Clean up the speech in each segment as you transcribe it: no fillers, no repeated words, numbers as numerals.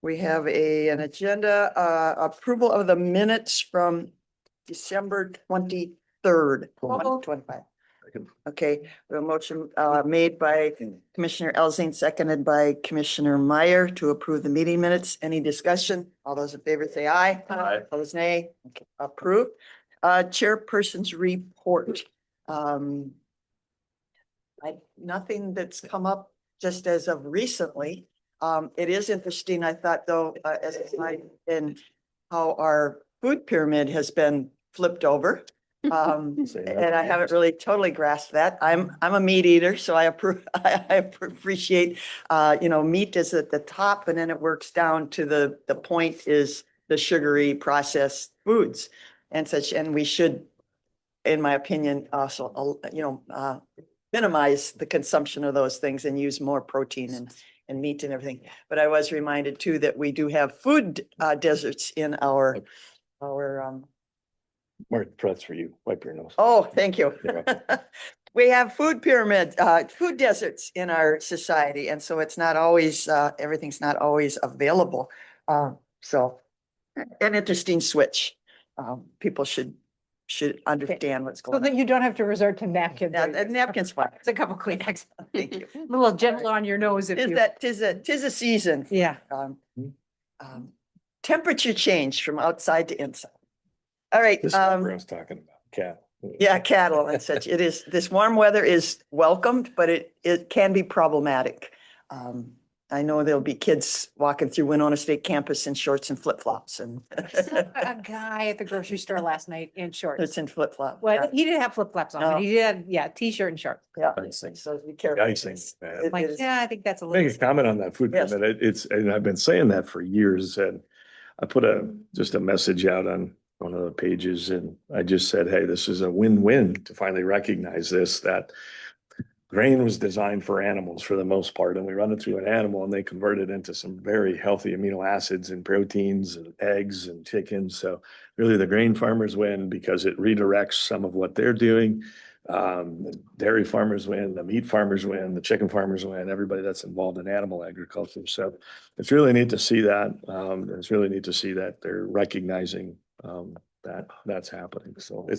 We have an agenda, approval of the minutes from December 23rd, 2025. Okay, we have a motion made by Commissioner Elzing, seconded by Commissioner Meyer to approve the meeting minutes. Any discussion? All those in favor say aye. Aye. Opposed, nay. Okay, approved. Chairperson's report. Nothing that's come up just as of recently. It is interesting, I thought, though, as it's like in how our food pyramid has been flipped over. And I haven't really totally grasped that. I'm a meat eater, so I appreciate, meat is at the top and then it works down to the point is the sugary processed foods and such. And we should, in my opinion, also, minimize the consumption of those things and use more protein and meat and everything. But I was reminded too that we do have food deserts in our More threats for you. Wipe your nose. Oh, thank you. We have food pyramid, food deserts in our society. And so it's not always, everything's not always available. So an interesting switch. People should understand what's So going that on. you don't have to resort to napkins. Napkins fine. It's a couple Kleenex. Thank you. A little gentle on your nose if you. Tis a season. Yeah. Temperature change from outside to inside. All right. This is what I was talking about. Cat. Yeah, cattle and such. It is, this warm weather is welcomed, but it can be problematic. I know there'll be kids walking through Winona State campus in shorts and flip-flops and A guy at the grocery store last night in shorts. it's in flip-flop. Well, he didn't have flip-flops on, No. but he did, t-shirt and shorts. Yeah, Icing. so be careful. Icing, man. It Like, is- yeah, I think that's a Make little. a comment on that food Yes. pyramid. And I've been saying that for years, and I put just a message out on one of the pages, and I just said, hey, this is a win-win to finally recognize this, that grain was designed for animals for the most part, and we run it through an animal and they convert it into some very healthy amino acids and proteins and eggs and chicken. So really the grain farmers win because it redirects some of what they're doing. The dairy farmers win, the meat farmers win, the chicken farmers win, everybody that's involved in animal agriculture. So it's really neat to see that. It's really neat to see that they're recognizing that's happening. So I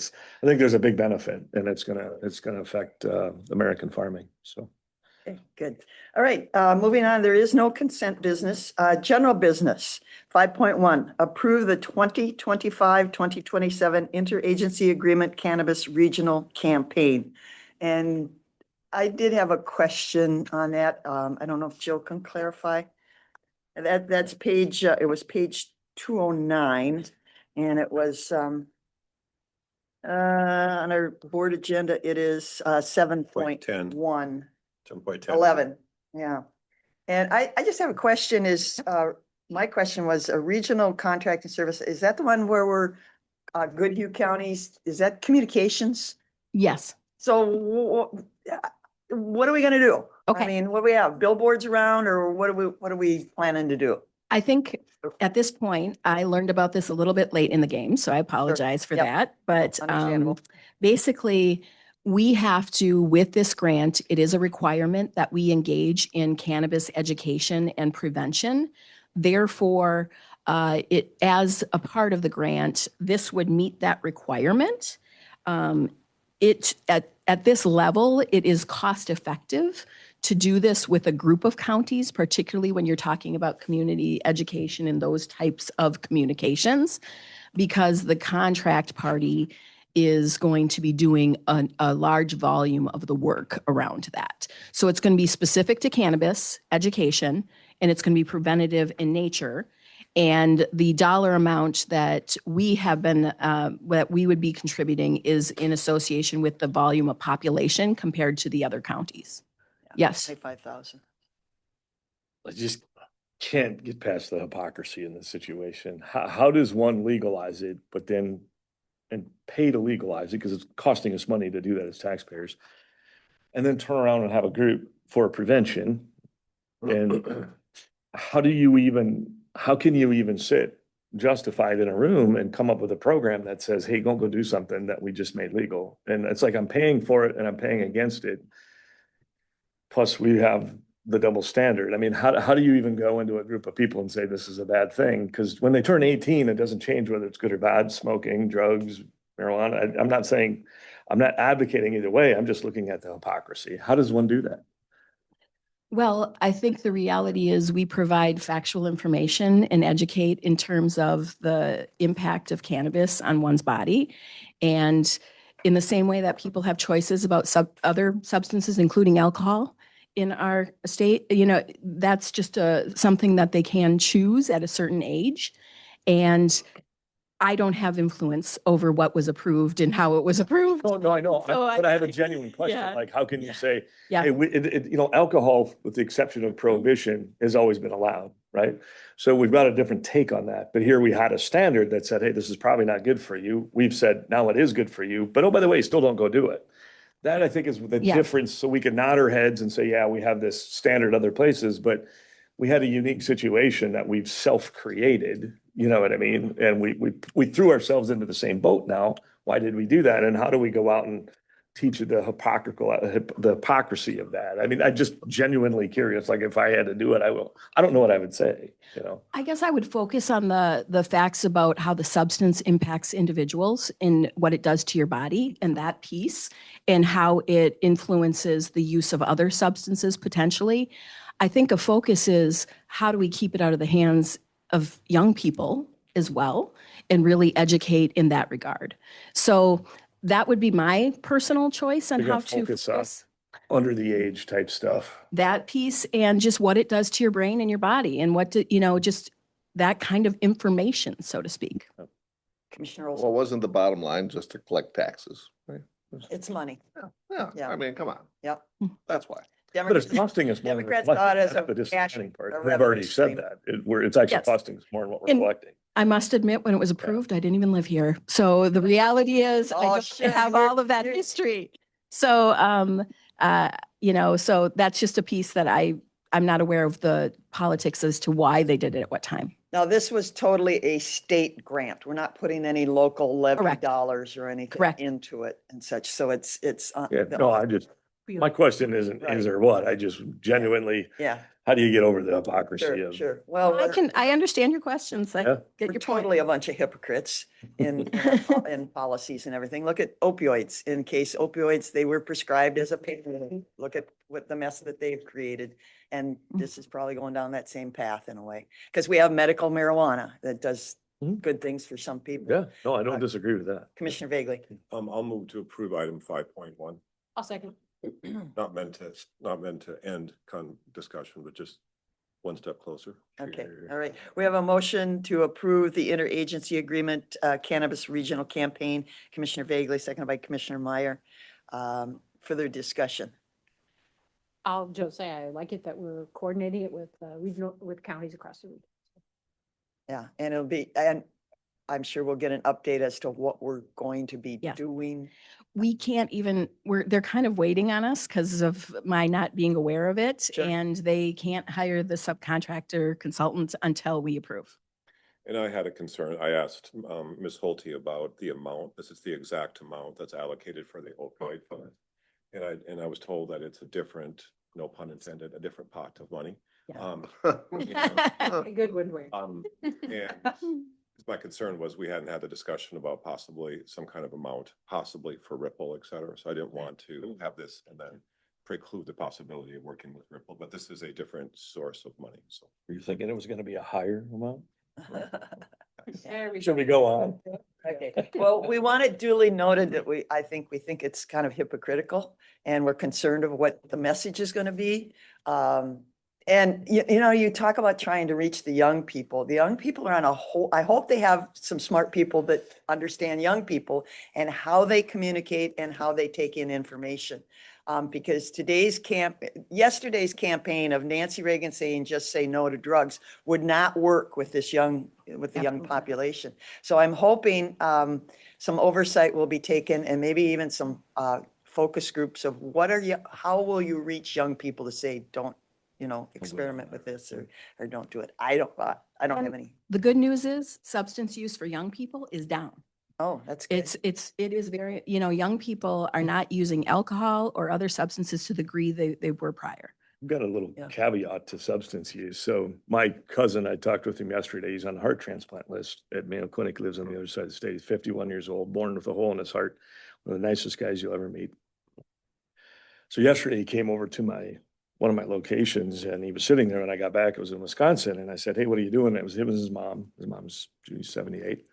think there's a big benefit, and it's gonna affect American farming. So. Okay, good. All right, moving on, there is no consent business. General business, 5.1, approve the 2025-2027 interagency agreement cannabis regional campaign. And I did have a question on that. I don't know if Jill can clarify. That's page, it was page 209, and it was on our board agenda, it is 7.1. 10.10. 11, yeah. And I just have a question is, my question was a regional contracting service. Is that the one where we're, Goodhue counties, is that communications? Yes. So what are we gonna do? Okay. I mean, what do we have, billboards around, or what are we planning to do? I think at this point, I learned about this a little bit late in the game, so I apologize for Yep. that. But Understandable. basically, we have to, with this grant, it is a requirement that we engage in cannabis education and prevention. Therefore, it as a part of the grant, this would meet that requirement. At this level, it is cost effective to do this with a group of counties, particularly when you're talking about community education and those types of communications, because the contract party is going to be doing a large volume of the work around that. So it's going to be specific to cannabis education, and it's going to be preventative in nature. And the dollar amount that we have been, that we would be contributing is in association with the volume of population compared to the other counties. Yes. 25,000. I just can't get past the hypocrisy in this situation. How does one legalize it, but then and pay to legalize it because it's costing us money to do that as taxpayers, and then turn around and have a group for prevention? And how can you even sit justified in a room and come up with a program that says, hey, go do something that we just made legal? And it's like I'm paying for it and I'm paying against it. Plus we have the double standard. I mean, how do you even go into a group of people and say this is a bad thing? Because when they turn 18, it doesn't change whether it's good or bad, smoking, drugs, marijuana. I'm not advocating either way. I'm just looking at the hypocrisy. How does one do that? Well, I think the reality is we provide factual information and educate in terms of the impact of cannabis on one's body. And in the same way that people have choices about other substances, including alcohol in our state, that's just something that they can choose at a certain age. And I don't have influence over what was approved and how it was approved. No, I know, So but I have a genuine question. yeah. Like, how can you say, Yeah. hey, alcohol, with the exception of prohibition, has always been allowed, right? So we've got a different take on that. But here we had a standard that said, hey, this is probably not good for you. We've said, now it is good for you. But oh, by the way, still don't go do it. That I think is the Yeah. difference. So we can nod our heads and say, yeah, we have this standard other places, but we had a unique situation that we've self-created, you know what I mean? And we threw ourselves into the same boat now. Why did we do that? And how do we go out and teach the hypocrisy of that? I mean, I'm just genuinely curious. Like, if I had to do it, I will. I don't know what I would say, I guess I would focus on the facts about how the substance impacts individuals and what it does to your body and that piece and how it influences the use of other substances potentially. I think a focus is how do we keep it out of the hands of young people as well and really educate in that regard. So that would be my personal choice on You're how gonna to focus on focus under the age type stuff. that piece and just what it does to your brain and your body and just that kind of information, so to speak. Commissioner Well, Olson, wasn't the bottom line just to collect taxes, right? it's money. Yeah, Yeah. I mean, come on, Yep. that's why. But it's costing us more. than we're Democrats saw it as collecting. a That's the cash- disappointing part. a We've revenue already said stream. that. It's actually Yes. costing us more than what we're And- collecting. I must admit, when it was approved, I didn't even live here. So the reality is I Oh, don't sure, have you're- all of that you're- history. So, so that's just a piece that I'm not aware of the politics as to why they did it at what time. Now, this was totally a state grant. We're not putting any local levy Correct. dollars or anything Correct. into it and such. So it's. Yeah, no, my question isn't is or what. I just genuinely, Yeah, how do you get over the hypocrisy sure, of? sure. Well, I understand your questions. I Yeah. get we're your point. totally a bunch of hypocrites in policies and everything. Look at opioids. In case opioids, they were prescribed as a pain. Look at what the mess that they've created. And this is probably going down that same path in a way. Because we have medical marijuana that does Mhm. good things for some people. Yeah, no, I don't disagree with that. Commissioner Vagley. I'll move to approve item 5.1. I'll second. Not meant to end discussion, but just one step closer. Okay, all right. We have a motion to approve the interagency agreement, cannabis regional campaign. Commissioner Vagley, seconded by Commissioner Meyer. Further discussion. I'll just say I like it that we're coordinating it with regional, with counties across the region. Yeah, and and I'm sure we'll get an update as to what we're going to be Yes. doing. We can't even, they're kind of waiting on us because of my not being aware of it. Sure. And they can't hire the subcontractor consultant until we approve. And I had a concern. I asked Ms. Holte about the amount. This is the exact amount that's allocated for the opioid fund. And I was told that it's a different, no pun intended, a different pot of money. Yeah. A good one, way. And my concern was we hadn't had the discussion about possibly some kind of amount, possibly for Ripple, et cetera. So I didn't want to have this and then preclude the possibility of working with Ripple, but this is a different source of money, so. Were you thinking it was gonna be a higher amount? There we Should go. we go on? Okay, well, we want it duly noted that we think it's kind of hypocritical and we're concerned of what the message is going to be. And you talk about trying to reach the young people. The young people are on a whole, I hope they have some smart people that understand young people and how they communicate and how they take in information. Because yesterday's campaign of Nancy Reagan saying, just say no to drugs would not work with the young population. So I'm hoping some oversight will be taken and maybe even some focus groups of how will you reach young people to say, don't, experiment with this or don't do it. I don't have any. The good news is substance use for young people is down. Oh, that's good. It is very, young people are not using alcohol or other substances to the degree they were prior. I've got a little Yeah. caveat to substance use. So my cousin, I talked with him yesterday. He's on the heart transplant list at Mayo Clinic, lives on the other side of the state. He's 51 years old, born with a hole in his heart. One of the nicest guys you'll ever meet. So yesterday he came over to one of my locations and he was sitting there when I got back. It was in Wisconsin. And I said, hey, what are you doing? It was his mom. His mom's, she's 78.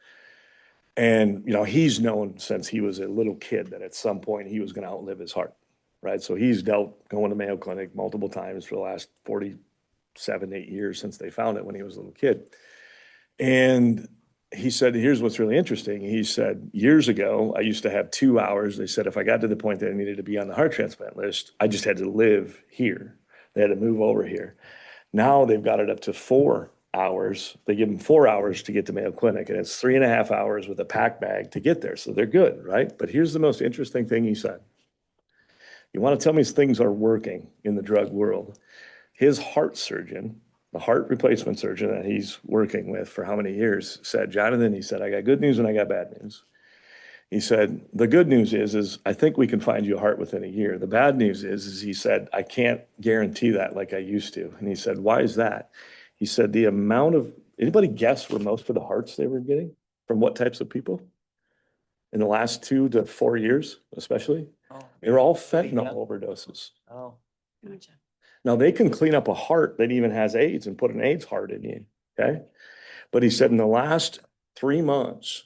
And, he's known since he was a little kid that at some point he was going to outlive his heart, right? So he's dealt going to Mayo Clinic multiple times for the last 47, 8 years since they found it when he was a little kid. And he said, here's what's really interesting. He said, years ago, I used to have 2 hours. They said, if I got to the point that I needed to be on the heart transplant list, I just had to live here. They had to move over here. Now they've got it up to 4 hours. They give them 4 hours to get to Mayo Clinic, and it's 3.5 hours with a pack bag to get there. So they're good, right? But here's the most interesting thing he said. You want to tell me things are working in the drug world? His heart surgeon, the heart replacement surgeon that he's working with for how many years, said, Jonathan, he said, I got good news and I got bad news. He said, the good news is I think we can find you a heart within a year. The bad news is he said, I can't guarantee that like I used to. And he said, why is that? He said, the amount of, anybody guess where most of the hearts they were getting from what types of people? In the last 2 to 4 years, especially, Oh, they're all fentanyl overdoses. oh, Gotcha. Now they can clean up a heart that even has AIDS and put an AIDS heart in you, okay? But he said in the last 3 months,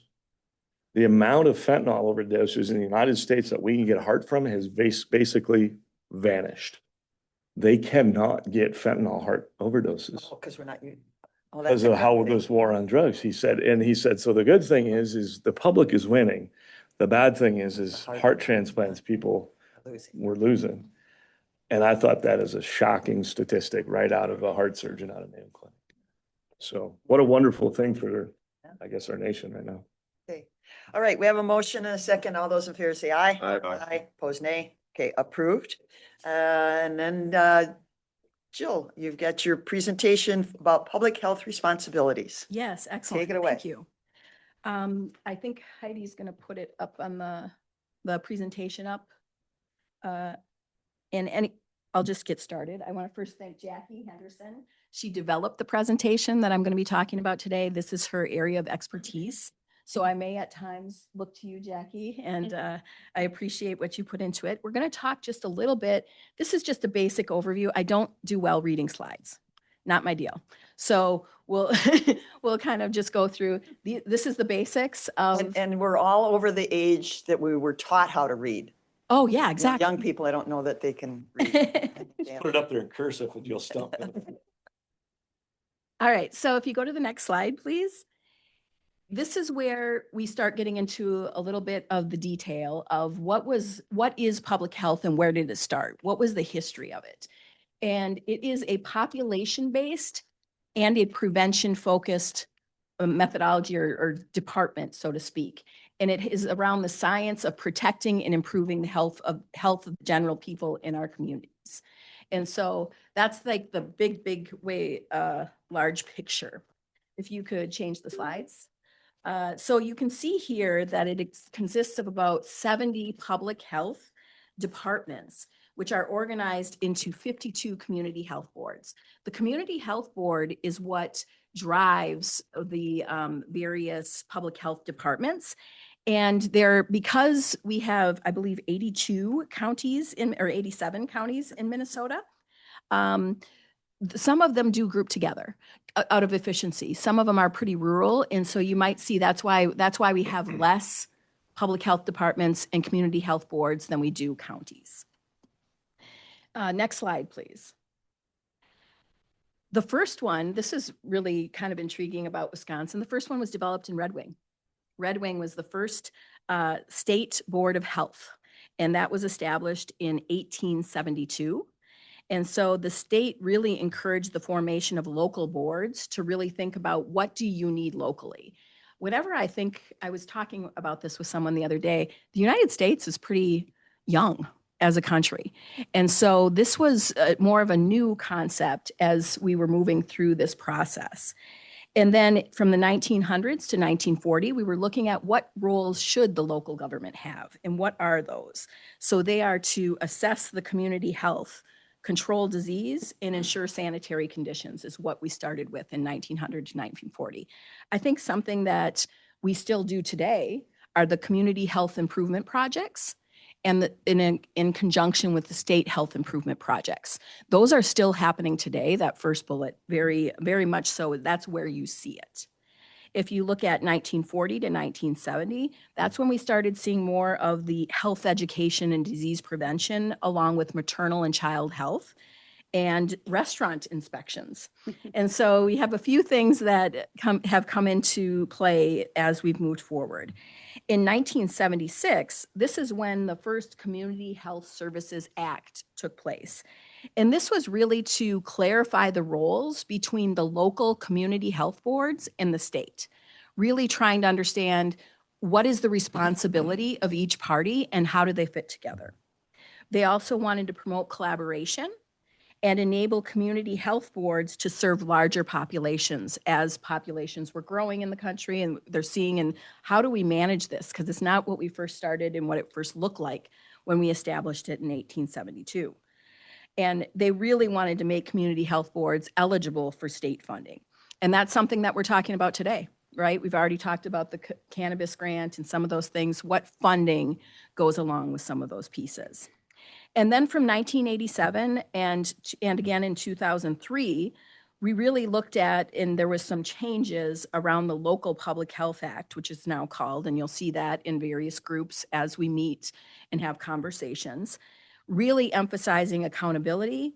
the amount of fentanyl overdoses in the United States that we can get a heart from has basically vanished. They cannot get fentanyl heart overdoses because we're not. Oh, that's because a of how good thing. this war on drugs, he said, so the good thing is the public is winning. The bad thing is heart transplants people Losing. were losing. And I thought that is a shocking statistic right out of a heart surgeon out of Mayo Clinic. So what a wonderful thing for, I guess, our nation right now. Okay. All right, we have a motion and a second. All those in favor say aye. Aye. Aye, pose nay. Okay, approved. And then Jill, you've got your presentation about public health responsibilities. Yes, excellent. Take it away. Thank you. I think Heidi's going to put it up on the presentation up. And I'll just get started. I want to first thank Jackie Henderson. She developed the presentation that I'm going to be talking about today. This is her area of expertise. So I may at times look to you, Jackie, and I appreciate what you put into it. We're going to talk just a little bit. This is just a basic overview. I don't do well reading slides. Not my deal. So we'll we'll kind of just go through this is the basics of. And we're all over the age that we were taught how to read. Oh, yeah, You know, exactly. Young people, I don't know that they can read. Put it up there in cursive and you'll stump them. All right, so if you go to the next slide, please. This is where we start getting into a little bit of the detail of what is public health and where did it start? What was the history of it? And it is a population-based and a prevention-focused methodology or department, so to speak. And it is around the science of protecting and improving the health of the general people in our communities. And so that's like the big way, large picture. If you could change the slides. So you can see here that it consists of about 70 public health departments, which are organized into 52 community health boards. The community health board is what drives the various public health departments. And because we have, I believe, 82 counties or 87 counties in Minnesota, some of them do group together out of efficiency. Some of them are pretty rural. And so you might see that's why we have less public health departments and community health boards than we do counties. Next slide, please. The first one, this is really kind of intriguing about Wisconsin. The first one was developed in Red Wing. Red Wing was the first state board of health, and that was established in 1872. And so the state really encouraged the formation of local boards to really think about what do you need locally. Whenever I was talking about this with someone the other day, the United States is pretty young as a country. And so this was more of a new concept as we were moving through this process. And then from the 1900s to 1940, we were looking at what roles should the local government have and what are those? So they are to assess the community health, control disease, and ensure sanitary conditions is what we started with in 1900 to 1940. I think something that we still do today are the community health improvement projects and in conjunction with the state health improvement projects. Those are still happening today, that first bullet, very, very much so. That's where you see it. If you look at 1940 to 1970, that's when we started seeing more of the health education and disease prevention, along with maternal and child health and restaurant inspections. And so we have a few things that have come into play as we've moved forward. In 1976, this is when the first Community Health Services Act took place. And this was really to clarify the roles between the local community health boards and the state, really trying to understand what is the responsibility of each party and how do they fit together. They also wanted to promote collaboration and enable community health boards to serve larger populations as populations were growing in the country, and they're seeing, and how do we manage this? Because it's not what we first started and what it first looked like when we established it in 1872. And they really wanted to make community health boards eligible for state funding. And that's something that we're talking about today, right? We've already talked about the cannabis grant and some of those things. What funding goes along with some of those pieces? And then from 1987 and again in 2003, we really looked at, and there was some changes around the Local Public Health Act, which is now called, and you'll see that in various groups as we meet and have conversations, really emphasizing accountability,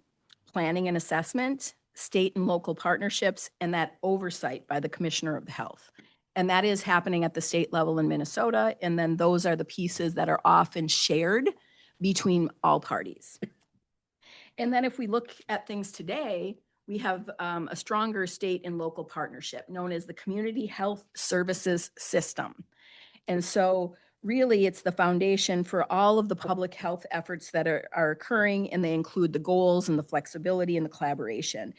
planning and assessment, state and local partnerships, and that oversight by the Commissioner of Health. And that is happening at the state level in Minnesota. And then those are the pieces that are often shared between all parties. And then if we look at things today, we have a stronger state and local partnership known as the Community Health Services System. And so really it's the foundation for all of the public health efforts that are occurring, and they include the goals and the flexibility and the collaboration.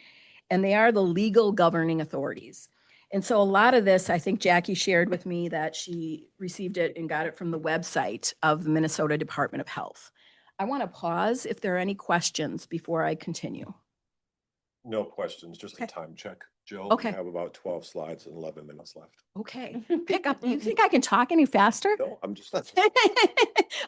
And they are the legal governing authorities. And so a lot of this, I think Jackie shared with me that she received it and got it from the website of the Minnesota Department of Health. I want to pause if there are any questions before I continue. No questions, just a Okay. time check. Jill, Okay. we have about 12 slides and 11 minutes left. Okay, pick up. You think I can talk any faster? No, I'm just, that's,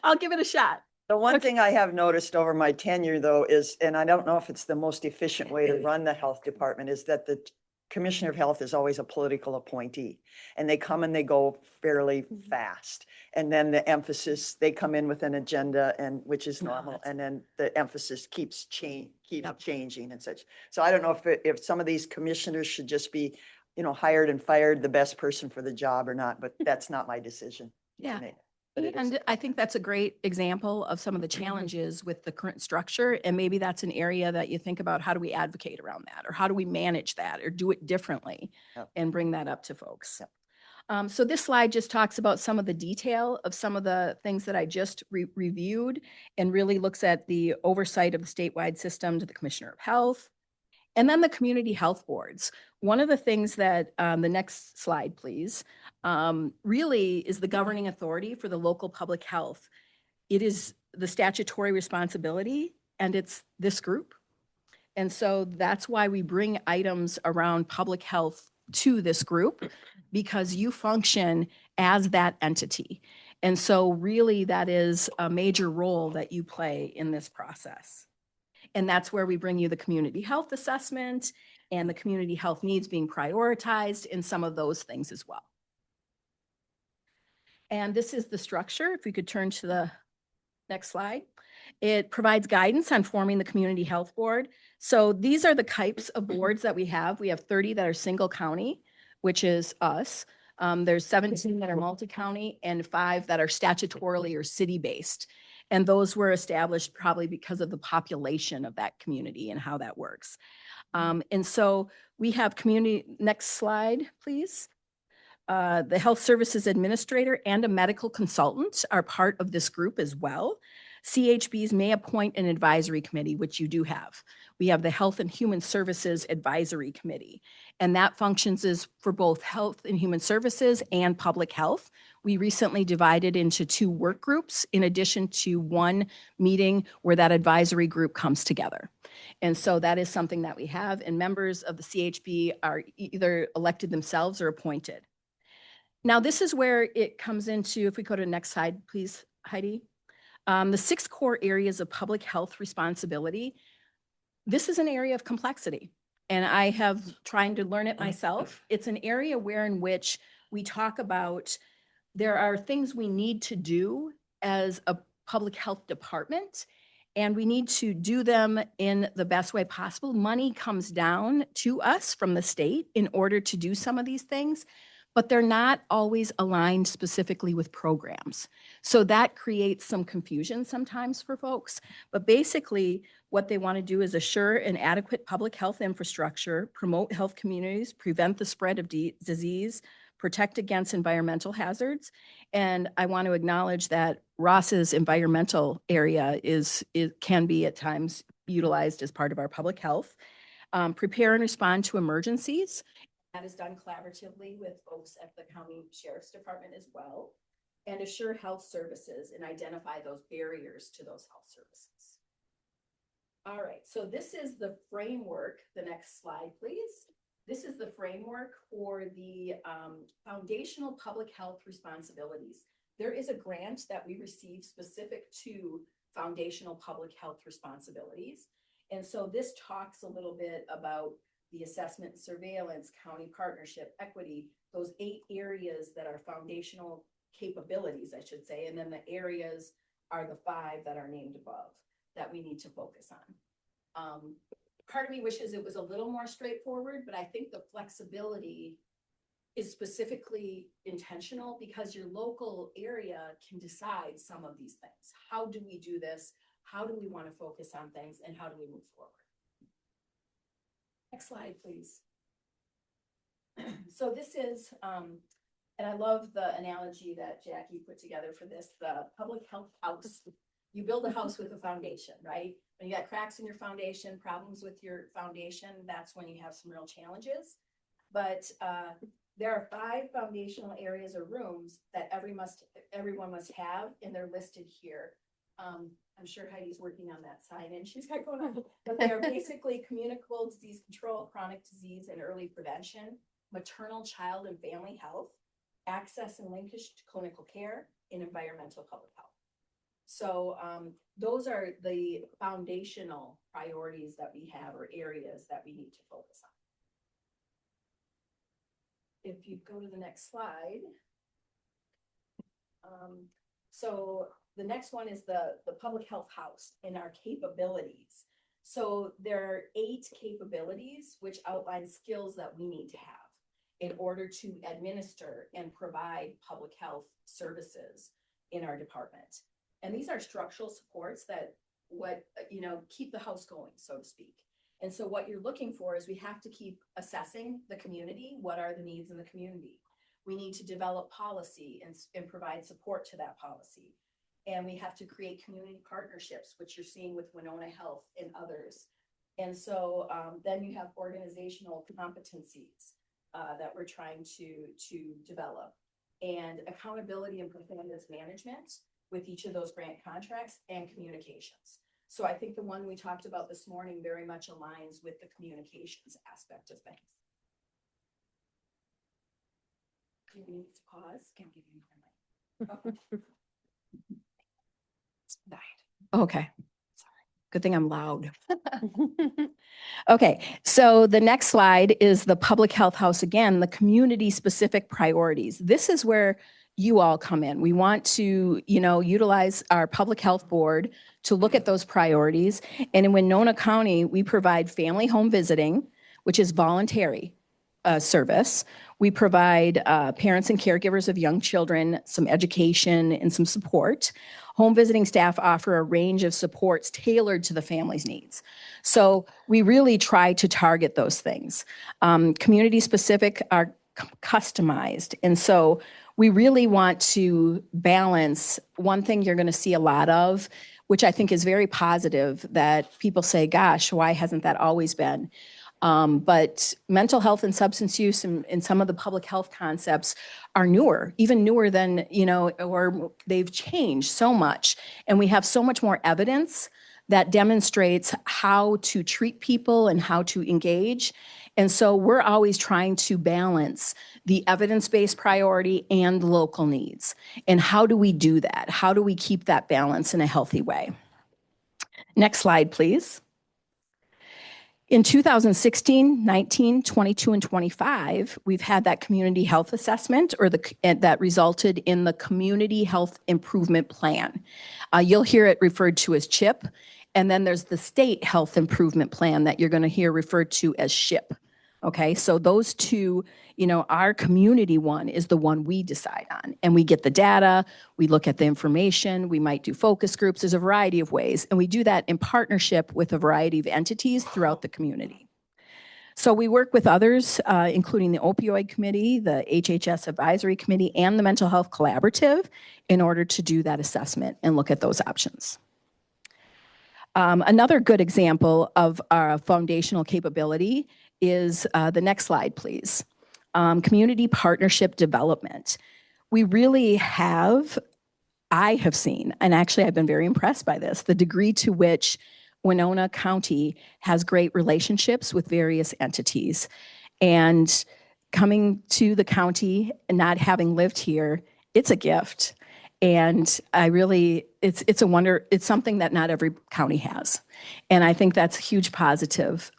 I'll give it a shot. The one Okay. thing I have noticed over my tenure though is, and I don't know if it's the most efficient way to run the health department, is that the Commissioner of Health is always a political appointee, and they come and they go fairly fast. And then the emphasis, they come in with an agenda, and which is No, normal, that's- and then the emphasis keeps Yep. changing and such. So I don't know if some of these commissioners should just be, hired and fired the best person for the job or not, but that's not my decision. to Yeah. make. But it is. And I think that's a great example of some of the challenges with the current structure. And maybe that's an area that you think about, how do we advocate around that? Or how do we manage that or do it differently Yep. and bring that up to folks? Yep. So this slide just talks about some of the detail of some of the things that I just reviewed, and really looks at the oversight of the statewide system to the Commissioner of Health. And then the community health boards. One of the things that, the next slide, please, really is the governing authority for the local public health. It is the statutory responsibility, and it's this group. And so that's why we bring items around public health to this group, because you function as that entity. And so really that is a major role that you play in this process. And that's where we bring you the community health assessment and the community health needs being prioritized and some of those things as well. And this is the structure. If we could turn to the next slide. It provides guidance on forming the community health board. So these are the types of boards that we have. We have 30 that are single county, which is us. There's 17 that are multi-county and 5 that are statutorily or city-based. And those were established probably because of the population of that community and how that works. And so we have community, next slide, please. The health services administrator and a medical consultant are part of this group as well. CHBs may appoint an advisory committee, which you do have. We have the Health and Human Services Advisory Committee, and that functions as for both health and human services and public health. We recently divided into 2 work groups in addition to 1 meeting where that advisory group comes together. And so that is something that we have, and members of the CHB are either elected themselves or appointed. Now, this is where it comes into, if we go to the next slide, please, Heidi. The 6 core areas of public health responsibility. This is an area of complexity, and I have trying to learn it myself. It's an area in which we talk about there are things we need to do as a public health department, and we need to do them in the best way possible. Money comes down to us from the state in order to do some of these things, but they're not always aligned specifically with programs. So that creates some confusion sometimes for folks. But basically, what they want to do is assure an adequate public health infrastructure, promote health communities, prevent the spread of disease, protect against environmental hazards. And I want to acknowledge that Ross's environmental area can be at times utilized as part of our public health. Prepare and respond to emergencies. That is done collaboratively with folks at the County Sheriff's Department as well. And assure health services and identify those barriers to those health services. All right, so this is the framework. The next slide, please. This is the framework for the foundational public health responsibilities. There is a grant that we receive specific to foundational public health responsibilities. And so this talks a little bit about the assessment, surveillance, county partnership, equity, those 8 areas that are foundational capabilities, I should say. And then the areas are the 5 that are named above that we need to focus on. Part of me wishes it was a little more straightforward, but I think the flexibility is specifically intentional because your local area can decide some of these things. How do we do this? How do we want to focus on things, and how do we move forward? Next slide, please. So this is, and I love the analogy that Jackie put together for this, the public health house. You build a house with a foundation, right? When you got cracks in your foundation, problems with your foundation, that's when you have some real challenges. But there are 5 foundational areas or rooms that everyone must have, and they're listed here. I'm sure Heidi's working on that sign and she's got going on, but they are basically communicable disease control, chronic disease and early prevention, maternal, child and family health, access and linkage to clinical care, and environmental public health. So those are the foundational priorities that we have, or areas that we need to focus on. If you go to the next slide. So the next one is the public health house and our capabilities. So there are 8 capabilities which outline skills that we need to have in order to administer and provide public health services in our department. And these are structural supports that keep the house going, so to speak. And so what you're looking for is we have to keep assessing the community. What are the needs in the community? We need to develop policy and provide support to that policy. And we have to create community partnerships, which you're seeing with Winona Health and others. And so then you have organizational competencies that we're trying to develop, and accountability and performance management with each of those grant contracts, and communications. So I think the one we talked about this morning very much aligns with the communications aspect of things. Do you need to pause? Can't give you my mic. Okay. Sorry. Good thing I'm loud. Okay, so the next slide is the public health house again, the community specific priorities. This is where you all come in. We want to, utilize our public health board to look at those priorities. And in Winona County, we provide family home visiting, which is voluntary service. We provide parents and caregivers of young children some education and some support. Home visiting staff offer a range of supports tailored to the family's needs. So we really try to target those things. Community specific are customized. And so we really want to balance. One thing you're going to see a lot of, which I think is very positive, that people say, gosh, why hasn't that always been? But mental health and substance use and some of the public health concepts are newer, even newer than, or they've changed so much. And we have so much more evidence that demonstrates how to treat people and how to engage. And so we're always trying to balance the evidence-based priority and the local needs. And how do we do that? How do we keep that balance in a healthy way? Next slide, please. In 2016, 19, 22, and 25, we've had that community health assessment that resulted in the Community Health Improvement Plan. You'll hear it referred to as CHIP, and then there's the State Health Improvement Plan that you're going to hear referred to as SHIP. Okay, so those two, our community one is the one we decide on, and we get the data, we look at the information, we might do focus groups. There's a variety of ways, and we do that in partnership with a variety of entities throughout the community. So we work with others, including the Opioid Committee, the HHS Advisory Committee, and the Mental Health Collaborative in order to do that assessment and look at those options. Another good example of our foundational capability is the next slide, please. Community partnership development. We really I have seen, and actually I've been very impressed by this, the degree to which Winona County has great relationships with various entities. And coming to the county and not having lived here, it's a gift. And it's a wonder, it's something that not every county has. And I think that's a huge positive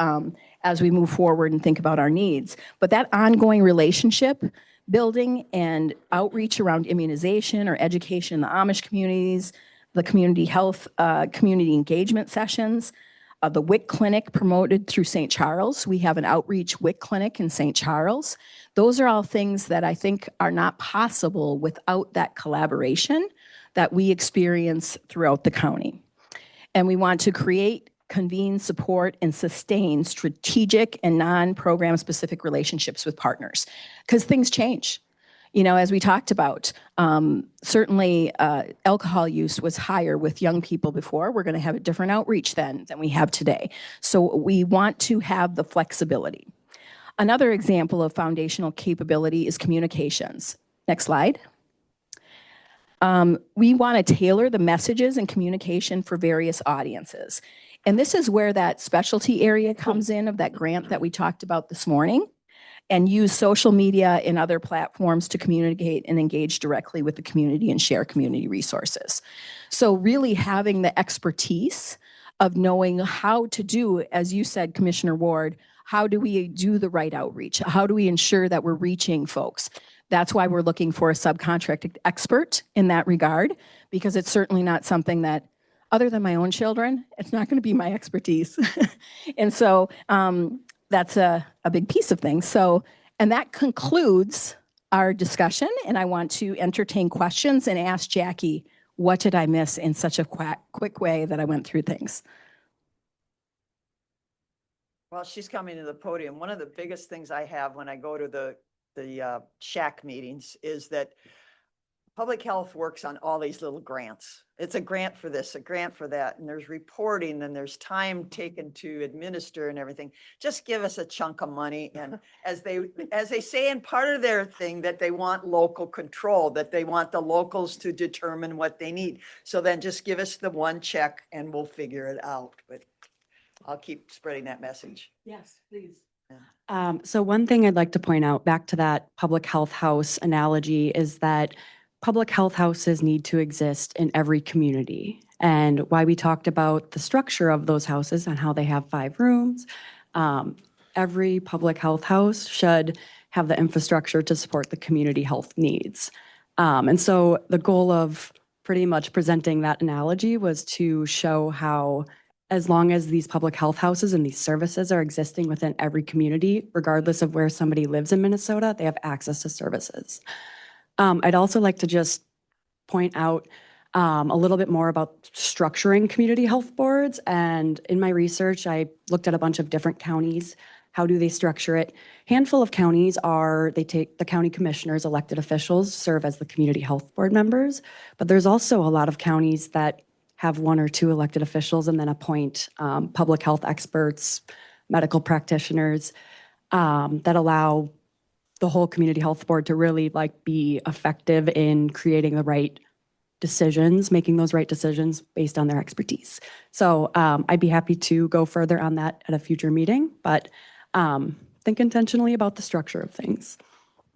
as we move forward and think about our needs. But that ongoing relationship building and outreach around immunization or education in the Amish communities, the community health, community engagement sessions, the WIC clinic promoted through St. Charles. We have an outreach WIC clinic in St. Charles. Those are all things that I think are not possible without that collaboration that we experience throughout the county. And we want to create, convene, support, and sustain strategic and non-program specific relationships with partners, because things change. As we talked about, certainly alcohol use was higher with young people before. We're going to have a different outreach than we have today. So we want to have the flexibility. Another example of foundational capability is communications. Next slide. We want to tailor the messages and communication for various audiences. And this is where that specialty area comes in of that grant that we talked about this morning, and use social media and other platforms to communicate and engage directly with the community and share community resources. So really having the expertise of knowing how to do, as you said, Commissioner Ward, how do we do the right outreach? How do we ensure that we're reaching folks? That's why we're looking for a subcontracted expert in that regard, because it's certainly not something that, other than my own children, it's not going to be my expertise. And so that's a big piece of things. So, and that concludes our discussion, and I want to entertain questions and ask Jackie, what did I miss in such a quick way that I went through things? Well, she's coming to the podium. One of the biggest things I have when I go to the shack meetings is that public health works on all these little grants. It's a grant for this, a grant for that, and there's reporting, and there's time taken to administer and everything. Just give us a chunk of money. And as they say in part of their thing, that they want local control, that they want the locals to determine what they need. So then just give us the one check and we'll figure it out. But I'll keep spreading that message. Yes, please. So one thing I'd like to point out, back to that public health house analogy, is that public health houses need to exist in every community. And why we talked about the structure of those houses and how they have 5 rooms, every public health house should have the infrastructure to support the community health needs. And so the goal of pretty much presenting that analogy was to show how, as long as these public health houses and these services are existing within every community, regardless of where somebody lives in Minnesota, they have access to services. I'd also like to just point out a little bit more about structuring community health boards. And in my research, I looked at a bunch of different counties. How do they structure it? Handful of counties they take the county commissioners, elected officials, serve as the community health board members. But there's also a lot of counties that have 1 or 2 elected officials and then appoint public health experts, medical practitioners that allow the whole community health board to really be effective in creating the right decisions, making those right decisions based on their expertise. So I'd be happy to go further on that at a future meeting, but think intentionally about the structure of things.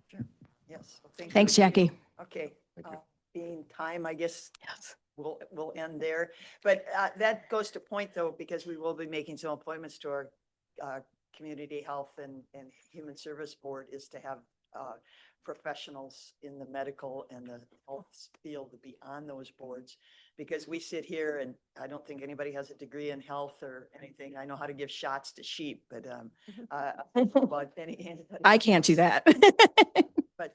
Sure. Yes. Well, thank you. Thanks, Jackie. Okay, Thank you. being time, I guess Yes. we'll end there. But that goes to point though, because we will be making some appointments to our Community Health and Human Service Board, is to have professionals in the medical and the health field to be on those boards. Because we sit here and I don't think anybody has a degree in health or anything. I know how to give shots to sheep, but about any. I can't do that. But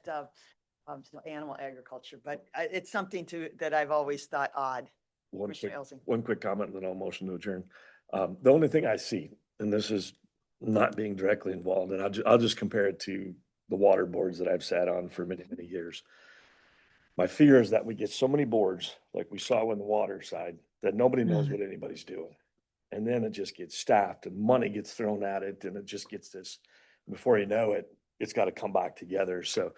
so animal agriculture, but it's something that I've always thought odd. One Commissioner quick, Elsing. one quick comment, and then I'll motion to adjourn. The only thing I see, and this is not being directly involved, and I'll just compare it to the water boards that I've sat on for many, many years. My fear is that we get so many boards, like we saw in the water side, that nobody knows what anybody's doing. And then it just gets staffed and money gets thrown at it, and it just gets this, before you know it, it's got to come back together. So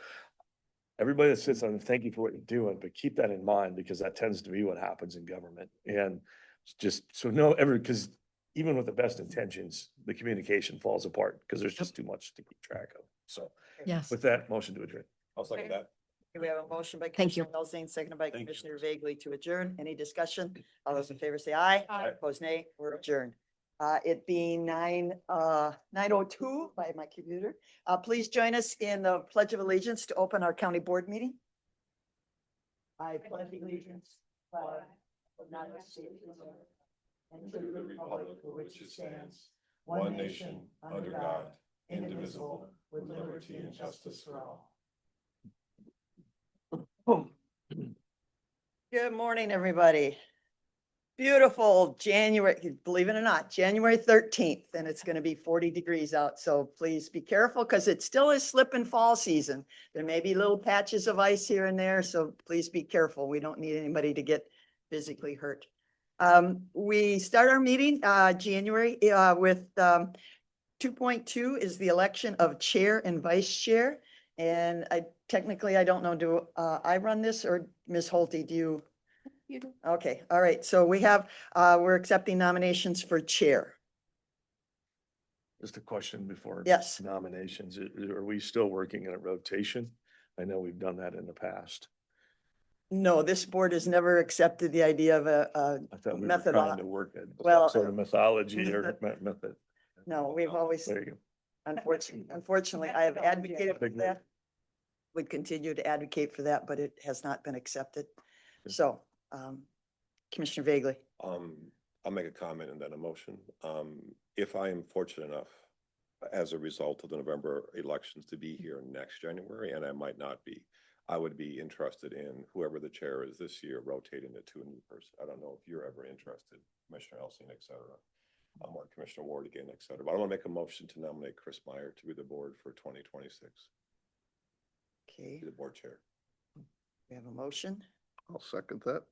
everybody that sits on, thank you for what you're doing, but keep that in mind, because that tends to be what happens in government. And just, so because even with the best intentions, the communication falls apart because there's just too much to keep track of. So Yes. with that, motion to adjourn. I'll second that. We have a motion by Thank you. Commissioner Elsing, seconded by Thank you. Commissioner Vagley to adjourn. Any discussion? All those in favor say aye. Aye. Opposed, nay. We're adjourned. It being 9:02 by my computer. Please join us in the Pledge of Allegiance to open our county board meeting. I pledge allegiance to the flag of the United States of America and to the republic for which it stands, one nation, under God, indivisible, with liberty and justice for all. Good morning, everybody. Beautiful January, believe it or not, January 13th, and it's going to be 40 degrees out. So please be careful because it still is slip and fall season. There may be little patches of ice here and there, so please be careful. We don't need anybody to get physically hurt. We start our meeting January with 2.2 is the election of chair and vice chair. And I don't know, do I run this or Ms. Holte, do you? You do. Okay, all right. So we have, we're accepting nominations for chair. Just a question before. Yes. Nominations. Are we still working in a rotation? I know we've done that in the past. No, this board has never accepted the idea of a I thought we were method. trying to work at Well, sort of mythology or method. No, we've always, There you go. unfortunately, I have advocated for that. Would continue to advocate for that, but it has not been accepted. Good. So, Commissioner Vagley. I'll make a comment and then a motion. If I am fortunate enough, as a result of the November elections, to be here next January, and I might not be, I would be interested in whoever the chair is this year, rotating it to a new person. I don't know if you're ever interested, Commissioner Elsing, et cetera. Or Commissioner Ward again, et cetera. But I want to make a motion to nominate Chris Meyer to be the board for 2026. Okay, Be the board chair. we have a motion. I'll second that.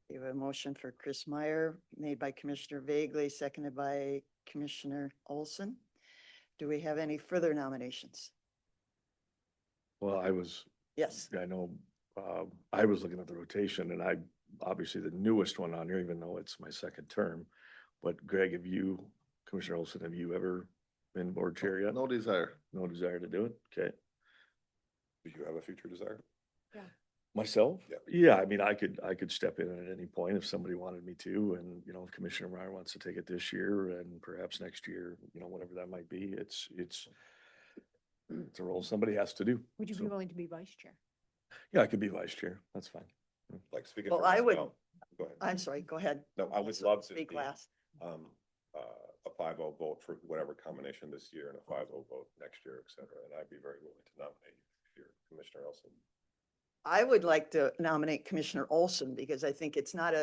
We have a motion for Chris Meyer, made by Commissioner Vagley, seconded by Commissioner Olson. Do we have any further nominations? Well, Yes. I know, I was looking at the rotation and I, obviously the newest one on here, even though it's my second term. But Greg, Commissioner Olson, have you ever been board chair yet? No desire. No desire to do it? Okay. Do you have a future desire? Myself? Yeah. Yeah, I mean, I could step in at any point if somebody wanted me to, and, if Commissioner Meyer wants to take it this year and perhaps next year, whatever that might be, it's a role somebody has to do. Would you be So, willing to be vice chair? yeah, I could be vice chair. That's fine. Like speaking. Well, for I would- myself- Go ahead. I'm sorry, go ahead. No, I would love to Speak be, last. a 5-0 vote for whatever combination this year and a 5-0 vote next year, et cetera. And I'd be very willing to nominate you, Commissioner Elson. I would like to nominate Commissioner Olson because I think it's not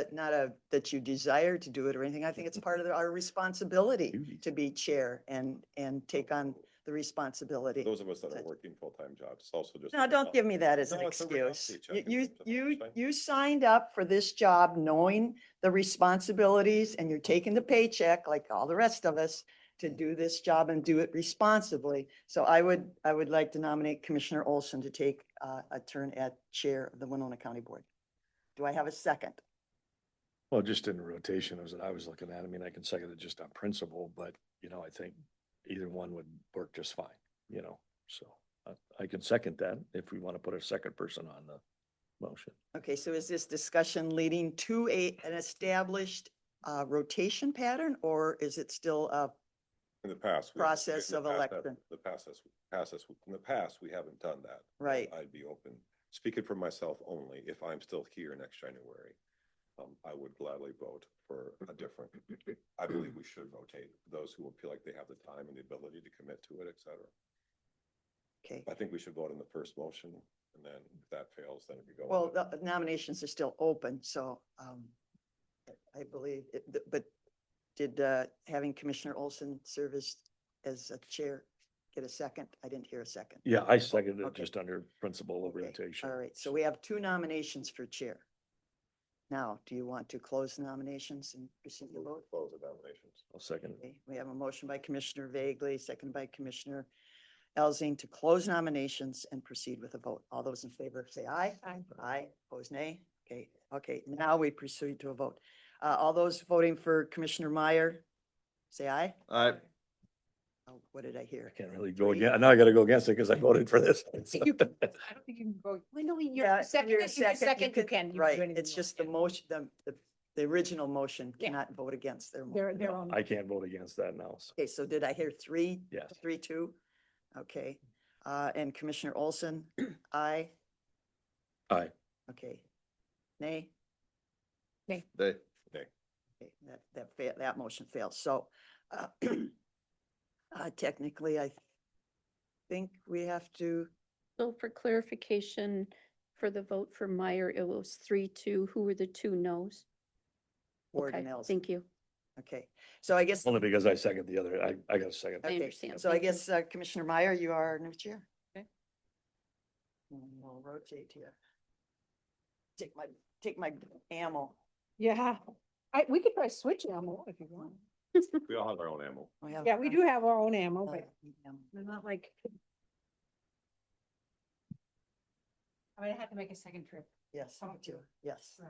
that you desire to do it or anything. I think it's part of our responsibility Duty. to be chair and take on the responsibility. Those of us that are working full-time jobs, it's also just. No, don't give me that as an No, it's a reality excuse. check. You signed up for this job knowing the responsibilities and you're taking the paycheck like all the rest of us to do this job and do it responsibly. So I would like to nominate Commissioner Olson to take a turn at chair of the Winona County Board. Do I have a second? Well, just in rotation is what I was looking at. I mean, I can second it just on principle, but I think either one would work just fine, so I can second that if we want to put a second person on the motion. Okay, so is this discussion leading to an established rotation pattern, or is it still In the past. Process in the of past, election. in the past, we haven't done that. Right. I'd be open, speaking for myself only, if I'm still here next January, I would gladly vote for a different, I believe we should rotate those who will feel like they have the time and the ability to commit to it, et cetera. okay? I think we should vote on the first motion, and then if that fails, then we go. Well, the nominations are still open, so I believe, but did having Commissioner Olson serve as a chair get a second? I didn't hear a second. Yeah, I seconded it Okay. just under principle of Okay, rotation. all right, so we have 2 nominations for chair. Now, do you want to close nominations and proceed to vote? Close the nominations. I'll second it. Okay, we have a motion by Commissioner Vagley, second by Commissioner Elzing to close nominations and proceed with a vote. All those in favor say aye. Aye. Aye, opposed nay. Okay, now we proceed to a vote. All those voting for Commissioner Meyer, say aye. Aye. Oh, what did I I hear? can't really go again. Now I gotta go against it because I voted for this. You can- I don't think you can go, well, no, you're Yeah, second, you're if you second, you can. You can do Right, anything it's you just want, the motion, the original motion Yeah. cannot vote against their. They're, motion. they're on. I can't vote against that now. So Okay, so did I hear 3? yes. 3-2? Okay, and Commissioner Olson, aye. Aye. Okay. Nay? They, Okay, that motion fails. So, technically, I think we have to, So for clarification, for the vote for Meyer, it was 3-2. Who were the 2 noes? Ward Okay, and Ells. thank you. Okay, so I guess, Only because I second the other. I got a second. I okay, understand. so I Thank you. guess Commissioner Meyer, you are our new chair. Okay. And we'll rotate here. Take my ammo. Yeah, we could try switch ammo if you want. We all have our own ammo. Yeah, we do have our own ammo, but ammo. they're not like. I mean, I had to make a second trip. Yes, me too. Yes. so.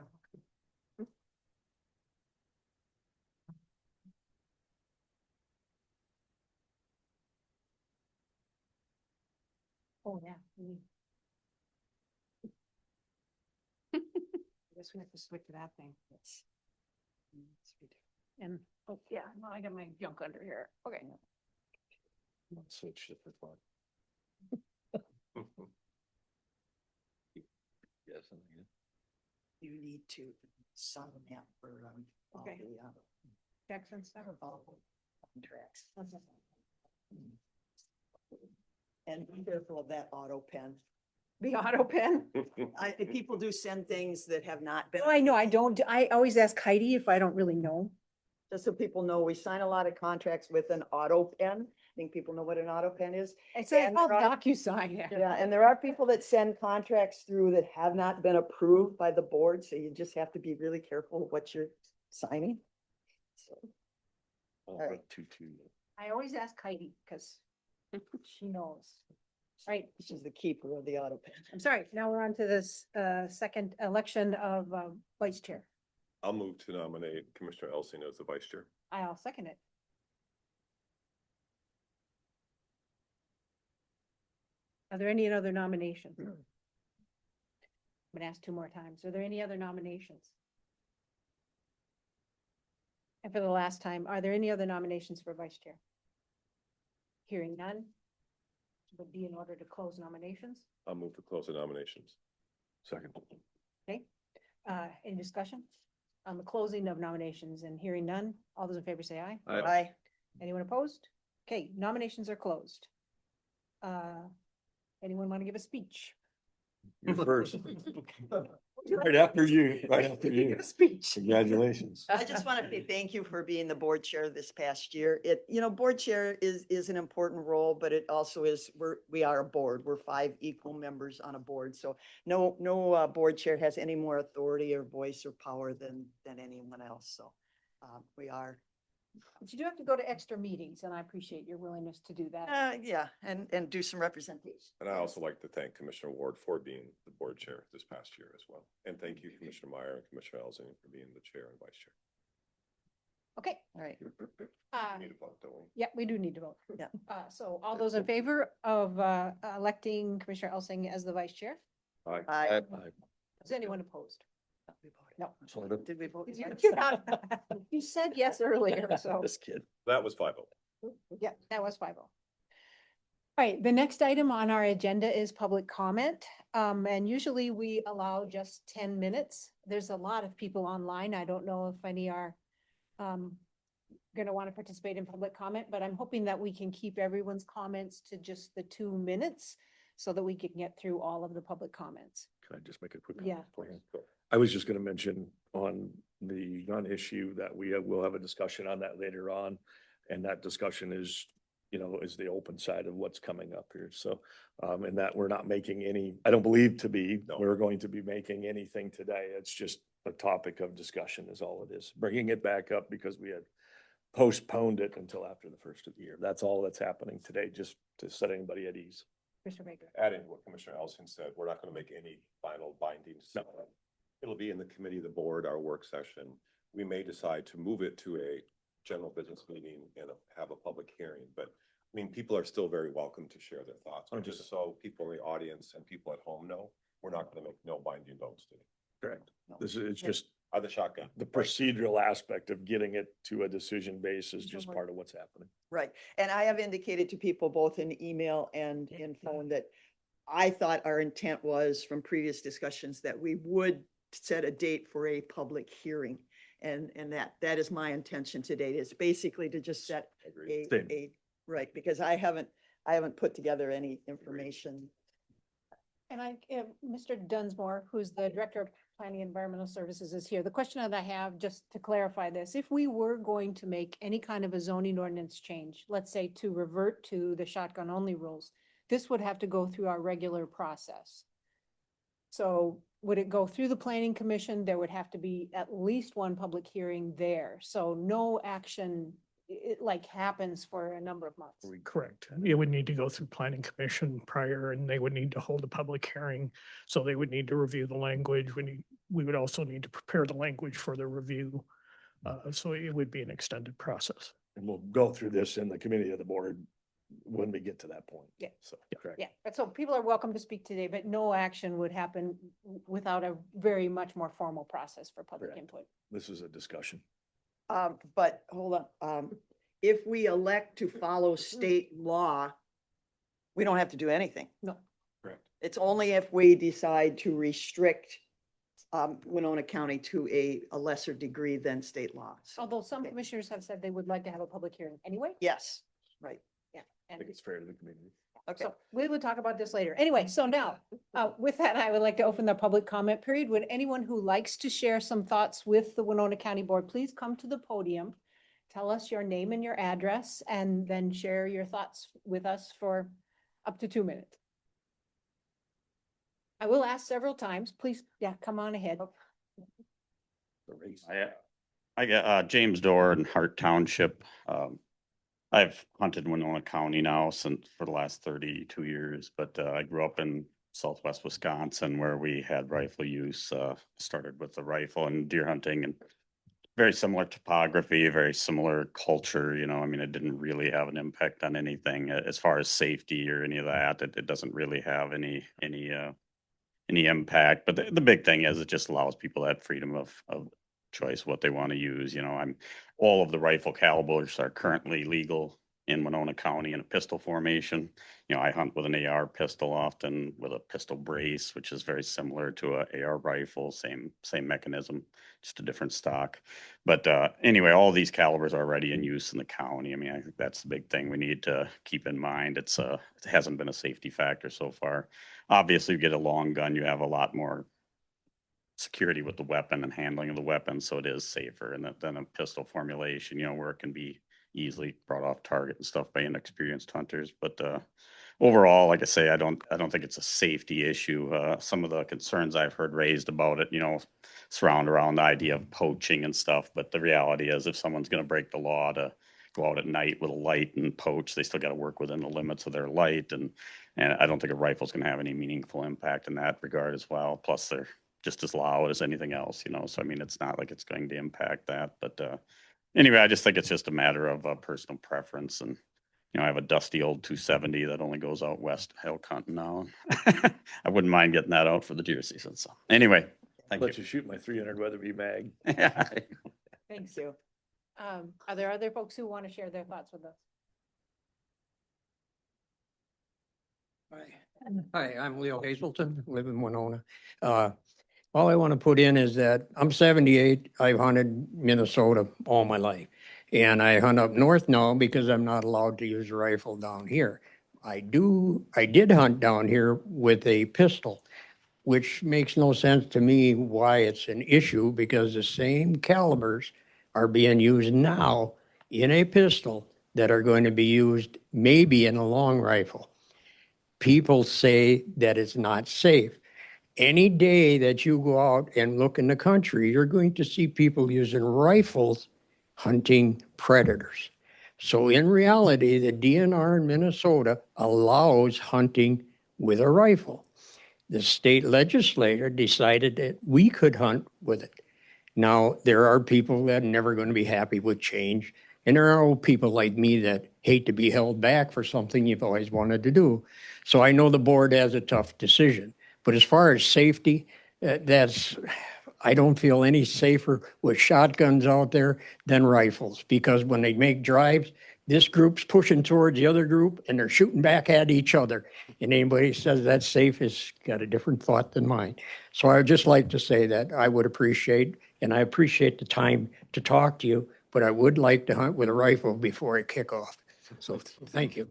Oh, yeah. I guess we have to switch to that thing. Yes. And, oh, yeah, no, I got my junk under here. Okay. Switch it for fun. Yes. You need to sign that for, all Okay. the, Checks and stuff. all the contracts. And be careful of that auto pen. The auto pen. People do send things that have not been. Oh, I know, I don't, I always ask Heidi if I don't really know. Just so people know, we sign a lot of contracts with an auto pen. I think people know what an auto pen is. It's like And called there are- DocuSign. Yeah. Yeah, and there are people that send contracts through that have not been approved by the board, so you just have to be really careful what you're signing. So, right. 2-2. I always ask Heidi because she knows. Right, she's the keeper of the auto pen. I'm sorry, now we're on to this second election of vice chair. I'll move to nominate Commissioner Elsing as the vice chair. I'll second it. Are there any other nominations? I'm gonna ask 2 more times. Are there any other nominations? And for the last time, are there any other nominations for vice chair? Hearing none. Would be in order to close nominations. I'll move to close the nominations. Second. Okay, any discussion on the closing of nominations? And hearing none? All those in favor say aye. Aye. Aye. Anyone opposed? Okay, nominations are closed. Anyone want to give a speech? You're first. Right after you, right after you. Give a speech. Congratulations. I just want to say thank you for being the board chair this past year. Board chair is an important role, but it also is, we are a board. We're 5 equal members on a board. So no board chair has any more authority or voice or power than anyone else. So we are But you do have to go to extra meetings, and I appreciate your willingness to do that. Yeah, and do some representation. And I also like to thank Commissioner Ward for being the board chair this past year as well. And thank you, Commissioner Meyer and Commissioner Elzing for being the chair and vice chair. Okay. All right. We need a vote, don't we? Yeah, we do need to vote. Yeah. So all those in favor of electing Commissioner Elsing as the vice chair? I- Is anyone opposed? No. Sort of. Did we vote? You're not, you said yes earlier, so, This kid. That was 5-0. yeah, that was 5-0. All right, the next item on our agenda is public comment. And usually we allow just 10 minutes. There's a lot of people online. I don't know if any are going to want to participate in public comment, but I'm hoping that we can keep everyone's comments to just the 2 minutes so that we can get through all of the public comments. Can I just make a quick Yeah. comment? for you? I was just gonna mention on the gun issue that will have a discussion on that later on. And that discussion is, is the open side of what's coming up here. So, and that we're not making any, I don't believe to be, No. we're going to be making anything today. It's just a topic of discussion is all it is. Bringing it back up because we had postponed it until after the first of the year. That's all that's happening today, just to set anybody at ease. Mr. Baker. Adding what Commissioner Elson said, we're not going to make any final binding. No. It'll be in the committee of the board, our work session. We may decide to move it to a general business meeting and have a public hearing, but I mean, people are still very welcome to share their thoughts. But just so people in the audience and people at home know, we're not going to make no binding votes today. Correct. No. This is, it's Yeah. just The shotgun. the procedural aspect of getting it to a decision base is just Sure. part of what's happening. Right. And I have indicated to people both in email and in phone that I thought our intent was from previous discussions that we would set a date for a public hearing. And that is my intention today, is basically to just set Agreed. Same. right, because I haven't put together any information. And Mr. Dunsmore, who's the Director of Planning and Environmental Services, is here. The question that I have, just to clarify this, if we were going to make any kind of a zoning ordinance change, let's say to revert to the shotgun only rules, this would have to go through our regular process. So would it go through the Planning Commission? There would have to be at least one public hearing there. So no action, it like happens for a number of months. Correct. It would need to go through planning commission prior and they would need to hold a public hearing. So they would need to review the language. We would also need to prepare the language for the review. So it would be an extended process. And we'll go through this in the committee of the board when we get to that point. Yeah. So, correct. Yeah, but so people are welcome to speak today, but no action would happen without a very much more formal process for public Correct. input. This is a discussion. But hold on, if we elect to follow state law, we don't have to do anything. No. Correct. It's only if we decide to restrict Winona County to a lesser degree than state law. So, Although some okay. commissioners have said they would like to have a public hearing anyway. yes, right, Yeah. I And think it's fair to the community. okay. so we will talk about this later. Anyway, so now, with that, I would like to open the public comment period. Would anyone who likes to share some thoughts with the Winona County Board, please come to the podium. Tell us your name and your address, and then share your thoughts with us for up to 2 minutes. I will ask several times. Please, yeah, come on ahead. The race. I got James Dorr in Hart Township. I've hunted in Winona County now since for the last 32 years, but I grew up in southwest Wisconsin where we had rifle use. Started with the rifle and deer hunting, and very similar topography, very similar culture. I mean, it didn't really have an impact on anything as far as safety or any of that. It doesn't really have any impact. But the big thing is it just allows people that freedom of choice what they want to use. All of the rifle calibers are currently legal in Winona County in a pistol formation. I hunt with an AR pistol often with a pistol brace, which is very similar to a AR rifle, same mechanism, just a different stock. But anyway, all these calibers are already in use in the county. I mean, I think that's the big thing we need to keep in mind. It hasn't been a safety factor so far. Obviously, you get a long gun, you have a lot more security with the weapon and handling of the weapon, so it is safer than a pistol formulation, where it can be easily brought off target and stuff by inexperienced hunters. But overall, like I say, I don't think it's a safety issue. Some of the concerns I've heard raised about it, surround around the idea of poaching and stuff. But the reality is if someone's going to break the law to go out at night with a light and poach, they still got to work within the limits of their light. And I don't think a rifle's going to have any meaningful impact in that regard as well. Plus they're just as loud as anything else, so I mean, it's not like it's going to impact that. But anyway, I just think it's just a matter of personal preference. And I have a dusty old 270 that only goes out west elk hunting now. I wouldn't mind getting that out for the deer season. So anyway, thank Let you. you shoot my 300 Weatherby mag. Thanks, you. Are there other folks who want to share their thoughts with us? Hi, I'm Leo Hazelton, live in Winona. All I want to put in is that I'm 78. I've hunted Minnesota all my life. And I hunt up north now because I'm not allowed to use a rifle down here. I did hunt down here with a pistol, which makes no sense to me why it's an issue because the same calibers are being used now in a pistol that are going to be used maybe in a long rifle. People say that it's not safe. Any day that you go out and look in the country, you're going to see people using rifles hunting predators. So in reality, the DNR in Minnesota allows hunting with a rifle. The state legislature decided that we could hunt with it. Now, there are people that are never going to be happy with change. And there are people like me that hate to be held back for something you've always wanted to do. So I know the board has a tough decision. But as far as safety, I don't feel any safer with shotguns out there than rifles. Because when they make drives, this group's pushing towards the other group and they're shooting back at each other. And anybody who says that's safe has got a different thought than mine. So I would just like to say that I would appreciate, and I appreciate the time to talk to you, but I would like to hunt with a rifle before I kick off. So thank you.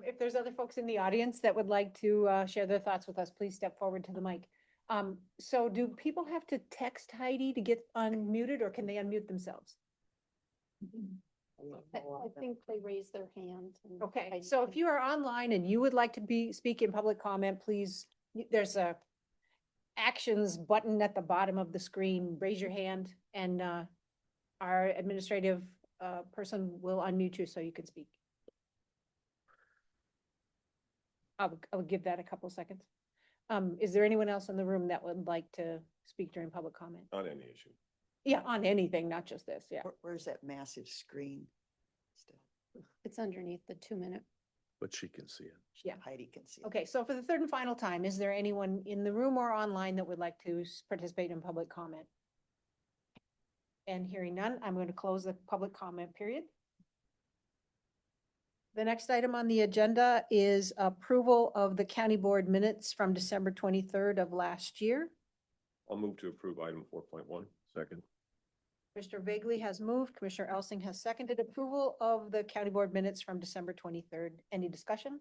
If there's other folks in the audience that would like to share their thoughts with us, please step forward to the mic. So do people have to text Heidi to get unmuted or can they unmute themselves? I think they raise their hand. and Okay, I- so if you are online and you would like to speak in public comment, please, there's a actions button at the bottom of the screen. Raise your hand and our administrative person will unmute you so you can speak. I'll give that a couple seconds. Is there anyone else in the room that would like to speak during public comment? On any issue. Yeah, on anything, not just this, yeah. Where's that massive screen? Still, It's underneath the 2-minute. But she can see it. Yeah. Heidi can see. it. Okay, so for the third and final time, is there anyone in the room or online that would like to participate in public comment? And hearing none, I'm going to close the public comment period. The next item on the agenda is approval of the county board minutes from December 23rd of last year. I'll move to approve item 4.1. Second. Commissioner Vagley has moved. Commissioner Elsing has seconded approval of the county board minutes from December 23rd. Any discussion?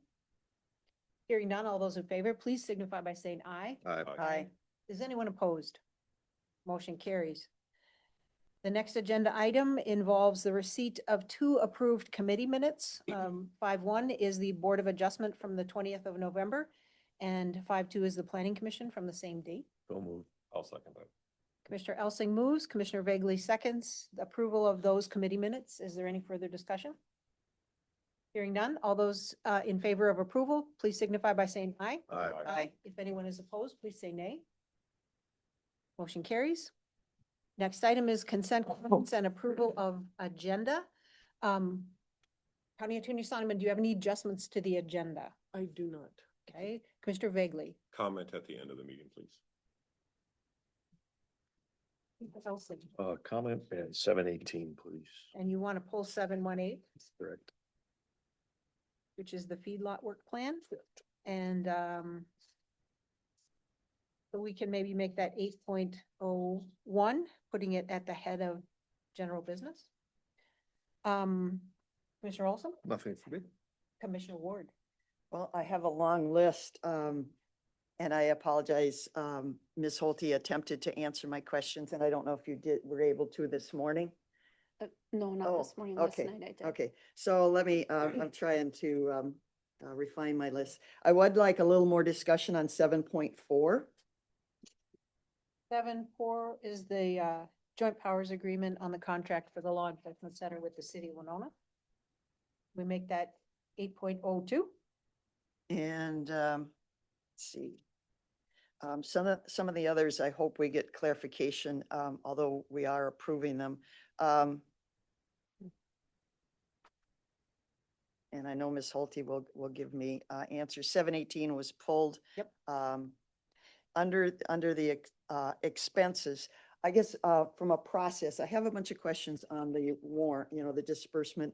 Hearing none, all those in favor, please signify by saying aye. Aye. Is anyone opposed? Motion carries. The next agenda item involves the receipt of 2 approved committee minutes. 5-1 is the Board of Adjustment from the 20th of November, and 5-2 is the Planning Commission from the same date. Don't move. I'll second that. Commissioner Elsing moves, Commissioner Vagley seconds the approval of those committee minutes. Is there any further discussion? Hearing none, all those in favor of approval, please signify by saying aye. Aye. If anyone is opposed, please say nay. Motion carries. Next item is consent items and approval of agenda. County Attorney Sonneman, do you have any adjustments to the agenda? I do not. Okay, Commissioner Vagley. Comment at the end of the meeting, please. Elsing. Comment at 7:18, please. And you want to pull 718, Correct. which is the feedlot work plan? And so we can maybe make that 8.01, putting it at the head of general business. Commissioner Olson, Nothing for me. Commissioner Ward. Well, I have a long list, and I apologize. Ms. Holte attempted to answer my questions, and I don't know if you were able to this morning. No, not Oh, this morning, last okay, night I did. Okay, so let me, I'm trying to refine my list. I would like a little more discussion on 7.4. 7.4 is the joint powers agreement on the contract for the law enforcement center with the city of Winona. We make that 8.02. And let's see. Some of the others, I hope we get clarification, although we are approving them. And I know Ms. Holte will give me answers. 718 was pulled. Yep. Under the expenses, I guess from a process, I have a bunch of questions on the warrant, the disbursement,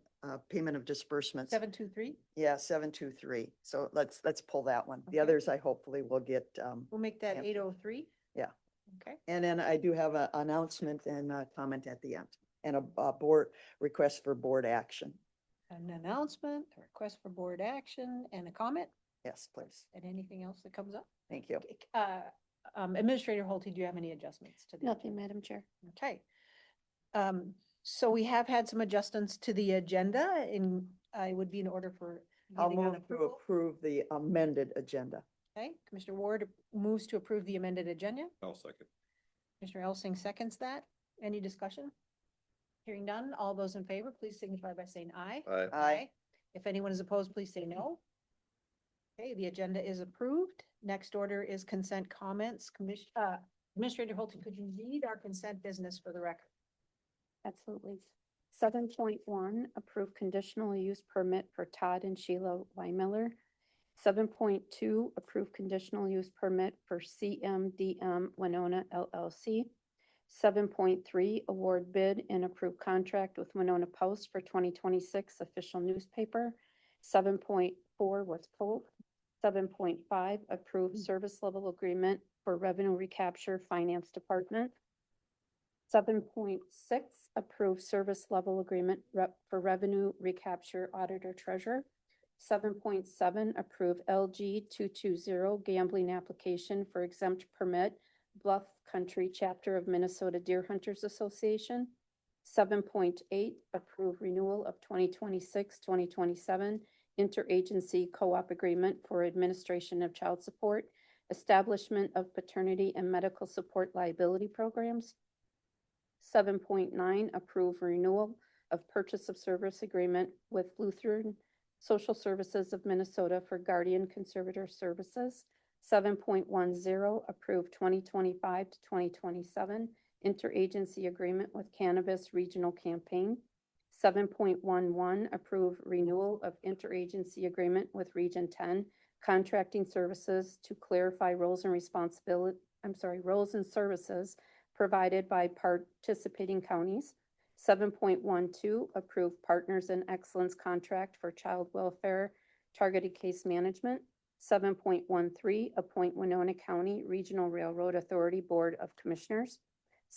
payment of disbursements. 723. Yeah, 723. So let's pull that one. The Okay. others I hopefully will get. We'll make that Yeah. 803. Yeah. Okay. And then I do have an announcement and a comment at the end and a board request for board action. An announcement, a request for board action, and a comment, Yes, please. and anything else that comes up. Thank you. Administrator Holte, do you have any adjustments to the? Nothing, Madam Chair. Okay. So we have had some adjustments to the agenda, and I would be in order for I'll getting on move to approval. approve the amended agenda. Okay, Commissioner Ward moves to approve the amended agenda. I'll second. Commissioner Elsing seconds that. Any discussion? Hearing none, all those in favor, please signify by saying aye. Aye. If anyone is opposed, please say no. Okay, the agenda is approved. Next order is consent comments. Administrator Holte, could you read our consent business for the record? Absolutely. 7.1, approve conditional use permit for Todd and Sheila Weimiller. 7.2, approve conditional use permit for CMDM Winona LLC. 7.3, award bid and approve contract with Winona Post for 2026 official newspaper. 7.4 was pulled. 7.5, approve service level agreement for revenue recapture finance department. 7.6, approve service level agreement for revenue recapture auditor treasurer. 7.7, approve LG 220 gambling application for exempt permit, Bluff Country Chapter of Minnesota Deer Hunters Association. 7.8, approve renewal of 2026-2027 interagency co-op agreement for administration of child support, establishment of paternity and medical support liability programs. 7.9, approve renewal of purchase of service agreement with Lutheran Social Services of Minnesota for guardian conservator services. 7.10, approve 2025 to 2027 interagency agreement with Cannabis Regional Campaign. 7.11, approve renewal of interagency agreement with Region 10 contracting services to clarify roles and roles and services provided by participating counties. 7.12, approve Partners in Excellence contract for child welfare targeted case management. 7.13, appoint Winona County Regional Railroad Authority Board of Commissioners.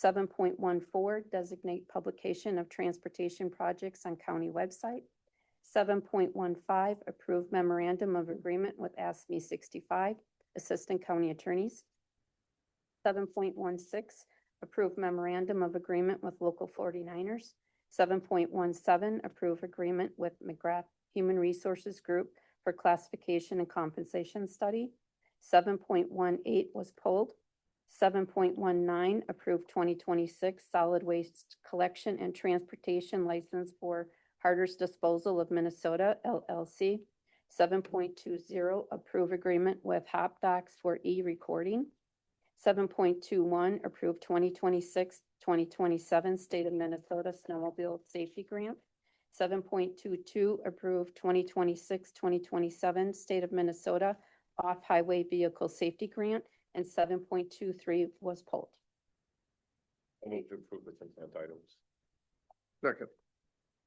7.14, designate publication of transportation projects on county website. 7.15, approve memorandum of agreement with ASME 65, Assistant County Attorneys. 7.16, approve memorandum of agreement with Local 49ers. 7.17, approve agreement with McGrath Human Resources Group for classification and compensation study. 7.18 was pulled. 7.19, approve 2026 solid waste collection and transportation license for Harder's Disposal of Minnesota LLC. 7.20, approve agreement with Hop Docs for e-recording. 7.21, approve 2026-2027 State of Minnesota Snowmobile Safety Grant. 7.22, approve 2026-2027 State of Minnesota Off-Highway Vehicle Safety Grant, and 7.23 was pulled. I move to approve the consent items. Second.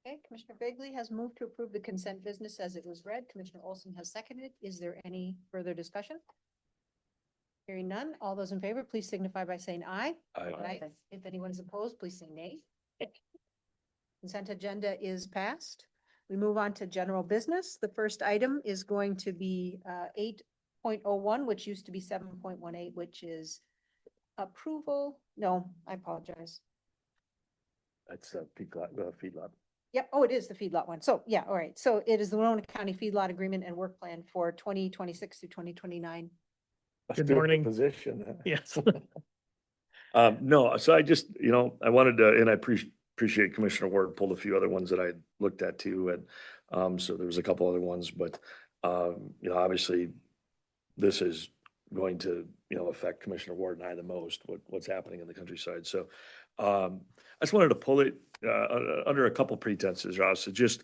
Okay, Commissioner Bagley has moved to approve the consent business as it was read. Commissioner Olson has seconded. Is there any further discussion? Hearing none, all those in favor, please signify by saying aye. Aye. If anyone is opposed, please say nay. Consent agenda is passed. We move on to general business. The first item is going to be 8.01, which used to be 7.18, which is approval. No, I apologize. That's a feedlot. Yep, oh, it is the feedlot one. So, yeah, all right. So it is the Winona County Feedlot Agreement and Work Plan for 2026 to 2029. Good morning. Position. Yes. No, so I just, I wanted to, and I appreciate Commissioner Ward pulled a few other ones that I looked at too. And, so there was a couple other ones, but, obviously this is going to, affect Commissioner Ward and I the most, what's happening in the countryside. So, I just wanted to pull it, under a couple pretenses, Ross, to just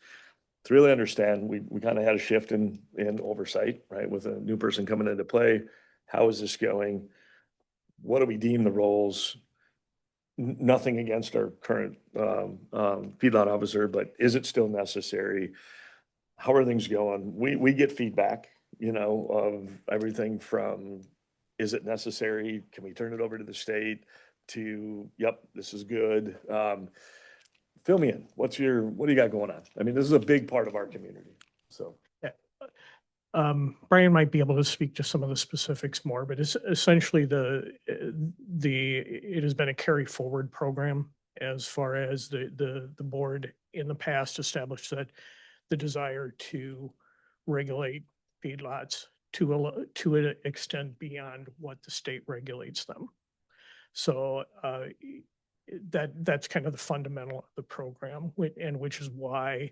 to really understand, we kind of had a shift in oversight, right? With a new person coming into play. How is this going? What do we deem the roles? Nothing against our current feedlot officer, but is it still necessary? How are things going? We get feedback, of everything from, is it necessary? Can we turn it over to the state? To, yep, this is good. Fill me in. What do you got going on? I mean, this is a big part of our community, so. Brian might be able to speak to some of the specifics more, but it's essentially it has been a carry forward program as far as the board in the past established that the desire to regulate feedlots to an extent beyond what the state regulates them. So that's kind of the fundamental of the program, and which is why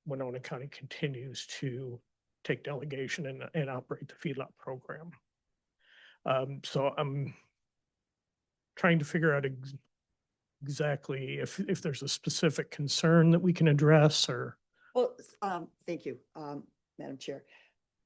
Winona County continues to take delegation and operate the feedlot program. So I'm trying to figure out exactly if there's a specific concern that we can address or. Well, thank you, Madam Chair.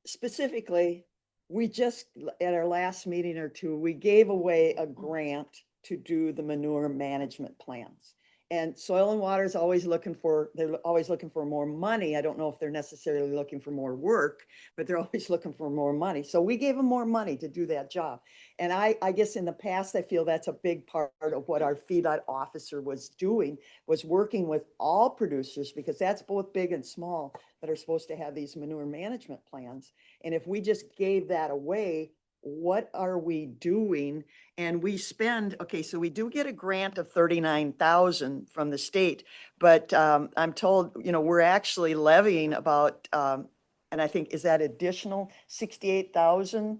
Specifically, we just, at our last meeting or two, we gave away a grant to do the manure management plans. And Soil and Water is always they're always looking for more money. I don't know if they're necessarily looking for more work, but they're always looking for more money. So we gave them more money to do that job. And I guess in the past, I feel that's a big part of what our feedlot officer was doing, was working with all producers, because that's both big and small that are supposed to have these manure management plans. And if we just gave that away, what are we doing? And we spend, okay, so we do get a grant of 39,000 from the state, but I'm told, we're actually levying about, and I think, is that additional 68,000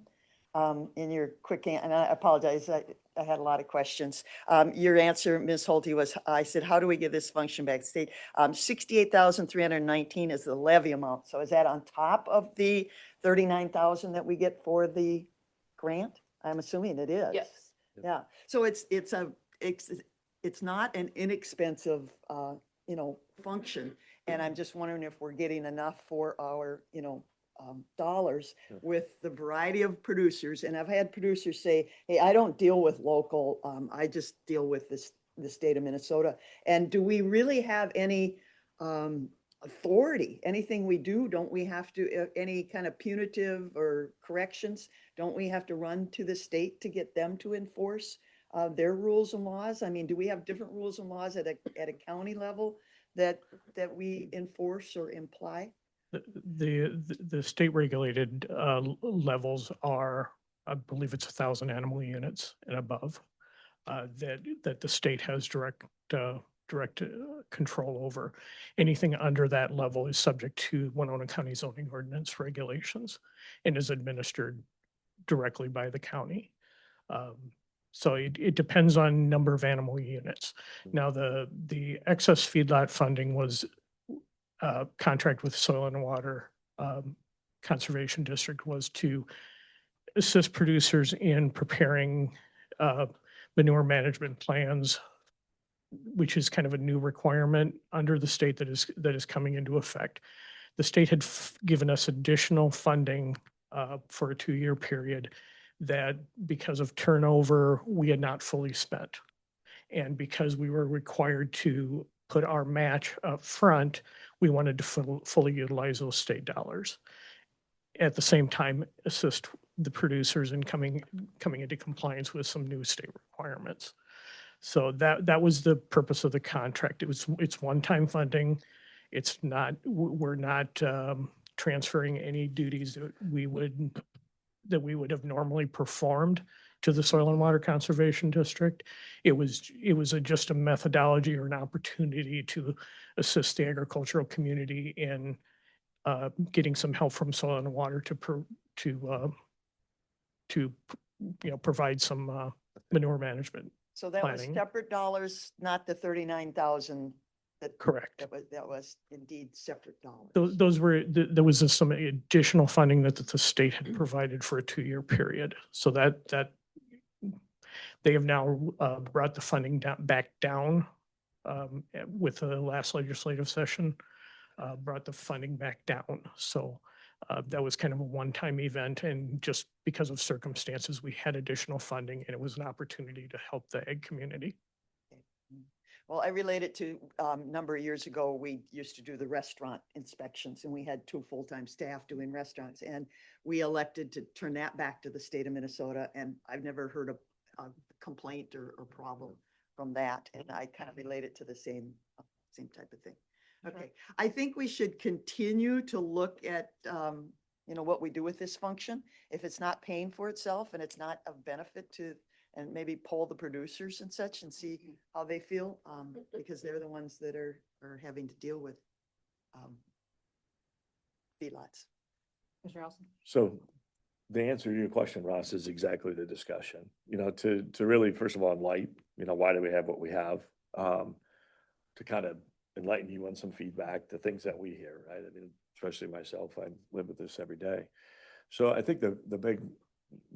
in your quick, and I apologize, I had a lot of questions. Your answer, Ms. Holte, was, I said, how do we give this function back to the state? 68,319 is the levy amount. So is that on top of the 39,000 that we get for the grant? I'm assuming it is. Yes. Yeah. So it's not an inexpensive, function. And I'm just wondering if we're getting enough for our, dollars with the variety of producers. And I've had producers say, hey, I don't deal with local, I just deal with the state of Minnesota. And do we really have any authority? Anything we do, don't we have to, any kind of punitive or corrections, don't we have to run to the state to get them to enforce their rules and laws? I mean, do we have different rules and laws at a county level that we enforce or imply? The state regulated levels are, I believe it's 1,000 animal units and above, that the state has direct control over. Anything under that level is subject to Winona County zoning ordinance regulations and is administered directly by the county. So it depends on number of animal units. Now, the excess feedlot funding was contract with Soil and Water Conservation District was to assist producers in preparing manure management plans, which is kind of a new requirement under the state that is coming into effect. The state had given us additional funding for a 2-year period that, because of turnover, we had not fully spent. And because we were required to put our match up front, we wanted to fully utilize those state dollars. At the same time, assist the producers in coming into compliance with some new state requirements. So that was the purpose of the contract. It's one-time funding. We're not transferring any duties that we would have normally performed to the Soil and Water Conservation District. It was just a methodology or an opportunity to assist the agricultural community in getting some help from Soil and Water to provide some manure management. So that was planning. separate dollars, not the 39,000 that. Correct. That was indeed separate dollars. Those were, there was some additional funding that the state had provided for a 2-year period. So that they have now brought the funding back down with the last legislative session, brought the funding back down. So that was kind of a one-time event, and just because of circumstances, we had additional funding, and it was an opportunity to help the ag community. Well, I relate it to a number of years ago, we used to do the restaurant inspections, and we had 2 full-time staff doing restaurants, and we elected to turn that back to the state of Minnesota, and I've never heard a complaint or problem from that, and I kind of relate it to the same type of thing. Okay, I think we should continue to look at, what we do with this function. If it's not paying for itself and it's not of benefit to, and maybe poll the producers and such and see how they feel, because they're the ones that are having to deal with feedlots. Mr. Allison? So the answer to your question, Ross, is exactly the discussion, to really, first of all, enlighten, why do we have what we have? To kind of enlighten you on some feedback, the things that we hear, right? I mean, especially myself, I live with this every day. So I think the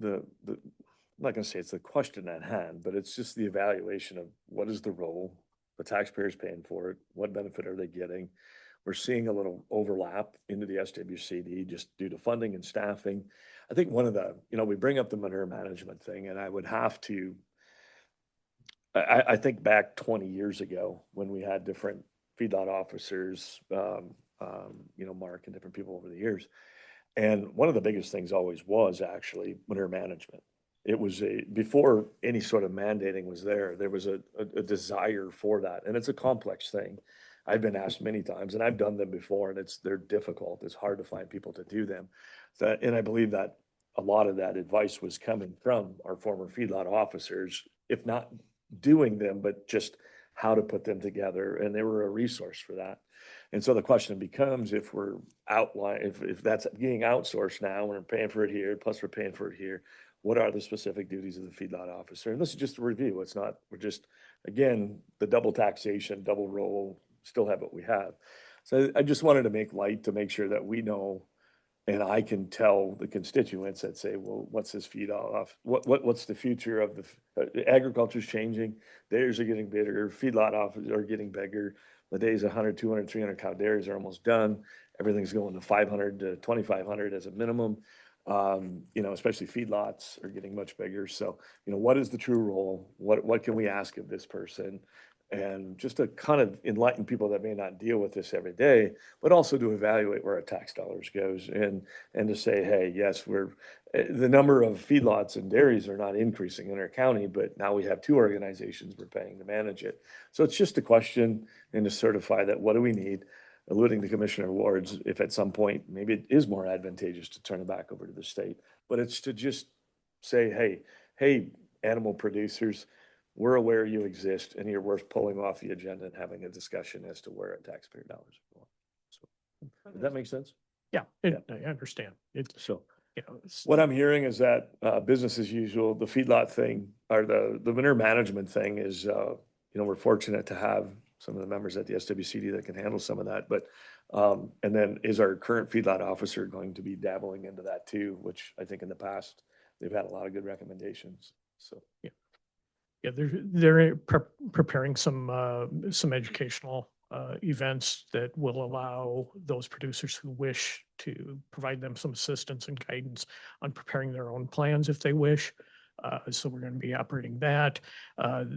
I'm not gonna say it's the question at hand, but it's just the evaluation of what is the role, the taxpayers paying for it, what benefit are they getting? We're seeing a little overlap into the SWCD just due to funding and staffing. I think one of the, we bring up the manure management thing, and I would have to, I think back 20 years ago when we had different feedlot officers, Mark and different people over the years. And one of the biggest things always was actually manure management. It was before any sort of mandating was there was a desire for that. And it's a complex thing. I've been asked many times, and I've done them before, and they're difficult. It's hard to find people to do them. And I believe that a lot of that advice was coming from our former feedlot officers, if not doing them, but just how to put them together. And they were a resource for that. And so the question becomes, if we're if that's being outsourced now, we're paying for it here, plus we're paying for it here, what are the specific duties of the feedlot officer? And this is just a review. It's not, we're just, again, the double taxation, double role, still have what we have. So I just wanted to make light to make sure that we know, and I can tell the constituents that say, well, what's this feed off? What's the future of the agriculture's changing? Dairies are getting bigger, feedlot offices are getting bigger. The days 100, 200, 300 cow dairies are almost done. Everything's going to 500 to 2,500 as a minimum. Especially feedlots are getting much bigger. So, what is the true role? What can we ask of this person? And just to kind of enlighten people that may not deal with this every day, but also to evaluate where our tax dollars goes and to say, hey, yes, the number of feedlots and dairies are not increasing in our county, but now we have 2 organizations we're paying to manage it. So it's just a question and to certify that what do we need, alluding to Commissioner Ward's, if at some point, maybe it is more advantageous to turn it back over to the state, but it's to just say, hey, animal producers, we're aware you exist and you're worth pulling off the agenda and having a discussion as to where our taxpayer dollars are going. So, does that make sense? Yeah, I understand. So what I'm hearing is that business as usual, the feedlot thing or the manure management thing is, we're fortunate to have some of the members at the SWCD that can handle some of that. But and then is our current feedlot officer going to be dabbling into that too, which I think in the past they've had a lot of good recommendations. So yeah, they're preparing some educational events that will allow those producers who wish to provide them some assistance and guidance on preparing their own plans if they wish. So we're going to be operating that.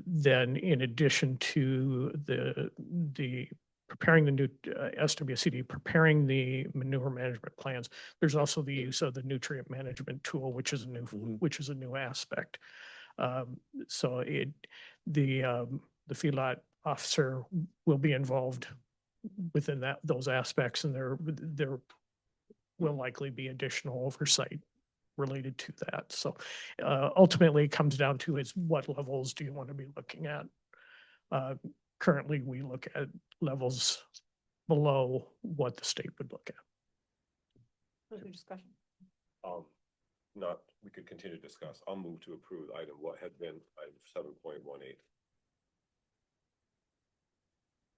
Then in addition to the preparing the new SWCD, preparing the manure management plans, there's also the use of the nutrient management tool, which is a new aspect. So the feedlot officer will be involved within those aspects, and there will likely be additional oversight related to that. So ultimately, it comes down to is what levels do you want to be looking at? Currently, we look at levels below what the state would look at. Further discussion? Not, we could continue to discuss. I'll move to approve item what had been item 7.18.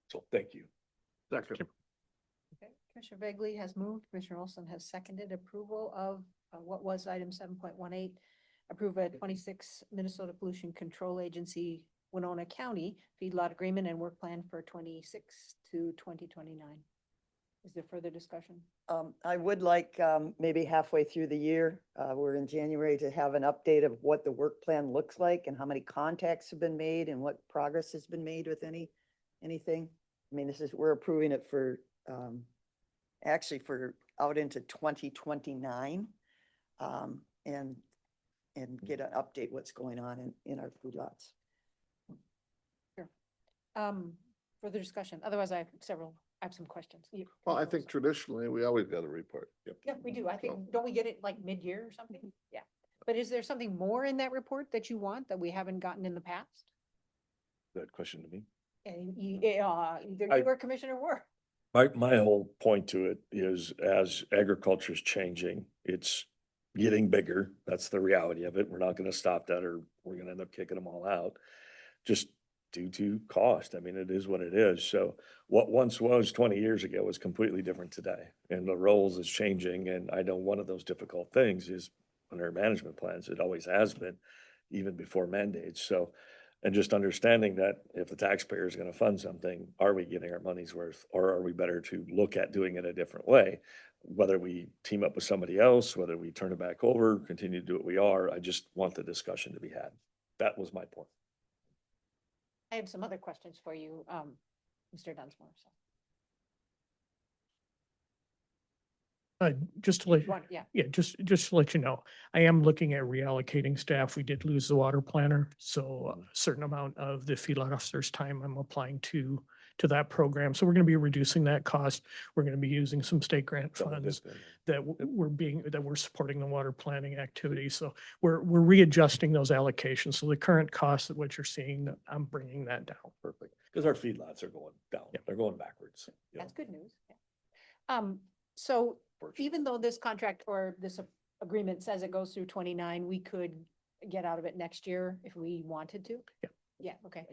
So thank you. Second. Okay, Commissioner Begley has moved, Commissioner Olson has seconded approval of what was item 7.18. Approve a 26 Minnesota Pollution Control Agency, Winona County feedlot agreement and work plan for 26 to 2029. Is there further discussion? I would like, maybe halfway through the year, we're in January, to have an update of what the work plan looks like and how many contacts have been made and what progress has been made with anything. I mean, we're approving it for, actually for out into 2029. And get an update what's going on in our foodlots. Further discussion. Otherwise, I have some questions. Well, I think traditionally, we always got a report. Yep. Yeah, we do. I think, don't we get it like mid-year or something? Yeah. But is there something more in that report that you want that we haven't gotten in the past? Good question to me. And either you or Commissioner Ward. My whole point to it is as agriculture is changing, it's getting bigger. That's the reality of it. We're not going to stop that or we're going to end up kicking them all out just due to cost. I mean, it is what it is. So what once was 20 years ago is completely different today. And the roles is changing. And I know one of those difficult things is under management plans. It always has been, even before mandates. So, and just understanding that if the taxpayer is going to fund something, are we getting our money's worth, or are we better to look at doing it a different way? Whether we team up with somebody else, whether we turn it back over, continue to do what we are, I just want the discussion to be had. That was my point. I have some other questions for you, Mr. Dunsmore. So. Just to let Yeah. yeah, just to let you know, I am looking at reallocating staff. We did lose the water planner, so a certain amount of the feedlot officer's time I'm applying to that program. So we're going to be reducing that cost. We're going to be using some state grant funds that we're supporting the water planning activity. So we're readjusting those allocations. So the current cost of what you're seeing, I'm bringing that down. Perfect. Because our feedlots are going down. Yep. They're going backwards. That's good news. Yeah. So even though this contract or this agreement says it goes through 29, we could get out of it next year if we wanted to? Yeah. Yeah, okay.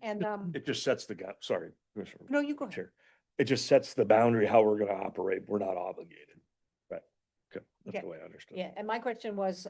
And It just sets the gap. Sorry, Commissioner. no, you go ahead. Chair. It just sets the boundary how we're going to operate. We're not obligated. Right. Okay. That's Okay. the way I understood. Yeah, and my question was,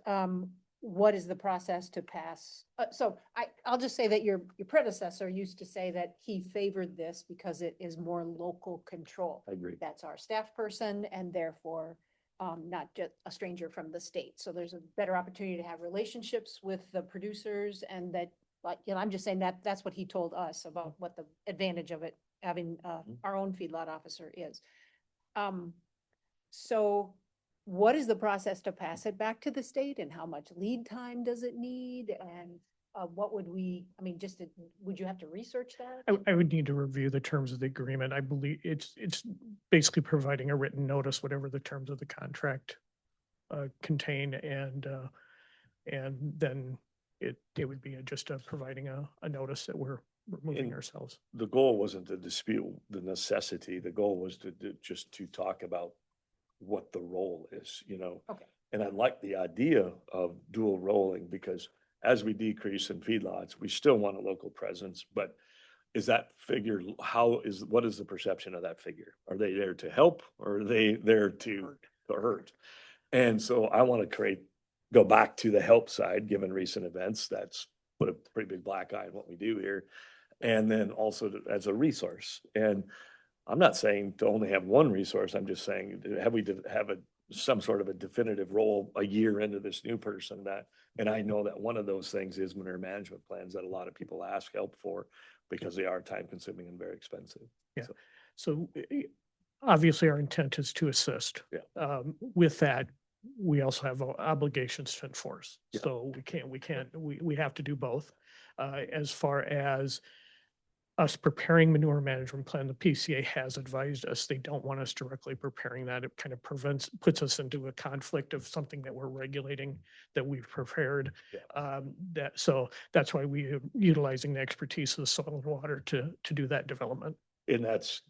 what is the process to pass? So I'll just say that your predecessor used to say that he favored this because it is more local control. I agree. That's our staff person and therefore not just a stranger from the state. So there's a better opportunity to have relationships with the producers, and that, like, I'm just saying that that's what he told us about what the advantage of it, having our own feedlot officer is. So what is the process to pass it back to the state, and how much lead time does it need? And what would would you have to research that? I would need to review the terms of the agreement. I believe it's basically providing a written notice, whatever the terms of the contract contain, and then it would be just providing a notice that we're moving And ourselves. The goal wasn't to dispute the necessity. The goal was just to talk about what the role is, Okay. And I like the idea of dual rolling, because as we decrease in feedlots, we still want a local presence, but is that figure, what is the perception of that figure? Are they there to help, or are they there to hurt? And so I want to go back to the help side, given recent events. That's put a pretty big black eye on what we do here. And then also as a resource. And I'm not saying to only have one resource. I'm just saying, have we some sort of a definitive role a year into this new person and I know that one of those things is manure management plans that a lot of people ask help for because they are time consuming and very expensive. Yeah. So obviously our intent is to assist. Yeah. With that, we also have obligations to enforce. Yeah. So we have to do both. As far as us preparing manure management plan, the PCA has advised us they don't want us directly preparing that. It kind of puts us into a conflict of something that we're regulating that we've prepared. So that's why we are utilizing the expertise of the soil and water to do that development. And that's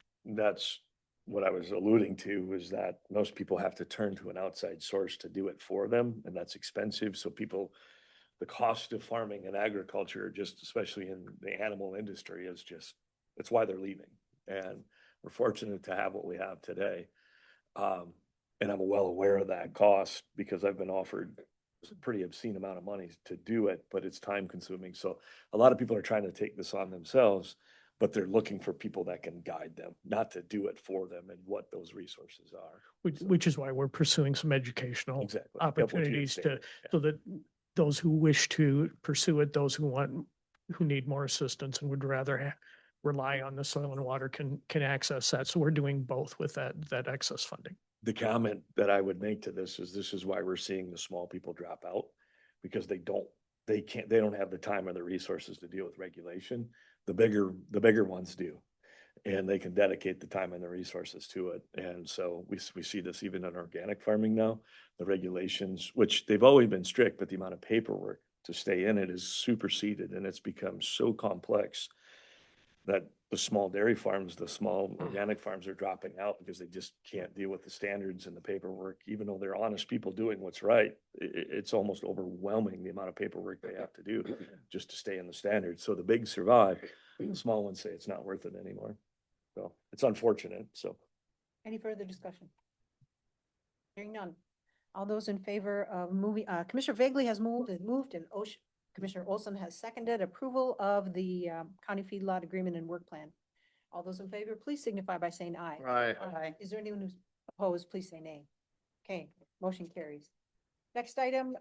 what I was alluding to, is that most people have to turn to an outside source to do it for them, and that's expensive. So people, the cost of farming and agriculture, just especially in the animal industry, is just, that's why they're leaving. And we're fortunate to have what we have today. And I'm well aware of that cost because I've been offered a pretty obscene amount of money to do it, but it's time consuming. So a lot of people are trying to take this on themselves, but they're looking for people that can guide them, not to do it for them and what those resources are. Which is why we're pursuing some educational Exactly. Yep, what you had opportunities to, stated, yeah. so that those who wish to pursue it, those who need more assistance and would rather rely on the soil and water can access that. So we're doing both with that excess funding. The comment that I would make to this is why we're seeing the small people drop out, because they don't have the time or the resources to deal with regulation. The bigger ones do, and they can dedicate the time and the resources to it. And so we see this even in organic farming now, the regulations, which they've always been strict, but the amount of paperwork to stay in it is superseded, and it's become so complex that the small dairy farms, the small organic farms are dropping out because they just can't deal with the standards and the paperwork, even though they're honest people doing what's right. It's almost overwhelming the amount of paperwork they have to do just to stay in the standards. So the big survive, the small ones say it's not worth it anymore. So it's unfortunate, so. Any further discussion? Hearing none. All those in favor of moving, Commissioner Vagley has moved and Commissioner Olson has seconded approval of the county feedlot agreement and work plan. All those in favor, please signify by saying aye. Aye. Is there anyone who's opposed? Please say nay. Okay, motion carries. Next item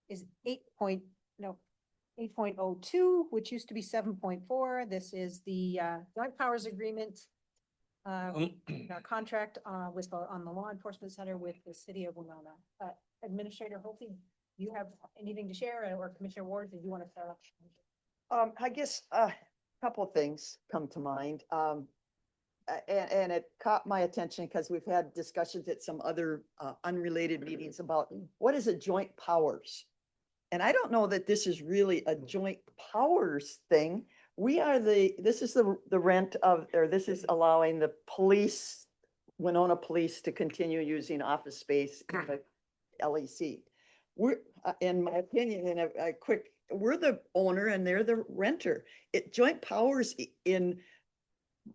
is 8.02, which used to be 7.4. This is the joint powers agreement contract with on the law enforcement center with the city of Winona. Administrator Holte, you have anything to share, or Commissioner Ward, did you want to start off? I guess a couple of things come to mind. And it caught my attention because we've had discussions at some other unrelated meetings about what is a joint powers? And I don't know that this is really a joint powers thing. This is the rent of, or this is allowing the police, Winona Police, to continue using office space in the LEC. We're, in my opinion, in a quick, we're the owner and they're the renter. Joint powers in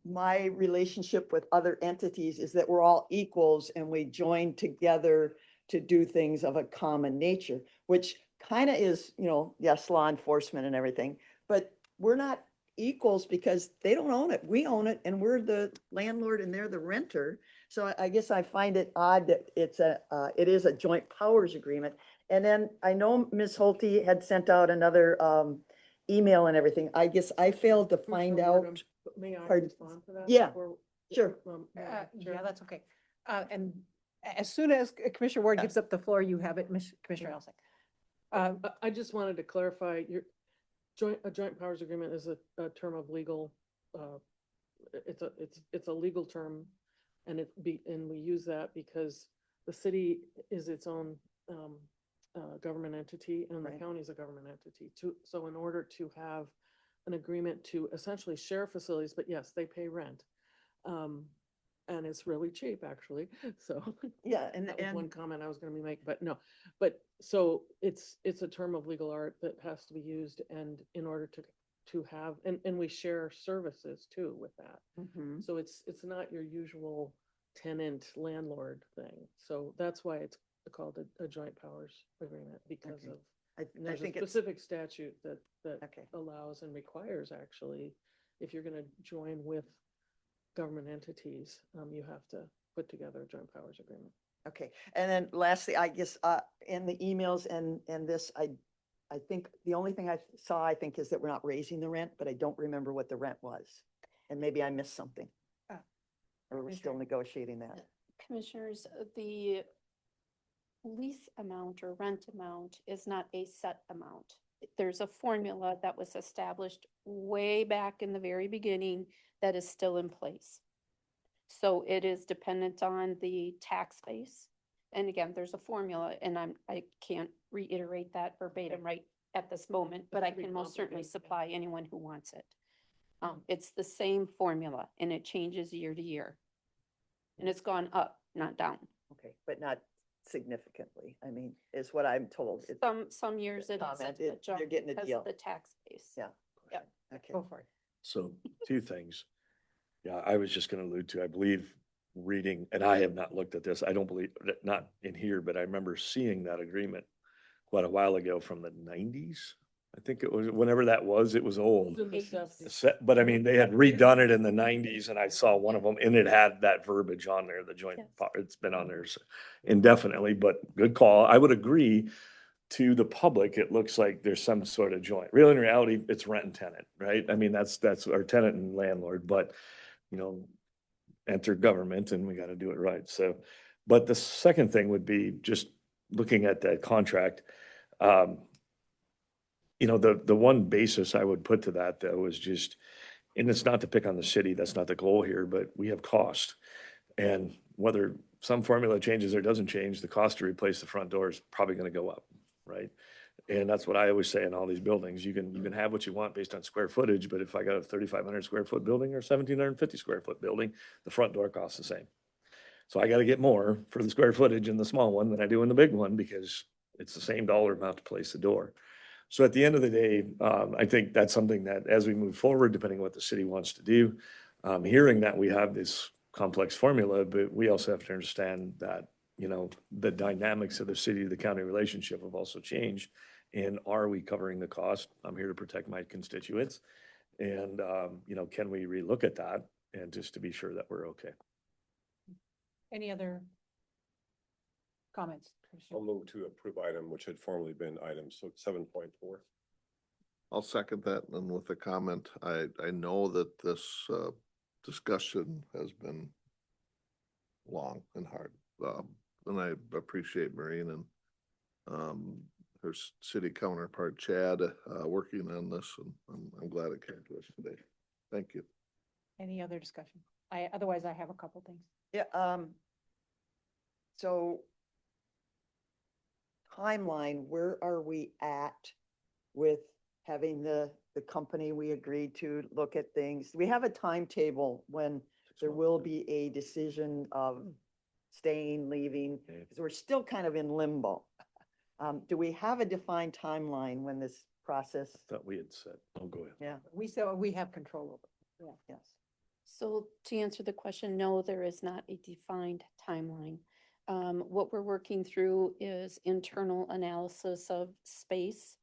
my relationship with other entities is that we're all equals and we join together to do things of a common nature, which kind of is, yes, law enforcement and everything, but we're not equals because they don't own it. We own it and we're the landlord and they're the renter. So I guess I find it odd that it is a joint powers agreement. And then I know Ms. Holte had sent out another email and everything. I guess I failed to find out. May I Pardon? respond to that? Yeah, before- sure. Yeah, that's okay. And as soon as Commissioner Ward gives up the floor, you have it, Commissioner Elsick. I just wanted to clarify, a joint powers agreement is a term of legal, it's a legal term. And we use that because the city is its own government entity and the Right. county is a government entity too. So in order to have an agreement to essentially share facilities, but yes, they pay rent. And it's really cheap, actually. So Yeah, that was one comment I was going to make, but no. But so it's a term of legal art that has to be used, and in order to have, and we share services too with that. Mhm. So it's not your usual tenant landlord thing. So that's why it's called a joint powers agreement, because Okay. of, I there's a think it's, specific statute that okay. allows and requires, actually, if you're going to join with government entities, you have to put together a joint powers agreement. Okay, and then lastly, I guess, in the emails and this, I think the only thing I saw, I think, is that we're not raising the rent, but I don't remember what the rent was. And maybe I missed something. Or we're still negotiating that. Commissioners, the lease amount or rent amount is not a set amount. there's a formula that was established way back in the very beginning that is still in place. So it is dependent on the tax base. And again, there's a formula, and I can't reiterate that verbatim right at this moment, but I pretty can most certainly complicated, yeah. supply anyone who wants it. It's the same formula and it changes year to year. And it's gone up, not down. Okay, but not significantly, I mean, is what I'm told. It's Some years it comment, hasn't, it- but you're getting a because deal. of the tax base. Yeah. Yep. Okay. Go for it. So two things. Yeah, I was just gonna allude to, I believe, reading, and I have not looked at this, I don't believe, not in here, but I remember seeing that agreement quite a while ago from the nineties. I think it was, whenever that was, it was old. In the 80s. 70s. But I mean, they had redone it in the nineties and I saw one of them and it had that verbiage on there, the joint, Yes. it's been on there indefinitely, but good call. I would agree. To the public, it looks like there's some sort of joint. Real in reality, it's rent and tenant, right? I mean, that's our tenant and landlord, but you know, enter government and we got to do it right. So, but the second thing would be just looking at that contract. You know, the one basis I would put to that though is just, and it's not to pick on the city, that's not the goal here, but we have cost. And whether some formula changes or doesn't change, the cost to replace the front door is probably going to go up, right? And that's what I always say in all these buildings. You can have what you want based on square footage, but if I got a 3,500 square foot building or 1,750 square foot building, the front door costs the same. So I got to get more for the square footage in the small one than I do in the big one because it's the same dollar amount to place the door. So at the end of the day, I think that's something that as we move forward, depending on what the city wants to do, hearing that we have this complex formula, but we also have to understand that, you know, the dynamics of the city to the county relationship have also changed. And are we covering the cost? I'm here to protect my constituents. And, you know, can we relook at that? And just to be sure that we're okay. Any other comments? I'll move to approve item which had formerly been item 7.4. I'll second that, and with the comment, I know that this discussion has been long and hard. And I appreciate Maureen and her city counterpart Chad working on this, and I'm glad it came to us today. Thank you. Any other discussion? Otherwise I have a couple things. Yeah, so timeline, where are we at with having the company we agreed to look at things? We have a timetable when there will be a decision of staying, leaving, because we're still kind of in limbo. Do we have a defined timeline when this process? Thought we had said, oh, go ahead. Yeah, We have control over it. Yeah. yes. So to answer the question, no, there is not a defined timeline. What we're working through is internal analysis of space.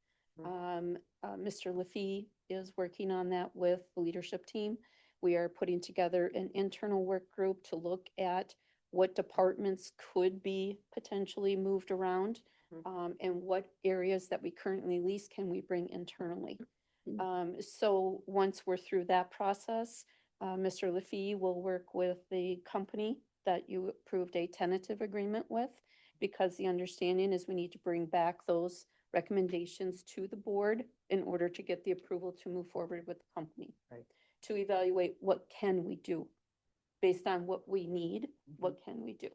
Mr. Lafee is working on that with the leadership team. We are putting together an internal work group to look at what departments could be potentially moved around, and what areas that we currently lease can we bring internally. So once we're through that process, Mr. Lafee will work with the company that you approved a tentative agreement with, because the understanding is we need to bring back those recommendations to the board in order to get the approval to move forward with the company. Right. To evaluate what can we do based on what we need, what can we do?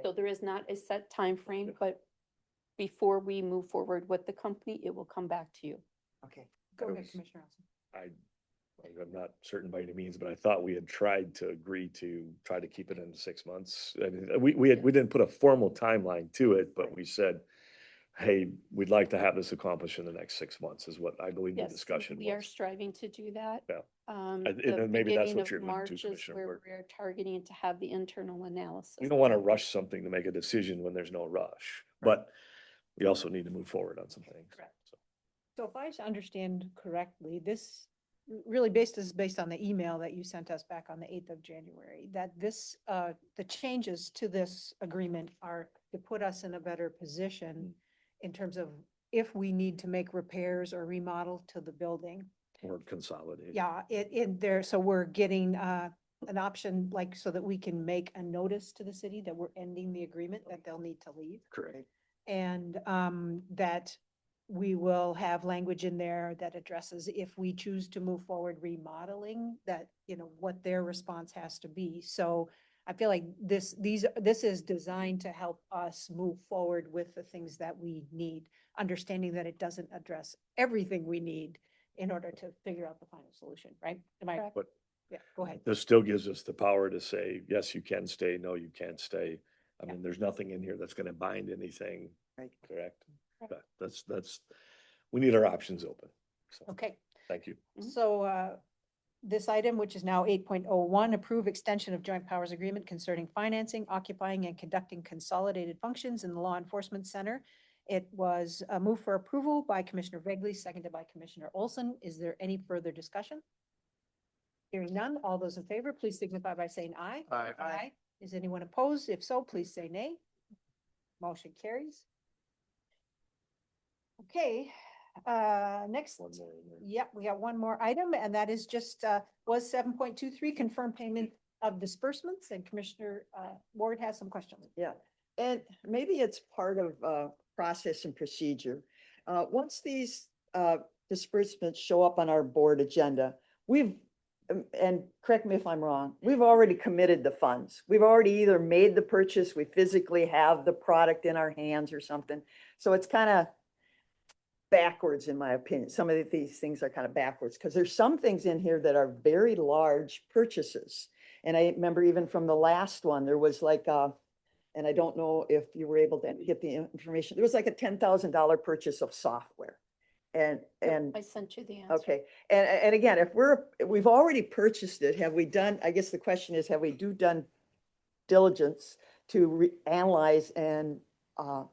So there is not a set time frame, but before we move forward with the company, it will come back to you. Okay. Go I ahead, was- Commissioner Olson. I'm not certain by any means, but I thought we had tried to agree to try to keep it in 6 months. I mean, we didn't put a formal timeline to it, but we said, hey, we'd like to have this accomplished in the next 6 months is what I believe the Yes, discussion we are was. striving to do that. Yeah. The then maybe that's beginning what of you're alluding to, March is Commissioner where Burke. we're targeting to have the internal analysis. We don't want to rush something to make a decision when there's no rush, but we also need to move forward on some things. Correct. So if I understand correctly, this is based on the email that you sent us back on the 8th of January, that this, the changes to this agreement are to put us in a better position in terms of if we need to make repairs or remodel to the building. Or consolidate. Yeah, so we're getting, an option, like, so that we can make a notice to the city that we're ending the agreement, that they'll need to leave. Correct. And, that we will have language in there that addresses if we choose to move forward remodeling, that, you know, what their response has to be. So I feel like this is designed to help us move forward with the things that we need, understanding that it doesn't address everything we need in order to figure out the final solution, right? Am I? Correct. But Yeah, go ahead. this still gives us the power to say, yes, you can stay, no, you can't stay. I Yeah. mean, there's nothing in here that's gonna bind anything, Right. correct? Right. But that's, we need our options open. So, Okay. thank you. So this item, which is now 8.01, approve extension of joint powers agreement concerning financing, occupying, and conducting consolidated functions in the law enforcement center. It was moved for approval by Commissioner Vegley, seconded by Commissioner Olson. Is there any further discussion? Hearing none, all those in favor, please signify by saying aye. Aye. Aye. Is anyone opposed? If so, please say nay. Motion carries. Okay, next. One more in there. Yep, we got one more item, and that is just, was 7.23, confirm payment of disbursements, and Commissioner Ward has some questions. Yeah, and maybe it's part of process and procedure. Once these disbursements show up on our board agenda, and correct me if I'm wrong, we've already committed the funds. We've already either made the purchase, we physically have the product in our hands or something. So it's kind of backwards, in my opinion. Some of these things are kind of backwards because there's some things in here that are very large purchases. And I remember even from the last one, there was like, and I don't know if you were able to get the information, there was like a $10,000 purchase of software. And I sent you the answer. okay, and again, if we've already purchased it, have we done, I guess the question is, have we done diligence to analyze and know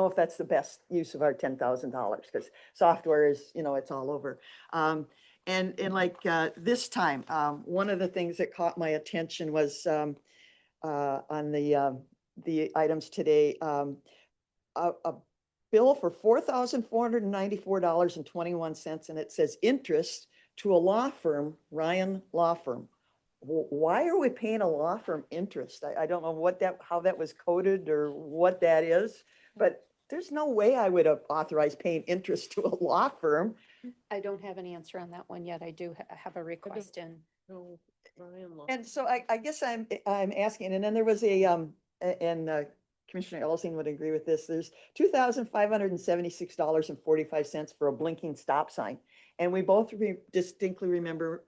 if that's the best use of our $10,000? Because software is, you know, it's all over. And like this time, one of the things that caught my attention was on the items today, a bill for $4,494.21, and it says interest to a law firm, Ryan Law Firm. Why are we paying a law firm interest? I don't know how that was coded or what that is, but there's no way I would have authorized paying interest to a law firm. I don't have an answer on that one yet. I do have a request in. No, Ryan lost. And so I guess I'm asking, and then there was and Commissioner Ellison would agree with this. There's $2,576.45 for a blinking stop sign. And we both distinctly remember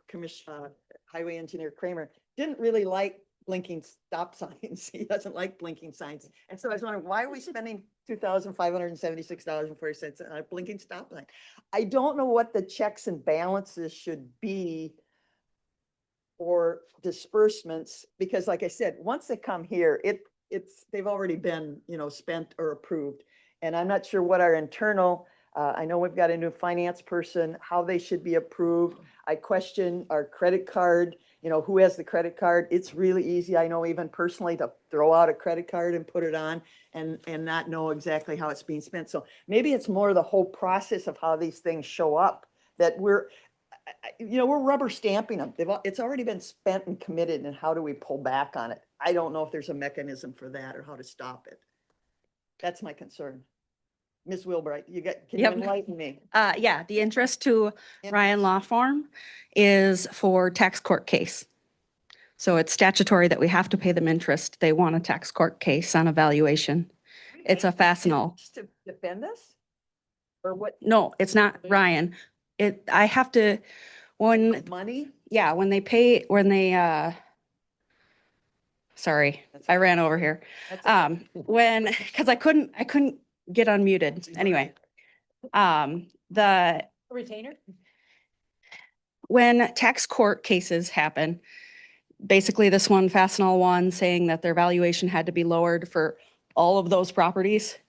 Highway Engineer Kramer didn't really like blinking stop signs. He doesn't like blinking signs. And so I was wondering, why are we spending $2,576.40 on a blinking stop sign? I don't know what the checks and balances should be for disbursements, because like I said, once they come here, they've already been, you know, spent or approved. And I'm not sure what our internal, I know we've got a new finance person, how they should be approved. I question our credit card, you know, who has the credit card? It's really easy. I know even personally to throw out a credit card and put it on and not know exactly how it's being spent. So maybe it's more the whole process of how these things show up that we're rubber stamping them. It's already been spent and committed, and how do we pull back on it? I don't know if there's a mechanism for that or how to stop it. That's my concern. Ms. Wilbright, can you Yep. enlighten me? Yeah, the interest to Ryan Law Firm is for tax court case. So it's statutory that we have to pay them interest. They want a tax court case on evaluation. It's a Fastenal. To defend us? Or what? No, it's not Ryan. I have to, when, Money? yeah, when they sorry, That's I okay. ran over here. That's okay. Because I couldn't get unmuted. Anyway, Retainer? when tax court cases happen, basically this one, Fastenal one, saying that their valuation had to be lowered for all of those properties.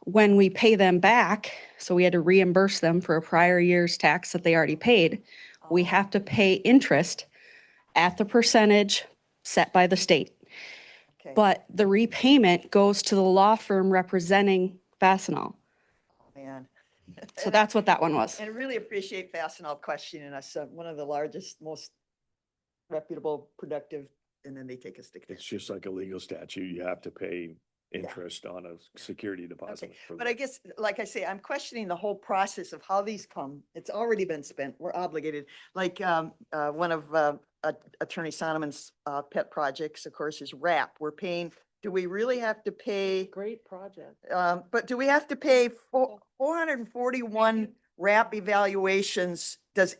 When we pay them back, so we had to reimburse them for a prior year's tax that they already paid, we have to pay interest at the percentage set by the state. Okay. But the repayment goes to the law firm representing Fastenal. Man. So that's what that one was. And I really appreciate Fastenal questioning us, one of the largest, most reputable, productive, and then they take us to. It's just like a legal statute. You have to pay interest on a security deposit. Okay, for but them. I guess, like I say, I'm questioning the whole process of how these come. It's already been spent. We're obligated. Like, one of, Attorney Sonoman's, pet projects, of course, is RAP. We're paying, do we really have to pay? Great project. But do we have to pay 441 RAP evaluations? Does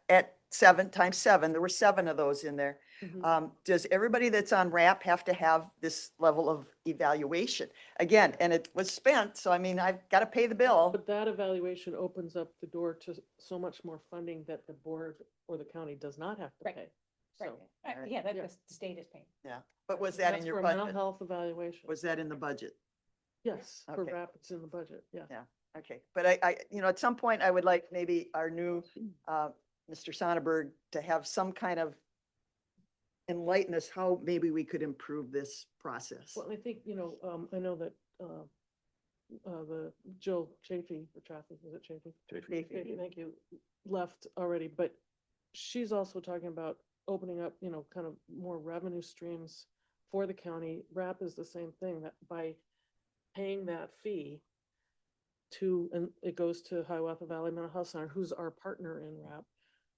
at 7 times 7, there were 7 of those in there. Mhm. Does everybody that's on RAP have to have this level of evaluation? Again, and it was spent, so I mean, I've got to pay the bill. But that evaluation opens up the door to so much more funding that the board or the county does not have to Right. pay. Right. So Yeah, that Yeah. the state is paying. Yeah, but was that in that's your for a mental budget? health evaluation. Was that in the budget? Yes, for Okay. RAP, it's in the budget, yeah. Yeah, okay. But at some point, I would like maybe our new, Mr. Sonneberg to have some kind of enlighten us how maybe we could improve this process. Well, I think, I know that, the Jill Chafee, or Chaffee, was it Chafee? Chafee. Thank you, left already, but she's also talking about opening up, kind of more revenue streams for the county. RAP is the same thing, that by paying that fee and it goes to Hiawatha Valley Mental Health Center, who's our partner in RAP,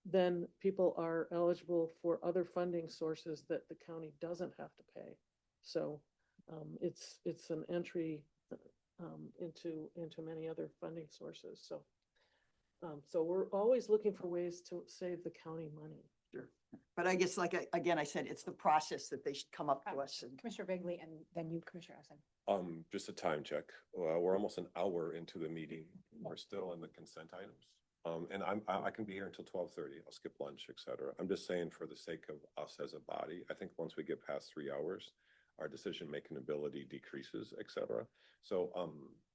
then people are eligible for other funding sources that the county doesn't have to pay. So, it's an entry, into many other funding sources, so. So we're always looking for ways to save the county money. Sure. But I guess again, I said, it's the process that they should come up to us and. Commissioner Begley and then you, Commissioner Elson. Just a time check. We're almost an hour into the meeting. We're still in the consent items. And I can be here until 12:30. I'll skip lunch, et cetera. I'm just saying for the sake of us as a body, I think once we get past 3 hours, our decision-making ability decreases, et cetera. So,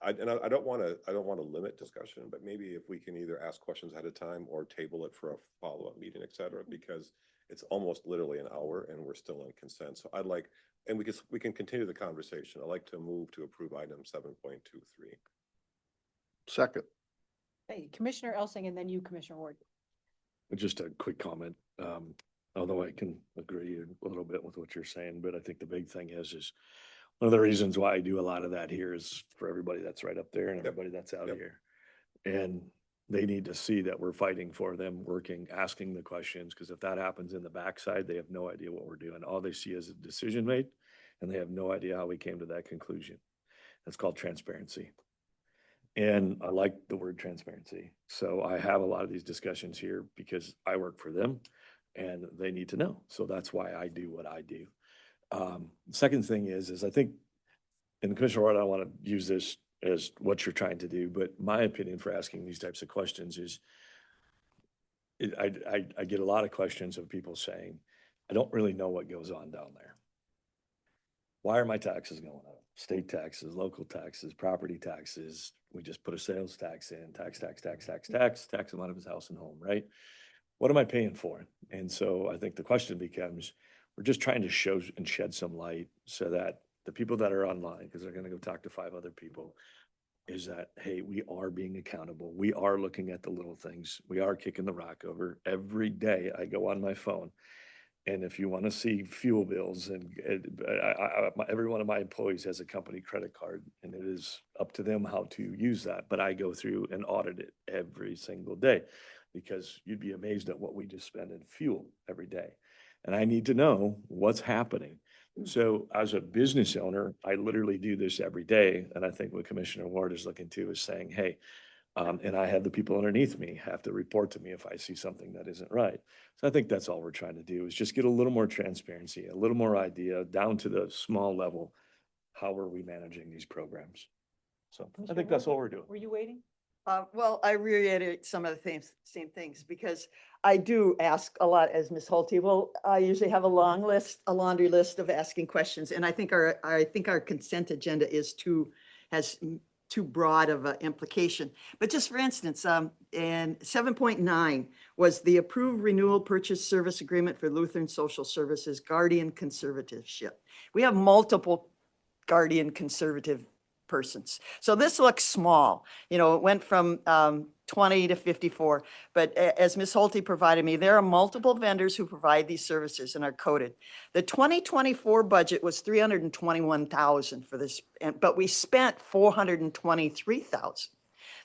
I don't want to limit discussion, but maybe if we can either ask questions ahead of time or table it for a follow-up meeting, et cetera, because it's almost literally an hour and we're still in consent. So I'd like, and we can continue the conversation. I'd like to move to approve item 7.23. Second. Hey, Commissioner Elsing and then you, Commissioner Ward. Just a quick comment, although I can agree a little bit with what you're saying, but I think the big thing is one of the reasons why I do a lot of that here is for everybody that's right up there and everybody that's out Yep. here. And they need to see that we're fighting for them, working, asking the questions, because if that happens in the backside, they have no idea what we're doing. All they see is a decision made, and they have no idea how we came to that conclusion. That's called transparency. And I like the word transparency. So I have a lot of these discussions here because I work for them and they need to know. So that's why I do what I do. Second thing is I think, and Commissioner Ward, I don't want to use this as what you're trying to do, but my opinion for asking these types of questions is I get a lot of questions of people saying, I don't really know what goes on down there. Why are my taxes going up? State taxes, local taxes, property taxes. We just put a sales tax in, tax him out of his house and home, right? What am I paying for? And so I think the question becomes, we're just trying to show and shed some light so that the people that are online, because they're going to go talk to 5 other people, is that, hey, we are being accountable. We are looking at the little things. We are kicking the rock over. Every day I go on my phone. And if you want to see fuel bills and every one of my employees has a company credit card and it is up to them how to use that. But I go through and audit it every single day because you'd be amazed at what we just spend in fuel every day. And I need to know what's happening. So as a business owner, I literally do this every day. And I think what Commissioner Ward is looking to is saying, hey, and I have the people underneath me have to report to me if I see something that isn't right. So I think that's all we're trying to do is just get a little more transparency, a little more idea down to the small level. How are we managing these programs? So I think that's what we're doing. Were you waiting? Well, I reiterate some of the same things because I do ask a lot as Ms. Holte. Well, I usually have a laundry list of asking questions. And I think our consent agenda has too broad of an implication. But just for instance, and 7.9 was the approved renewal purchase service agreement for Lutheran Social Services guardian conservatorship. We have multiple guardian conservative persons. So this looks small. It went from 20 to 54. But as Ms. Holte provided me, there are multiple vendors who provide these services and are coded. The 2024 budget was 321,000 for this, but we spent 423,000.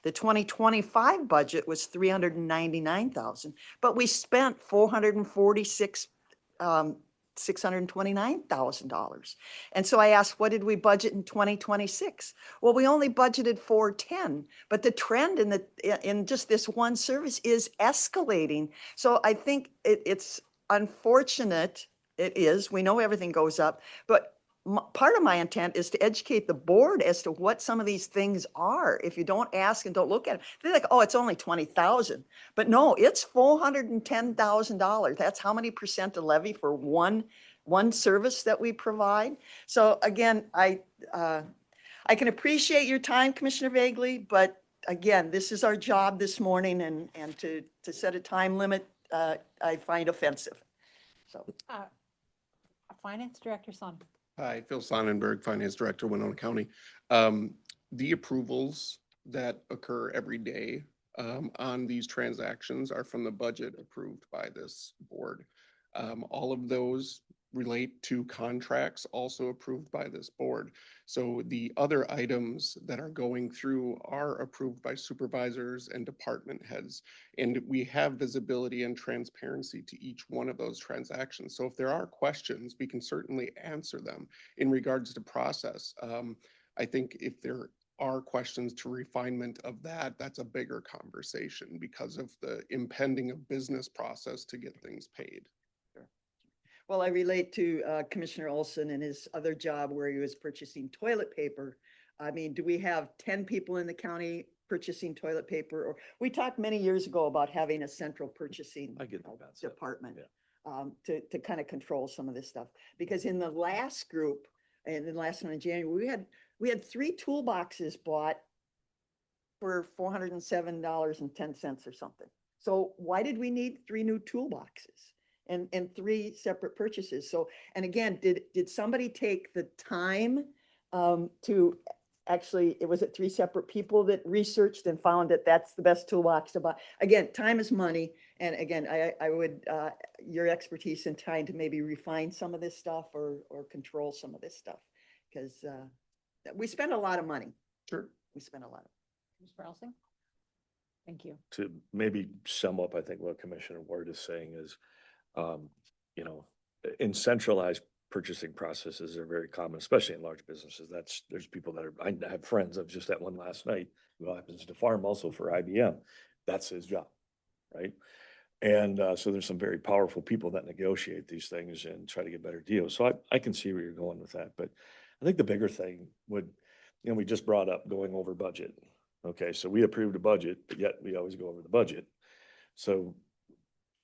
The 2025 budget was 399,000, but we spent 446, $629,000. And so I asked, what did we budget in 2026? Well, we only budgeted 410, but the trend in just this one service is escalating. So I think it's unfortunate. It is. We know everything goes up, but part of my intent is to educate the board as to what some of these things are. If you don't ask and don't look at it, they're like, oh, it's only 20,000. But no, it's $410,000. That's how many percent of levy for one service that we provide. So again, I can appreciate your time, Commissioner Vagley, but again, this is our job this morning, and to set a time limit, I find offensive. So. Finance Director Son. Hi, Phil Sonnenberg, Finance Director, Winona County. The approvals that occur every day on these transactions are from the budget approved by this board. All of those relate to contracts also approved by this board. So the other items that are going through are approved by supervisors and department heads. And we have visibility and transparency to each one of those transactions. So if there are questions, we can certainly answer them in regards to process. I think if there are questions to refinement of that, that's a bigger conversation because of the impending of business process to get things paid. Well, I relate to Commissioner Olson and his other job where he was purchasing toilet paper. I mean, do we have 10 people in the county purchasing toilet paper? Or we talked many years ago about having a central purchasing department to kind of control some of this stuff. Because in the last group, and the last one in January, we had 3 toolboxes bought for $407.10 or something. So why did we need 3 new toolboxes? And 3 separate purchases. So, and again, did somebody take the time to actually, was it 3 separate people that researched and found that that's the best toolbox to buy? Again, time is money. And again, I would, your expertise in trying to maybe refine some of this stuff or control some of this stuff, because we spend a lot of money. Sure. We spend a lot of. Mr. Elsing? Thank you. To maybe sum up, I think what Commissioner Ward is saying is, you know, in centralized purchasing processes are very common, especially in large businesses. There's people that I have friends, I was just at one last night, who happens to farm also for IBM. That's his job, right? And so there's some very powerful people that negotiate these things and try to get better deals. So I can see where you're going with that. But I think the bigger thing would, you know, we just brought up going over budget. Okay, so we approved a budget, but yet we always go over the budget. So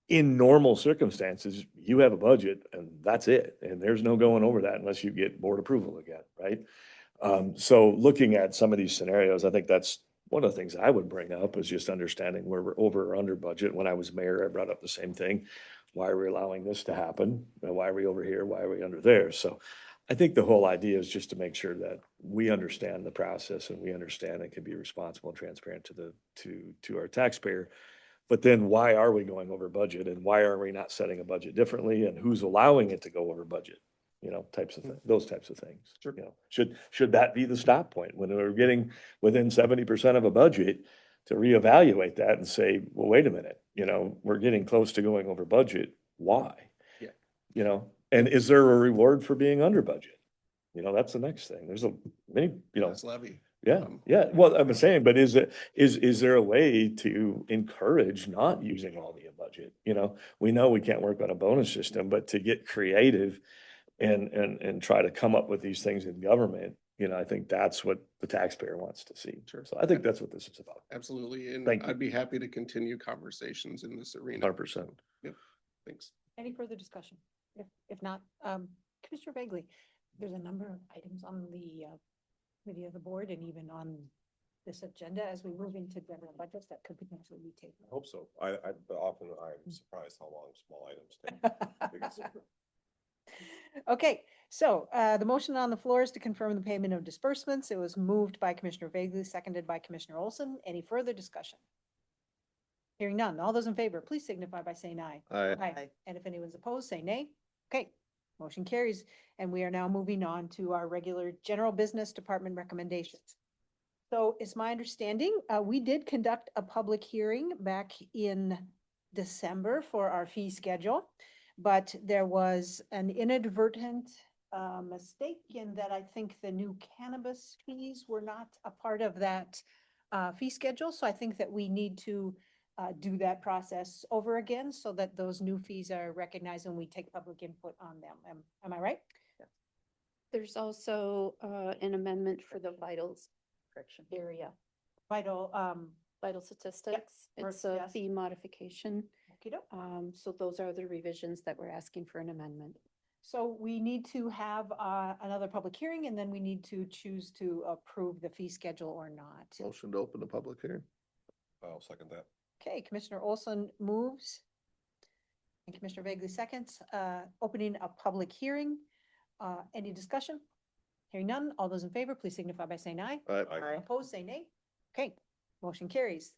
in normal circumstances, you have a budget and that's it. And there's no going over that unless you get board approval again, right? So looking at some of these scenarios, I think that's one of the things I would bring up is just understanding where we're over or under budget. When I was mayor, I brought up the same thing. Why are we allowing this to happen? And why are we over here? Why are we under there? So I think the whole idea is just to make sure that we understand the process and we understand and can be responsible and transparent to our taxpayer. But then why are we going over budget and why are we not setting a budget differently and who's allowing it to go over budget? You know, those types of things. Sure. You know, should that be the stop point when we're getting within 70% of a budget to reevaluate that and say, well, wait a minute, you know, we're getting close to going over budget. Why? Yeah. You know, and is there a reward for being under budget? You know, that's the next thing. There's many, you know. That's levy. Yeah, yeah. Well, I'm saying, but is there a way to encourage not using all the budget? You know we can't work on a bonus system, but to get creative and try to come up with these things in government, you know, I think that's what the taxpayer wants to see. Sure. So I think that's what this is about. Absolutely. And Thank you. I'd be happy to continue conversations in this arena. 100%. Yep. Thanks. Any further discussion? If not, Commissioner Bagley, there's a number of items on the committee of the board and even on this agenda as we move into general budgets that could potentially be taken. I hope so. Often I'm surprised how long small items take. Okay, so the motion on the floor is to confirm the payment of disbursements. It was moved by Commissioner Vagley, seconded by Commissioner Olson. Any further discussion? Hearing none. All those in favor, please signify by saying aye. Aye. And if anyone's opposed, say nay. Okay, motion carries. And we are now moving on to our regular general business department recommendations. So it's my understanding, we did conduct a public hearing back in December for our fee schedule, but there was an inadvertent mistake in that I think the new cannabis fees were not a part of that fee schedule. So I think that we need to do that process over again so that those new fees are recognized and we take public input on them. Am I right? There's also an amendment for the vitals Correction. area, Vital, vital statistics. It's first, a yes. fee modification. okey-doke. So those are the revisions that we're asking for an amendment. So we need to have another public hearing and then we need to choose to approve the fee schedule or not. Motion to open the public hearing. I'll second that. Okay, Commissioner Olson moves. And Commissioner Vagley seconds, opening a public hearing. Any discussion? Hearing none, all those in favor, please signify by saying aye. Aye. Opposed, say nay. Okay, motion carries.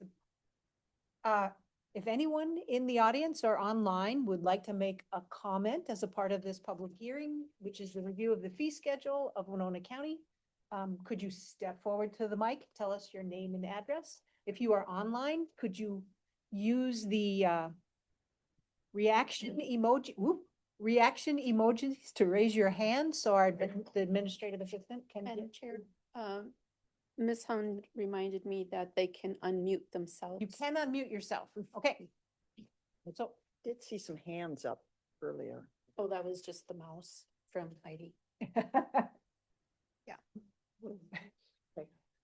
If anyone in the audience or online would like to make a comment as a part of this public hearing, which is the review of the fee schedule of Winona County, could you step forward to the mic, tell us your name and address? If you are online, could you use the reaction emojis to raise your hand so the administrative assistant can. Madam Chair, Ms. Hund reminded me that they can unmute themselves. You can unmute yourself. Okay. So, Did see some hands up earlier. Oh, that was just the mouse from Heidi. yeah.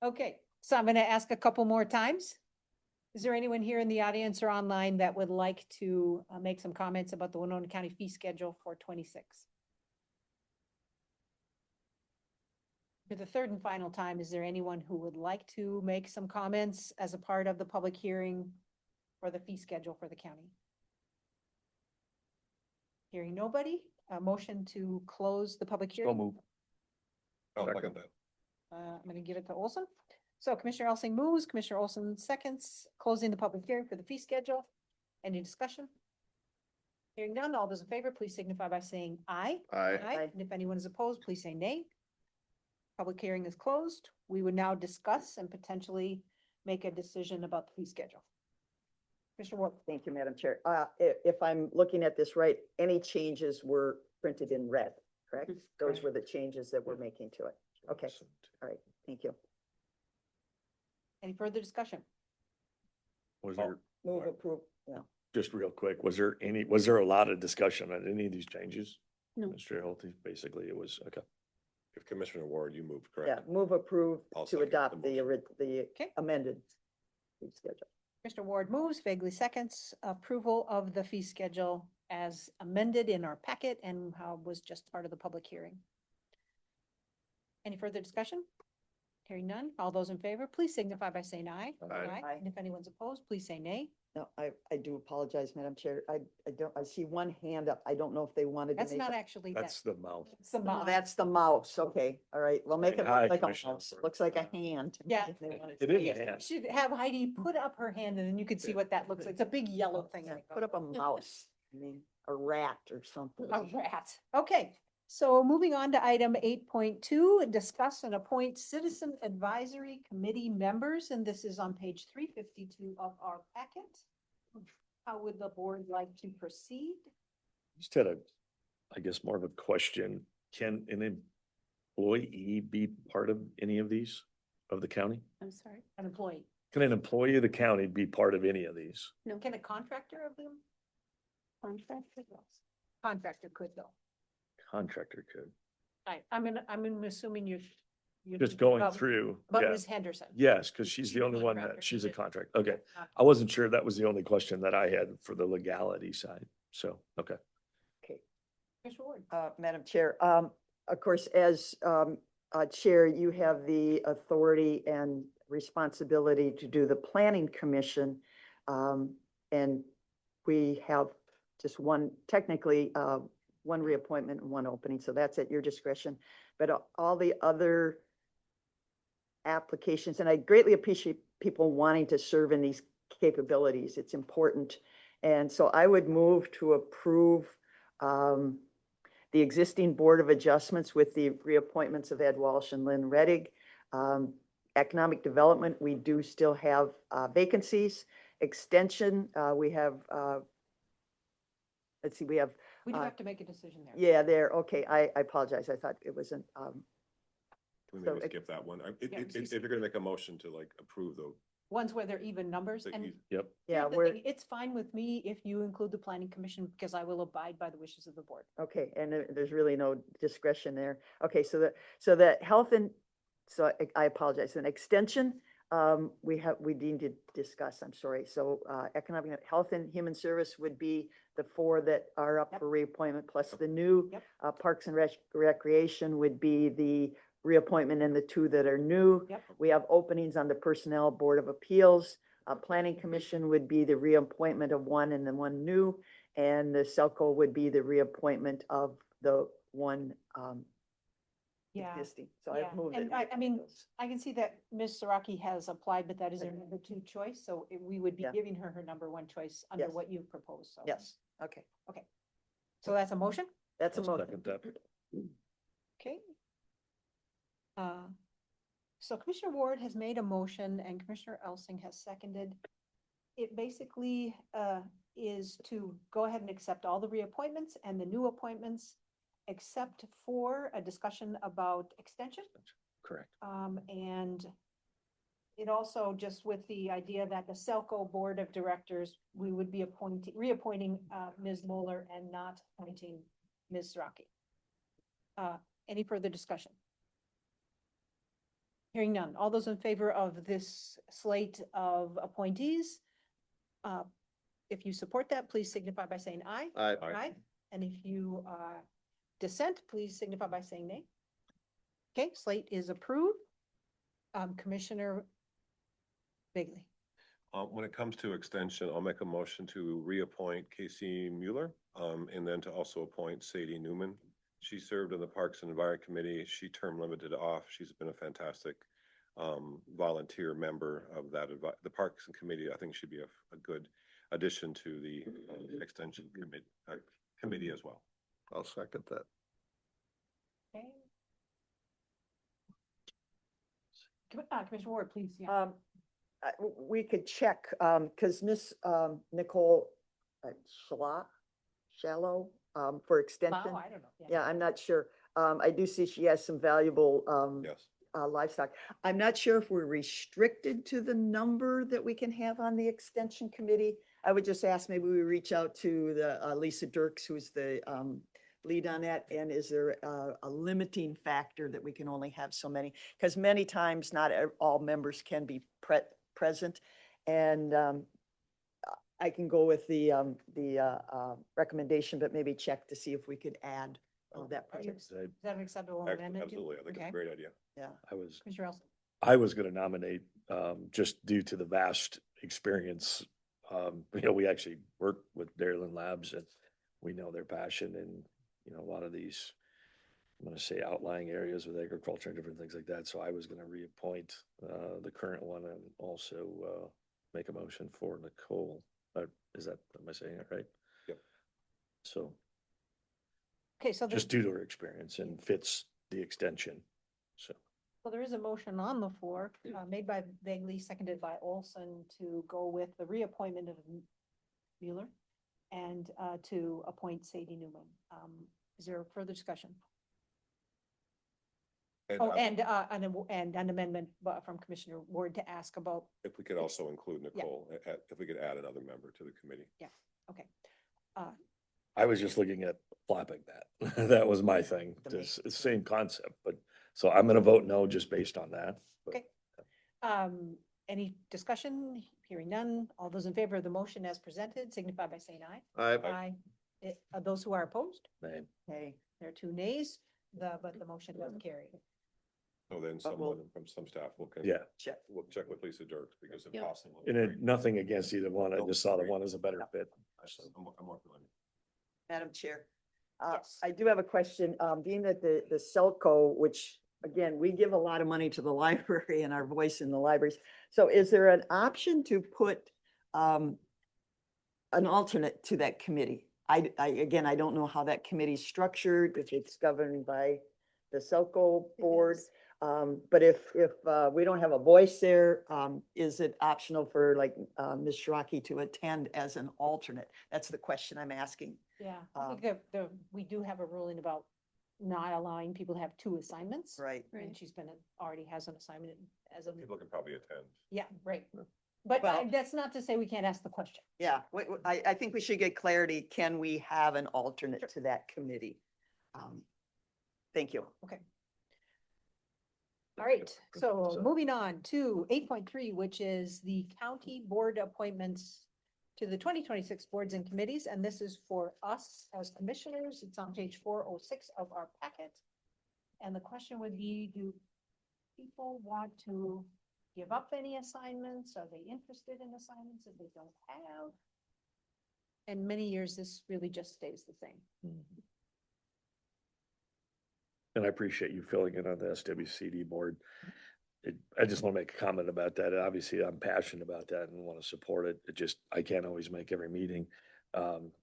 Okay, so I'm going to ask a couple more times. Is there anyone here in the audience or online that would like to make some comments about the Winona County fee schedule for 26? For the third and final time, is there anyone who would like to make some comments as a part of the public hearing for the fee schedule for the county? Hearing nobody, a motion to close the public hearing. So move. I'll second that. I'm going to give it to Olson. So Commissioner Elsing moves, Commissioner Olson seconds, closing the public hearing for the fee schedule. Any discussion? Hearing none, all those in favor, please signify by saying aye. Aye. And if anyone is opposed, please say nay. Public hearing is closed. We would now discuss and potentially make a decision about the fee schedule. Commissioner Ward. Thank you, Madam Chair. If I'm looking at this right, any changes were printed in red, correct? Those were the changes that we're making to it. Okay, all right, thank you. Any further discussion? Was there, Move approve, yeah. just real quick, was there a lot of discussion on any of these changes? No. Mr. Healthy, basically it was, okay. If Commissioner Ward, you moved, Yeah, correct? move approve I'll to second the adopt the Okay. amended fee schedule. Commissioner Ward moves, Vaguely seconds, approval of the fee schedule as amended in our packet and how was just part of the public hearing. Any further discussion? Hearing none. All those in favor, please signify by saying aye. Aye. And if anyone's opposed, please say nay. No, I do apologize, Madam Chair. I see one hand up. I don't know if they wanted to That's make. not a- actually that. That's the mouth. It's the Oh, mouse. that's the mouse. Okay, all right. We'll make it Hi, look like a Commissioner. mouse. Looks like a hand. Yeah. If they wanted It to. is a Yes, hand. Should have Heidi put up her hand and then you could see what that looks like. It's a big yellow thing. Yeah, put up a mouse. I mean, a rat or something. A rat. Okay, so moving on to item 8.2, discuss and appoint citizen advisory committee members, and this is on page 352 of our packet. How would the board like to proceed? Just had I guess more of a question. Can an employee be part of any of these of the county? I'm sorry. An employee. Can an employee of the county be part of any of these? No Can a contractor of them? contract. Contractor could though. Contractor could. I'm assuming you're. Just going through. But yeah. Ms. Henderson. Yes, because she's the only one Contractor, that, she's a is it? contract. Okay. I wasn't sure. That was the only question that I had for the legality side. So, okay. Okay. Commissioner Ward. Madam Chair, of course, as Chair, you have the authority and responsibility to do the Planning Commission. And we have just one, technically, one reappointment and one opening, so that's at your discretion. But all the other applications, and I greatly appreciate people wanting to serve in these capabilities. It's important. And so I would move to approve the existing Board of Adjustments with the reappointments of Ed Walsh and Lynn Reddig. Economic Development, we do still have vacancies. Extension, we have, let's see, we have, We do have to make a decision there. yeah, there, okay, I apologize. I thought it wasn't, We So may it- skip that one. Yeah, If you're gonna make a motion to like approve the. Ones where they're even numbers. the And e- Yep. yeah, here's the we're, thing, it's fine with me if you include the planning commission because I will abide by the wishes of the board. okay, and there's really no discretion there. Okay, so the health and, so I apologize, an extension, we need to discuss, I'm sorry. So, economic, health and human service would be the 4 that are up Yep. for reappointment, plus the new. Yep. Parks and Recreation would be the reappointment and the 2 that are new. Yep. We have openings on the Personnel Board of Appeals. Planning Commission would be the reappointment of 1 and then 1 new. And the Selco would be the reappointment of the 1 Yeah. existing. So Yeah, I've moved and it. I mean, I can see that Ms. Saraki has applied, but that is her number 2 choice, so we would be Yeah. giving her her number 1 choice under Yes. what you've proposed, so. Yes, okay, So that's a motion, that's a I'll motion. second that. okay? So Commissioner Ward has made a motion and Commissioner Elsing has seconded. It basically is to go ahead and accept all the reappointments and the new appointments, except for a discussion about extension. Correct. And it also just with the idea that the Selco Board of Directors, we would be reappointing Ms. Moeller and not appointing Ms. Zraki. Any further discussion? Hearing none. All those in favor of this slate of appointees? If you support that, please signify by saying aye. I, Aye. And if you dissent, please signify by saying nay. Okay, slate is approved. Commissioner Bigley. When it comes to extension, I'll make a motion to reappoint Casey Mueller, and then to also appoint Sadie Newman. She served on the Parks and Environment Committee. She term limited off. She's been a fantastic volunteer member of that. The Parks and Committee, I think should be a good addition to the extension committee as well. I'll second that. Okay. Commissioner Ward, please. Yeah. We could check, because Miss Nicole Shallow, for extension. Wow, I don't know. Yeah, I'm not sure. I do see she has some valuable Yes. livestock. I'm not sure if we're restricted to the number that we can have on the extension committee. I would just ask, maybe we reach out to the Lisa Dirks, who's the lead on that. And is there a limiting factor that we can only have so many? Because many times not all members can be present. And I can go with the recommendation, but maybe check to see if we could add that Are you- presence. Is that an acceptable amendment? to you? Absolutely. I think it's Okay. a great idea. Yeah. Commissioner Elson. I was going to nominate, just due to the vast experience. We actually work with Dairyland Labs and we know their passion in, a lot of these, I'm going to say outlying areas with agriculture and different things like that. So I was going to reappoint the current one and also make a motion for Nicole. Am I saying it right? Yep. So Okay, so just due to her experience and fits the extension. So. So there is a motion on the floor, made by Bagley, seconded by Olson, to go with the reappointment of Mueller and to appoint Sadie Newman. Is there further discussion? Oh, and an amendment from Commissioner Ward to ask about, If we could also include Nicole, if we could add another member to the committee. okay. I was just looking at flapping that. That was my thing. The It's the same concept, but, so I'm gonna vote no just based on that. but- Okay. Any discussion? Hearing none. All those in favor of the motion as presented signify by saying aye. I, Those who are opposed, Name. Hey, there are 2 nays, but the motion does carry. So then But we'll- someone from some staff will. Yeah. check. We'll check with Lisa Dirks because if Yep. possible. And it, nothing against either one. I Nope, just saw the great. one as a better fit. I'm more familiar. Madam Chair. Yes. I do have a question, being that the Selco, which again, we give a lot of money to the library and our voice in the libraries. So is there an option to put an alternate to that committee. Again, I don't know how that committee's structured, if it's governed by the Selco board. But if we don't have a voice there, is it optional for like Ms. Shiraki to attend as an alternate? That's the question I'm asking. Yeah, I think we do have a ruling about not allowing people to have two assignments. Right. And she's been, already has an assignment as a, People can probably attend. yeah, right. But Well- that's not to say we can't ask the question. Yeah, I think we should get clarity. Can we have an alternate to that committee? Thank you. Okay. All right, so moving on to 8.3, which is the county board appointments to the 2026 boards and committees, and this is for us as commissioners. It's on page 406 of our packet. And the question would be, do people want to give up any assignments? Are they interested in assignments that they don't have? In many years, this really just stays the same. And I appreciate you filling in on the SWCD board. I just want to make a comment about that. Obviously, I'm passionate about that and want to support it. It just, I can't always make every meeting.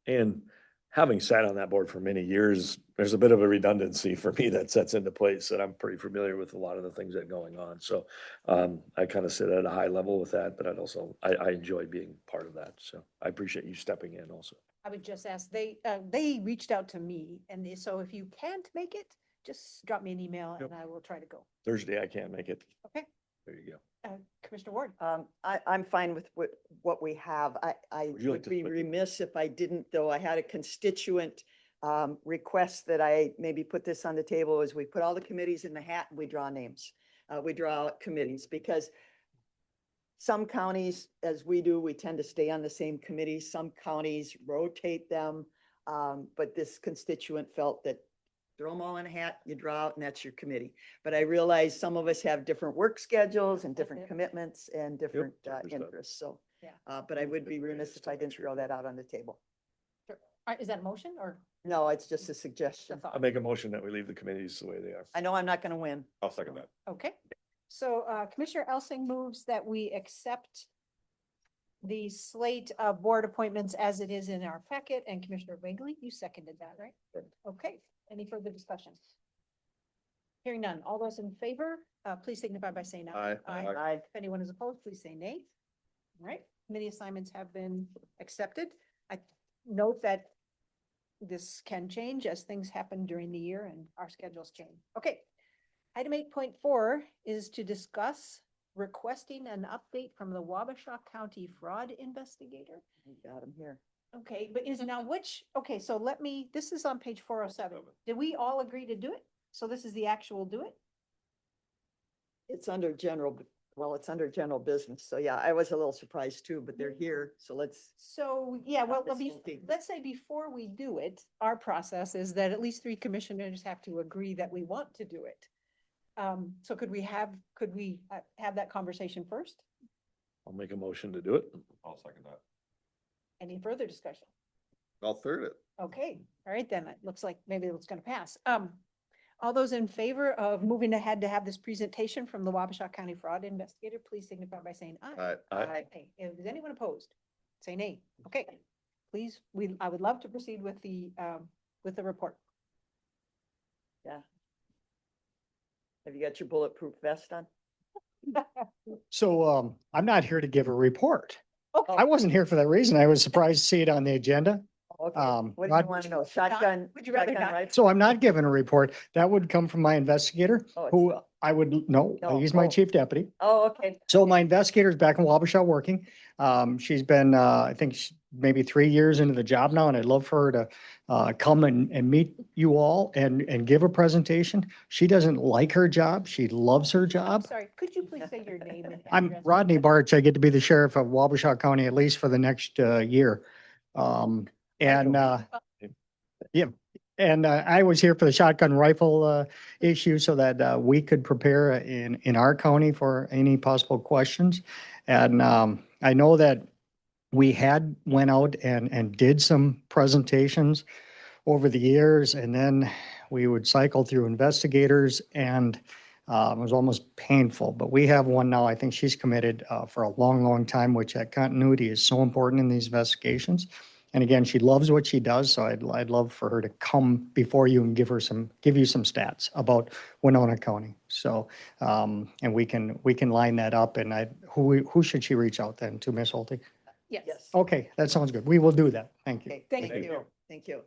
And having sat on that board for many years, there's a bit of a redundancy for me that sets into place, that I'm pretty familiar with a lot of the things that are going on. So I kind of sit at a high level with that, but I enjoy being part of that. So I appreciate you stepping in also. I would just ask, they reached out to me, and so if you can't make it, just drop me an email and I will try to go. Thursday, I can't make it. Okay. There you go. Commissioner Ward. I'm fine with what we have. I Would you like would to be split? remiss if I didn't, though. I had a constituent request that I maybe put this on the table, is we put all the committees in the hat and we draw names. We draw out committees, because some counties, as we do, we tend to stay on the same committee. Some counties rotate them. But this constituent felt that throw them all in a hat, you draw out, and that's your committee. But I realize some of us have different work schedules and different Yep. commitments and different understood. interests, so. Yeah. But I would be remiss if I didn't throw that out on the table. All right, is that a motion or No, it's just a a suggestion. thought? I make a motion that we leave the committees the way they are. I know I'm not gonna win. I'll second that. Okay, so Commissioner Elsing moves that we accept the slate of board appointments as it is in our packet, and Commissioner Wiggly, you seconded that, right? Okay, any further discussion? Hearing none. All those in favor, please signify by saying aye. Aye. If anyone is opposed, please say nay. All right, committee assignments have been accepted. I note that this can change as things happen during the year and our schedules change. Okay. Item 8.4 is to discuss requesting an update from the Wabasha County fraud investigator. You got him here. Okay, but is now which, okay, so this is on page 407. Did we all agree to do it? So this is the actual do it? It's under general, it's under general business. So yeah, I was a little surprised too, but they're here. So let's, So, yeah, well, This will be- let's say before we do it, our process is that at least 3 commissioners have to agree that we want to do it. So could we have that conversation first? I'll make a motion to do it. I'll second that. Any further discussion? I'll third it. Okay, all right, then it looks like maybe it's gonna pass. All those in favor of moving ahead to have this presentation from the Wabasha County Fraud Investigator, please signify by saying aye. Aye. Aye. Is anyone opposed? Say nay. Okay, please, I would love to proceed with the report. yeah. Have you got your bulletproof vest on? So I'm not here to give a report. Okay. I wasn't here for that reason. I was surprised to see it on the agenda. Okay, Um, what do not- you want to know? Shotgun? Would you rather shotgun not? rifle? So I'm not giving a report. That would come from my investigator, Oh, it's- who I would, no, No, he's my oh. chief deputy. Oh, okay. So my investigator is back in Wabasha working. She's been, I think maybe 3 years into the job now, and I'd love for her to come and meet you all and give a presentation. She doesn't like her job. She loves her job. Sorry, could you please say your name and I'm address? Rodney Barch. I get to be the sheriff of Wabasha County at least for the next year. Yeah, and I was here for the shotgun rifle issue so that we could prepare in our county for any possible questions. And I know that we had went out and did some presentations over the years, and then we would cycle through investigators and It was almost painful, but we have one now. I think she's committed for a long, long time, which that continuity is so important in these investigations. And again, she loves what she does, so I'd love for her to come before you and give you some stats about Winona County. So, and we can line that up, and who should she reach out then to, Ms. Holte? Yes. Okay, that sounds good. We will do that. Thank you. Okay, Thank thank you. you, thank you.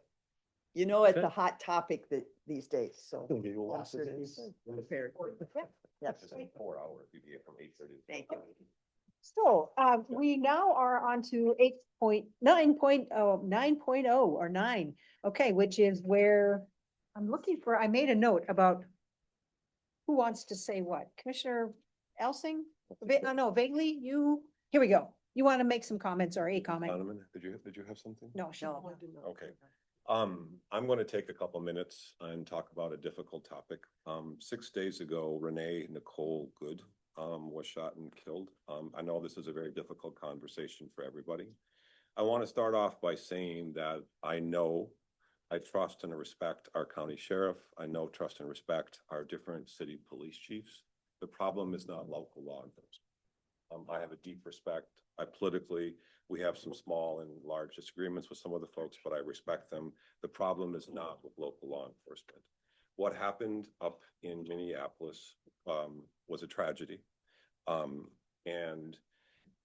You know, it's a hot topic these days, so. Officer is prepared. Yes, 4 hours, you'd be here from 8:30. thank you. So, we now are on to 9.0 or 9. Okay, which is where I'm looking for, I made a note about who wants to say what. Commissioner Elsing? No, vaguely, here we go. You want to make some comments or a comment? Donovan, did you have something? No, she. No. Okay. I'm going to take a couple minutes and talk about a difficult topic. 6 days ago, Renee Nicole Good was shot and killed. I know this is a very difficult conversation for everybody. I want to start off by saying that I trust and respect our county sheriff. I trust and respect our different city police chiefs. The problem is not local law enforcement. I have a deep respect. We have some small and large disagreements with some of the folks, but I respect them. The problem is not with local law enforcement. What happened up in Minneapolis was a tragedy. And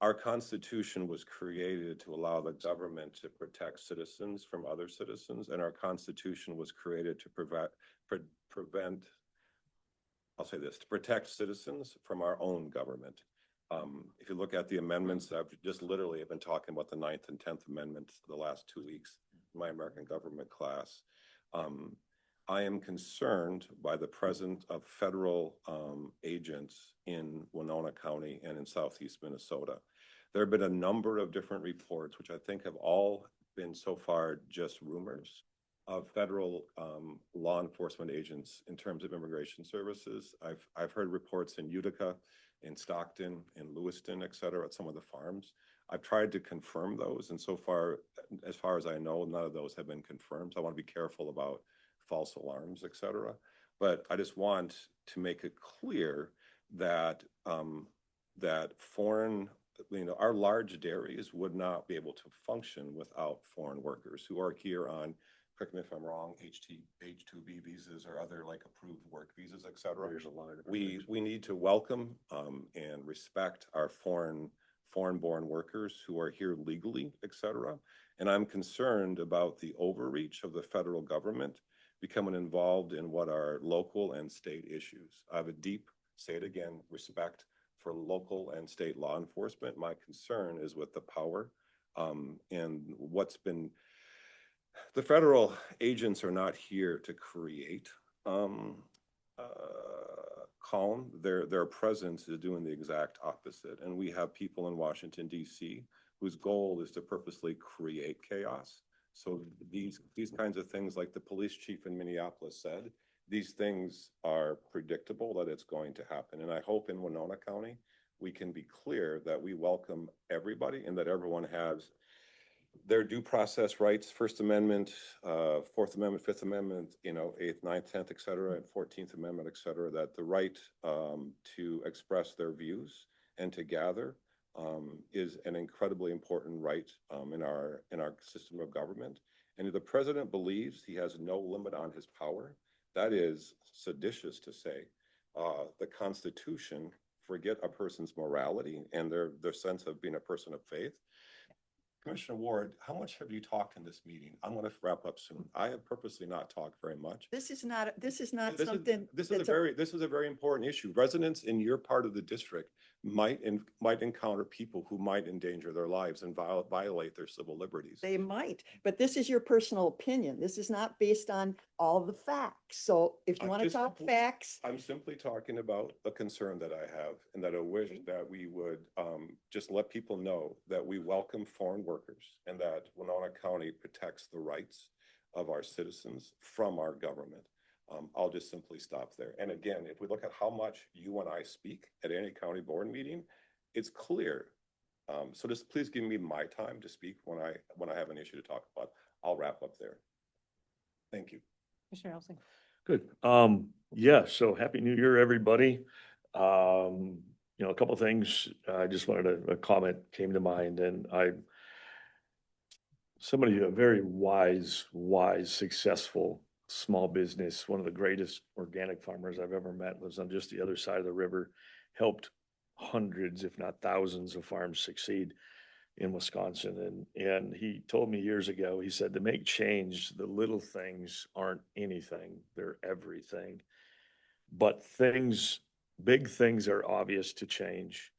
our Constitution was created to allow the government to protect citizens from other citizens, and our Constitution was created to to protect citizens from our own government. If you look at the amendments, I've just literally have been talking about the 9th and 10th Amendments the last 2 weeks in my American government class. I am concerned by the presence of federal agents in Winona County and in Southeast Minnesota. There have been a number of different reports, which I think have all been so far just rumors of federal law enforcement agents in terms of immigration services. I've heard reports in Utica, in Stockton, in Lewiston, et cetera, at some of the farms. I've tried to confirm those, and so far, as far as I know, none of those have been confirmed. So I want to be careful about false alarms, et cetera. But I just want to make it clear that foreign, our large dairies would not be able to function without foreign workers who are here on, correct me if I'm wrong, H-2B visas or other like approved work visas, et cetera. There's a lot of we need to welcome and respect our foreign-born workers who are here legally, et cetera. And I'm concerned about the overreach of the federal government becoming involved in what are local and state issues. I have a deep, say it again, respect for local and state law enforcement. My concern is with the power and what's been. The federal agents are not here to create calm. Their presence is doing the exact opposite. And we have people in Washington, D.C., whose goal is to purposely create chaos. So these kinds of things, like the police chief in Minneapolis said, these things are predictable that it's going to happen. And I hope in Winona County, we can be clear that we welcome everybody and that everyone has their due process rights, First Amendment, Fourth Amendment, Fifth Amendment, 8th, 9th, 10th, et cetera, and 14th Amendment, et cetera, that the right to express their views and to gather is an incredibly important right in our system of government. And if the president believes he has no limit on his power, that is seditious to say. The Constitution, forget a person's morality and their sense of being a person of faith. Commissioner Ward, how much have you talked in this meeting? I'm going to wrap up soon. I have purposely not talked very much. This is not something. This is a very important issue. Residents in your part of the district might encounter people who might endanger their lives and violate their civil liberties. They might, but this is your personal opinion. This is not based on all the facts. So if you want to talk facts. I'm simply talking about a concern that I have and that I wish that we would just let people know that we welcome foreign workers and that Winona County protects the rights of our citizens from our government. I'll just simply stop there. And again, if we look at how much you and I speak at any county board meeting, it's clear. So just please give me my time to speak when I have an issue to talk about. I'll wrap up there. Thank you. Commissioner Elsing. Good. Yeah, so Happy New Year, everybody. A couple things, I just wanted a comment came to mind and somebody, a very wise, successful small business, one of the greatest organic farmers I've ever met, lives on just the other side of the river, helped hundreds, if not thousands of farms succeed in Wisconsin. And he told me years ago, he said, to make change, the little things aren't anything, they're everything. But big things are obvious to change.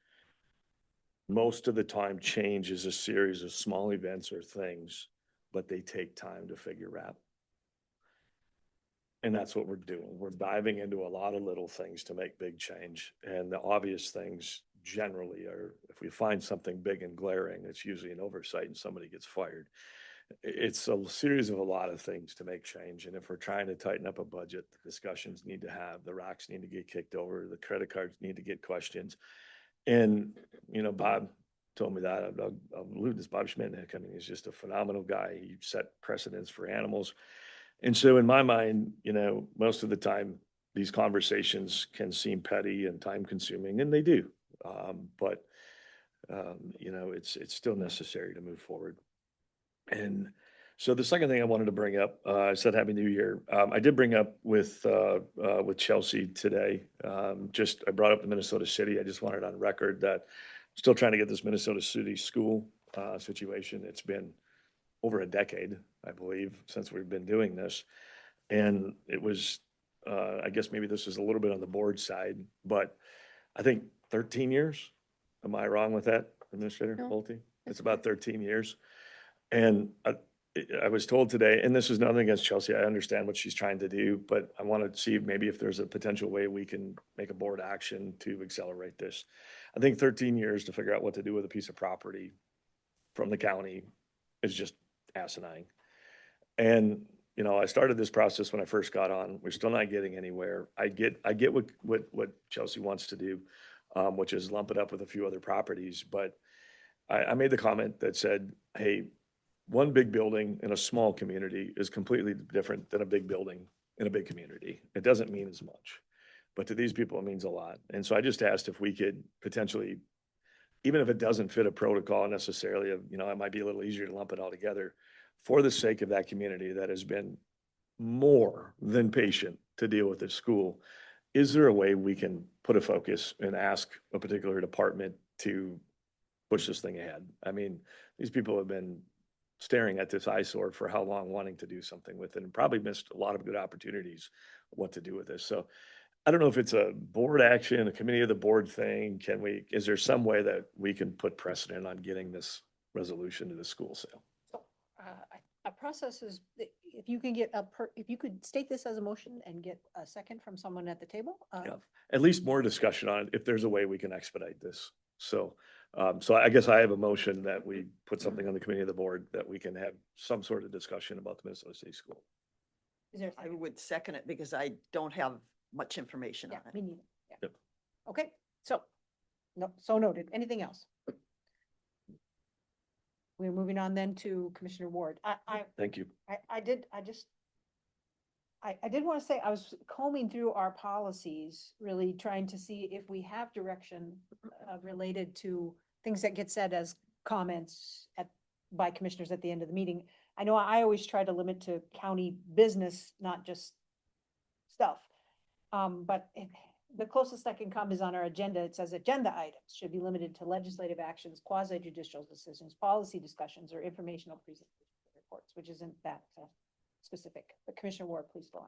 Most of the time, change is a series of small events or things, but they take time to figure out. And that's what we're doing. We're diving into a lot of little things to make big change. And the obvious things generally are, if we find something big and glaring, it's usually an oversight and somebody gets fired. It's a series of a lot of things to make change. And if we're trying to tighten up a budget, the discussions need to have, the rocks need to get kicked over, the credit cards need to get questions. And, Bob told me that, I'll allude this, Bob Schmitnick, I mean, he's just a phenomenal guy. He set precedents for animals. And so in my mind, most of the time, these conversations can seem petty and time consuming, and they do. But it's still necessary to move forward. And so the second thing I wanted to bring up, I said Happy New Year. I did bring up with Chelsea today. I brought up the Minnesota City. I just wanted on record that I'm still trying to get this Minnesota City school situation. It's been over a decade, I believe, since we've been doing this. And it was, I guess maybe this is a little bit on the board side, but I think 13 years. Am I wrong with that, Administrator No, Bolte? It's about 13 years. And I was told today, and this is nothing against Chelsea, I understand what she's trying to do, but I want to see maybe if there's a potential way we can make a board action to accelerate this. I think 13 years to figure out what to do with a piece of property from the county is just asinine. And, I started this process when I first got on. We're still not getting anywhere. I get what Chelsea wants to do, which is lump it up with a few other properties. But I made the comment that said, hey, one big building in a small community is completely different than a big building in a big community. It doesn't mean as much, but to these people, it means a lot. And so I just asked if we could potentially, even if it doesn't fit a protocol necessarily, it might be a little easier to lump it all together for the sake of that community that has been more than patient to deal with this school. Is there a way we can put a focus and ask a particular department to push this thing ahead? I mean, these people have been staring at this eyesore for how long, wanting to do something with it, and probably missed a lot of good opportunities what to do with this. So I don't know if it's a board action, a committee of the board thing. Is there some way that we can put precedent on getting this resolution to the school sale? A process is, if you could state this as a motion and get a second from someone at the table. Yeah, at least more discussion on if there's a way we can expedite this. So I guess I have a motion that we put something on the committee of the board that we can have some sort of discussion about the Minnesota City School. Is there a I second? would second it because I don't have much information Yeah, on it. me neither. Yeah. Yep. Okay, so, no, so noted. Anything else? We're moving on then to Commissioner Ward. Thank you. I did want to say, I was combing through our policies, really trying to see if we have direction related to things that get said as comments by commissioners at the end of the meeting. I know I always try to limit to county business, not just stuff. But the closest I can come is on our agenda. It says agenda items should be limited to legislative actions, quasi judicial decisions, policy discussions, or informational presentation reports, which isn't that specific. But Commissioner Ward, please go on.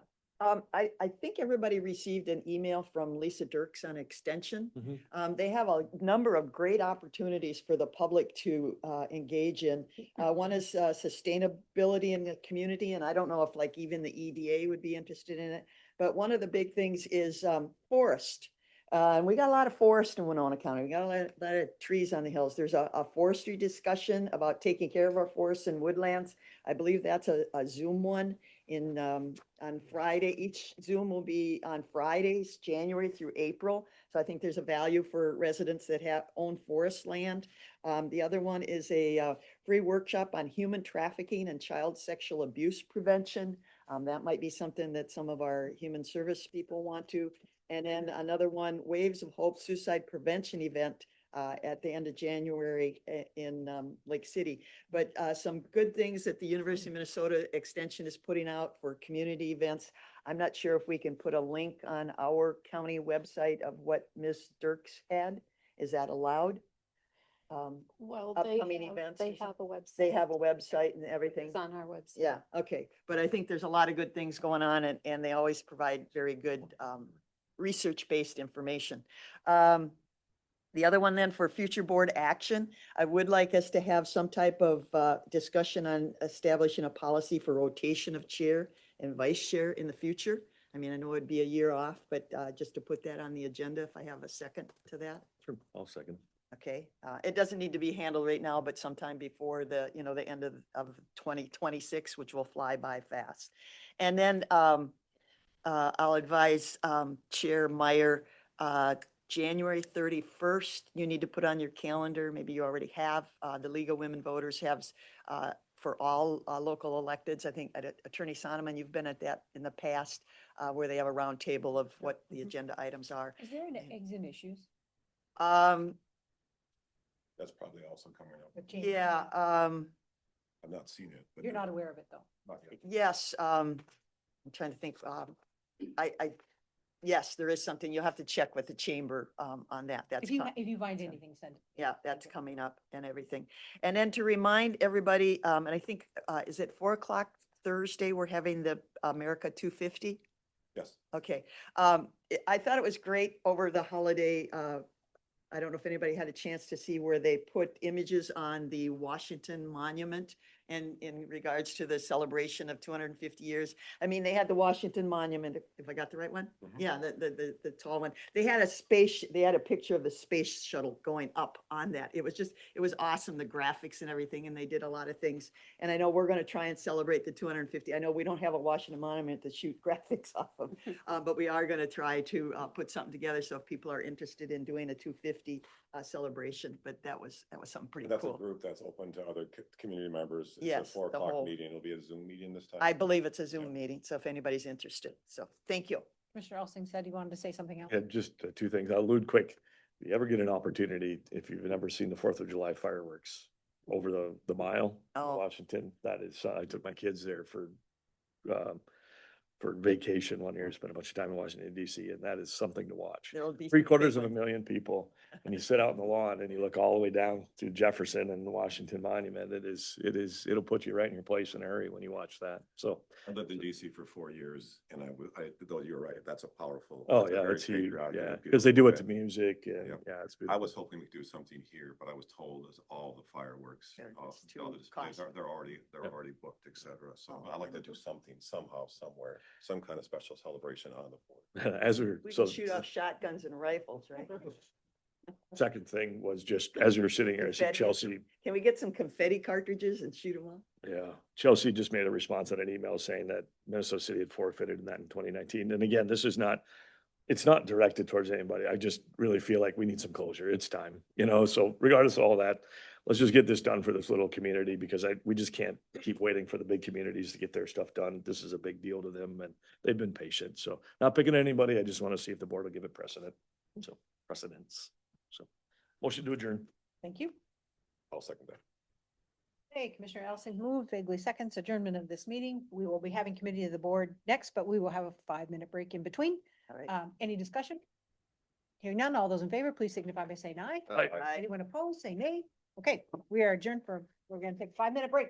I think everybody received an email from Lisa Dirks on Extension. Mhm. They have a number of great opportunities for the public to engage in. One is sustainability in the community, and I don't know if like even the EDA would be interested in it. But one of the big things is forest. And we got a lot of forest in Winona County. We got a lot of trees on the hills. There's a forestry discussion about taking care of our forests and woodlands. I believe that's a Zoom one on Friday. Each Zoom will be on Fridays, January through April. So I think there's a value for residents that have own forest land. The other one is a free workshop on human trafficking and child sexual abuse prevention. That might be something that some of our human service people want to. And then another one, Waves of Hope Suicide Prevention event at the end of January in Lake City. But some good things that the University of Minnesota Extension is putting out for community events. I'm not sure if we can put a link on our county website of what Ms. Dirks had. Is that allowed? Well, Upcoming events they or something? have a website. They have a website and everything. It's on our website. Yeah, okay. But I think there's a lot of good things going on and they always provide very good research-based information. The other one then for future board action, I would like us to have some type of discussion on establishing a policy for rotation of chair and vice chair in the future. I mean, I know it'd be a year off, but just to put that on the agenda, if I have a second to that. Sure, I'll second. Okay, it doesn't need to be handled right now, but sometime before the, the end of 2026, which will fly by fast. And then I'll advise Chair Meyer, January 31st, you need to put on your calendar, maybe you already have, the League of Women Voters has for all local electeds. I think Attorney Sonneman, you've been at that in the past, where they have a round table of what the agenda items are. Is there an eggs and issues? That's probably also coming up. Yeah, I've not seen it. but You're not aware of it, though. not yet. yes, I'm trying to think, yes, there is something, you'll have to check with the chamber on that. That's If you find anything, send it. yeah, that's coming up and everything. And then to remind everybody, and I think, is it 4 o'clock Thursday, we're having the America 250? Yes. Okay. I thought it was great over the holiday. I don't know if anybody had a chance to see where they put images on the Washington Monument and in regards to the celebration of 250 years. I mean, they had the Washington Monument, if I got the right one? Mhm. Yeah, the tall one. They had a picture of the space shuttle going up on that. It was awesome, the graphics and everything, and they did a lot of things. And I know we're going to try and celebrate the 250. I know we don't have a Washington Monument to shoot graphics off of, but we are going to try to put something together. So if people are interested in doing a 250 celebration, but that was something pretty That's a cool. group that's open to other community members. It's Yes, a 4 the o'clock whole- meeting. It'll be a Zoom meeting this time. I believe it's a Zoom meeting, so if anybody's interested. So thank you. Mr. Elsing said he wanted to say something else. And just two things. I'll allude quick. If you ever get an opportunity, if you've never seen the 4th of July fireworks over the mile in Oh. Washington, that is, I took my kids there for vacation one year, spent a bunch of time in Washington DC, and that is something to watch. There'll be some big 750,000 people, and you sit out in the lawn and you look all the way down to Jefferson and the Washington Monument. It'll put you right in your place in a hurry when you watch that. So, I lived in DC for 4 years and though you're right, that's a powerful. oh that's a yeah, very it's huge. patriotic Yeah, and because they do it beautiful to event. music and Yep. yeah, it's I beautiful. was hoping to do something here, but I was told as all the fireworks, They're all just all too the displays costly. they're already Yeah. booked, et cetera. So Oh, I like to do something somehow, somewhere, some kind of special celebration on the 4th. As we're, We so can shoot off shotguns and rifles, right? second thing was just as we were sitting here, I see Confetti. Chelsea. Can we get some confetti cartridges and shoot them off? Yeah, Chelsea just made a response on an email saying that Minnesota City had forfeited that in 2019. And again, it's not directed towards anybody. I just really feel like we need some closure. It's time, so regardless of all that, let's just get this done for this little community because we just can't keep waiting for the big communities to get their stuff done. This is a big deal to them and they've been patient. So not picking anybody. I just want to see if the board will give it precedence. So motion to adjourn. Thank you. I'll second that. Hey, Commissioner Elsing moved, Vaguely seconds adjournment of this meeting. We will be having committee of the board next, but we will have a 5-minute break in between. All right. Any discussion? Hearing none, all those in favor, please signify by saying aye. Aye. Aye. Anyone opposed, say nay. Okay, we are adjourned we're going to take a 5-minute break.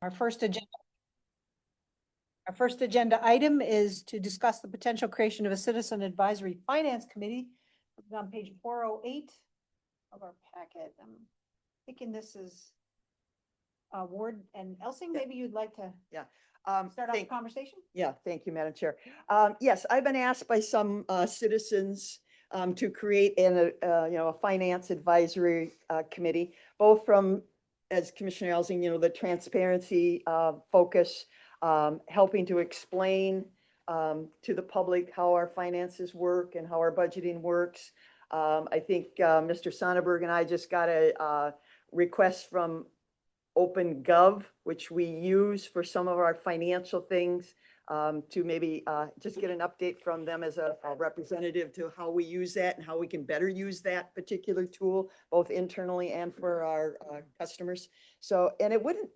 Our first agenda item is to discuss the potential creation of a Citizen Advisory Finance Committee. It's on page 408 of our packet. I'm thinking this is Ward and Elsing, maybe you'd like to start off the conversation? Yeah, thank you, Madam Chair. Yes, I've been asked by some citizens to create a finance advisory committee, both from, as Commissioner Elsing, the transparency focus, helping to explain to the public how our finances work and how our budgeting works. I think Mr. Sonneberg and I just got a request from OpenGov, which we use for some of our financial things, to maybe just get an update from them as a representative to how we use that and how we can better use that particular tool, both internally and for our customers. So, and it wouldn't,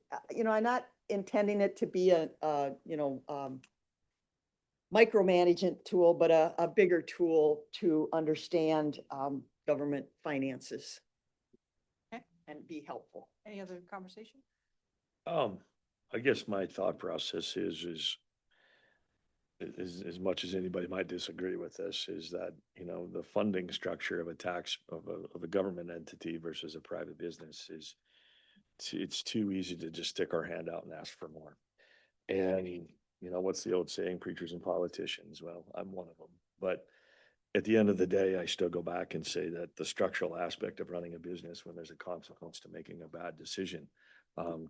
I'm not intending it to be a micromanagement tool, but a bigger tool to understand government finances. Okay. And be helpful. Any other conversation? I guess my thought process is as much as anybody might disagree with this, is that, the funding structure of a tax of a government entity versus a private business it's too easy to just stick our hand out and ask for more. And, what's the old saying, preachers and politicians? Well, I'm one of them. But at the end of the day, I still go back and say that the structural aspect of running a business when there's a consequence to making a bad decision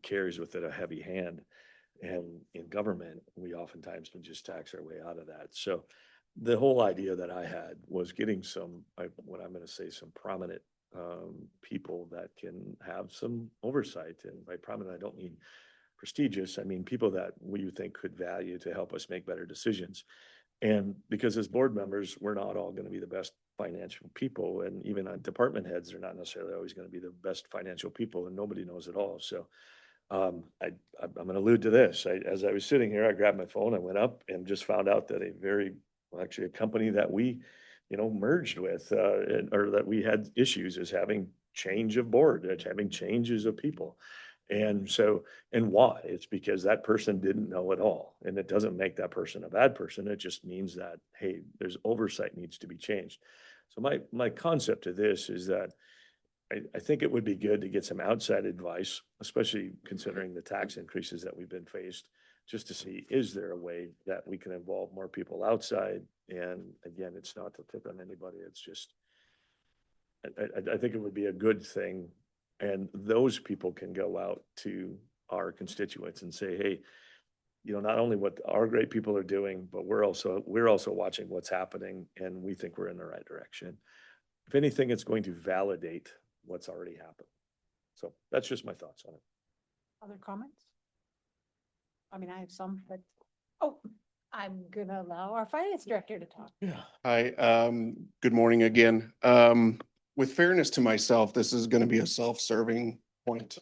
carries with it a heavy hand. And in government, we oftentimes can just tax our way out of that. So the whole idea that I had was getting what I'm going to say, some prominent people that can have some oversight. And by prominent, I don't mean prestigious. I mean people that we think could value to help us make better decisions. And because as board members, we're not all going to be the best financial people. And even on department heads, they're not necessarily always going to be the best financial people, and nobody knows it all. So I'm going to allude to this. As I was sitting here, I grabbed my phone, I went up and just found out that actually a company that we, merged with, or that we had issues, is having change of board, it's having changes of people. And so, and why? It's because that person didn't know it all. And it doesn't make that person a bad person. It just means that, hey, there's oversight needs to be changed. So my concept of this is that I think it would be good to get some outside advice, especially considering the tax increases that we've been faced, just to see, is there a way that we can involve more people outside? And again, it's not to pick on anybody. It's just, I think it would be a good thing. And those people can go out to our constituents and say, hey, not only what our great people are doing, but we're also watching what's happening, and we think we're in the right direction. If anything, it's going to validate what's already happened. So that's just my thoughts on it. Other comments? I mean, I have some, but, I'm gonna allow our finance director to talk. Hi, good morning again. With fairness to myself, this is gonna be a self-serving point.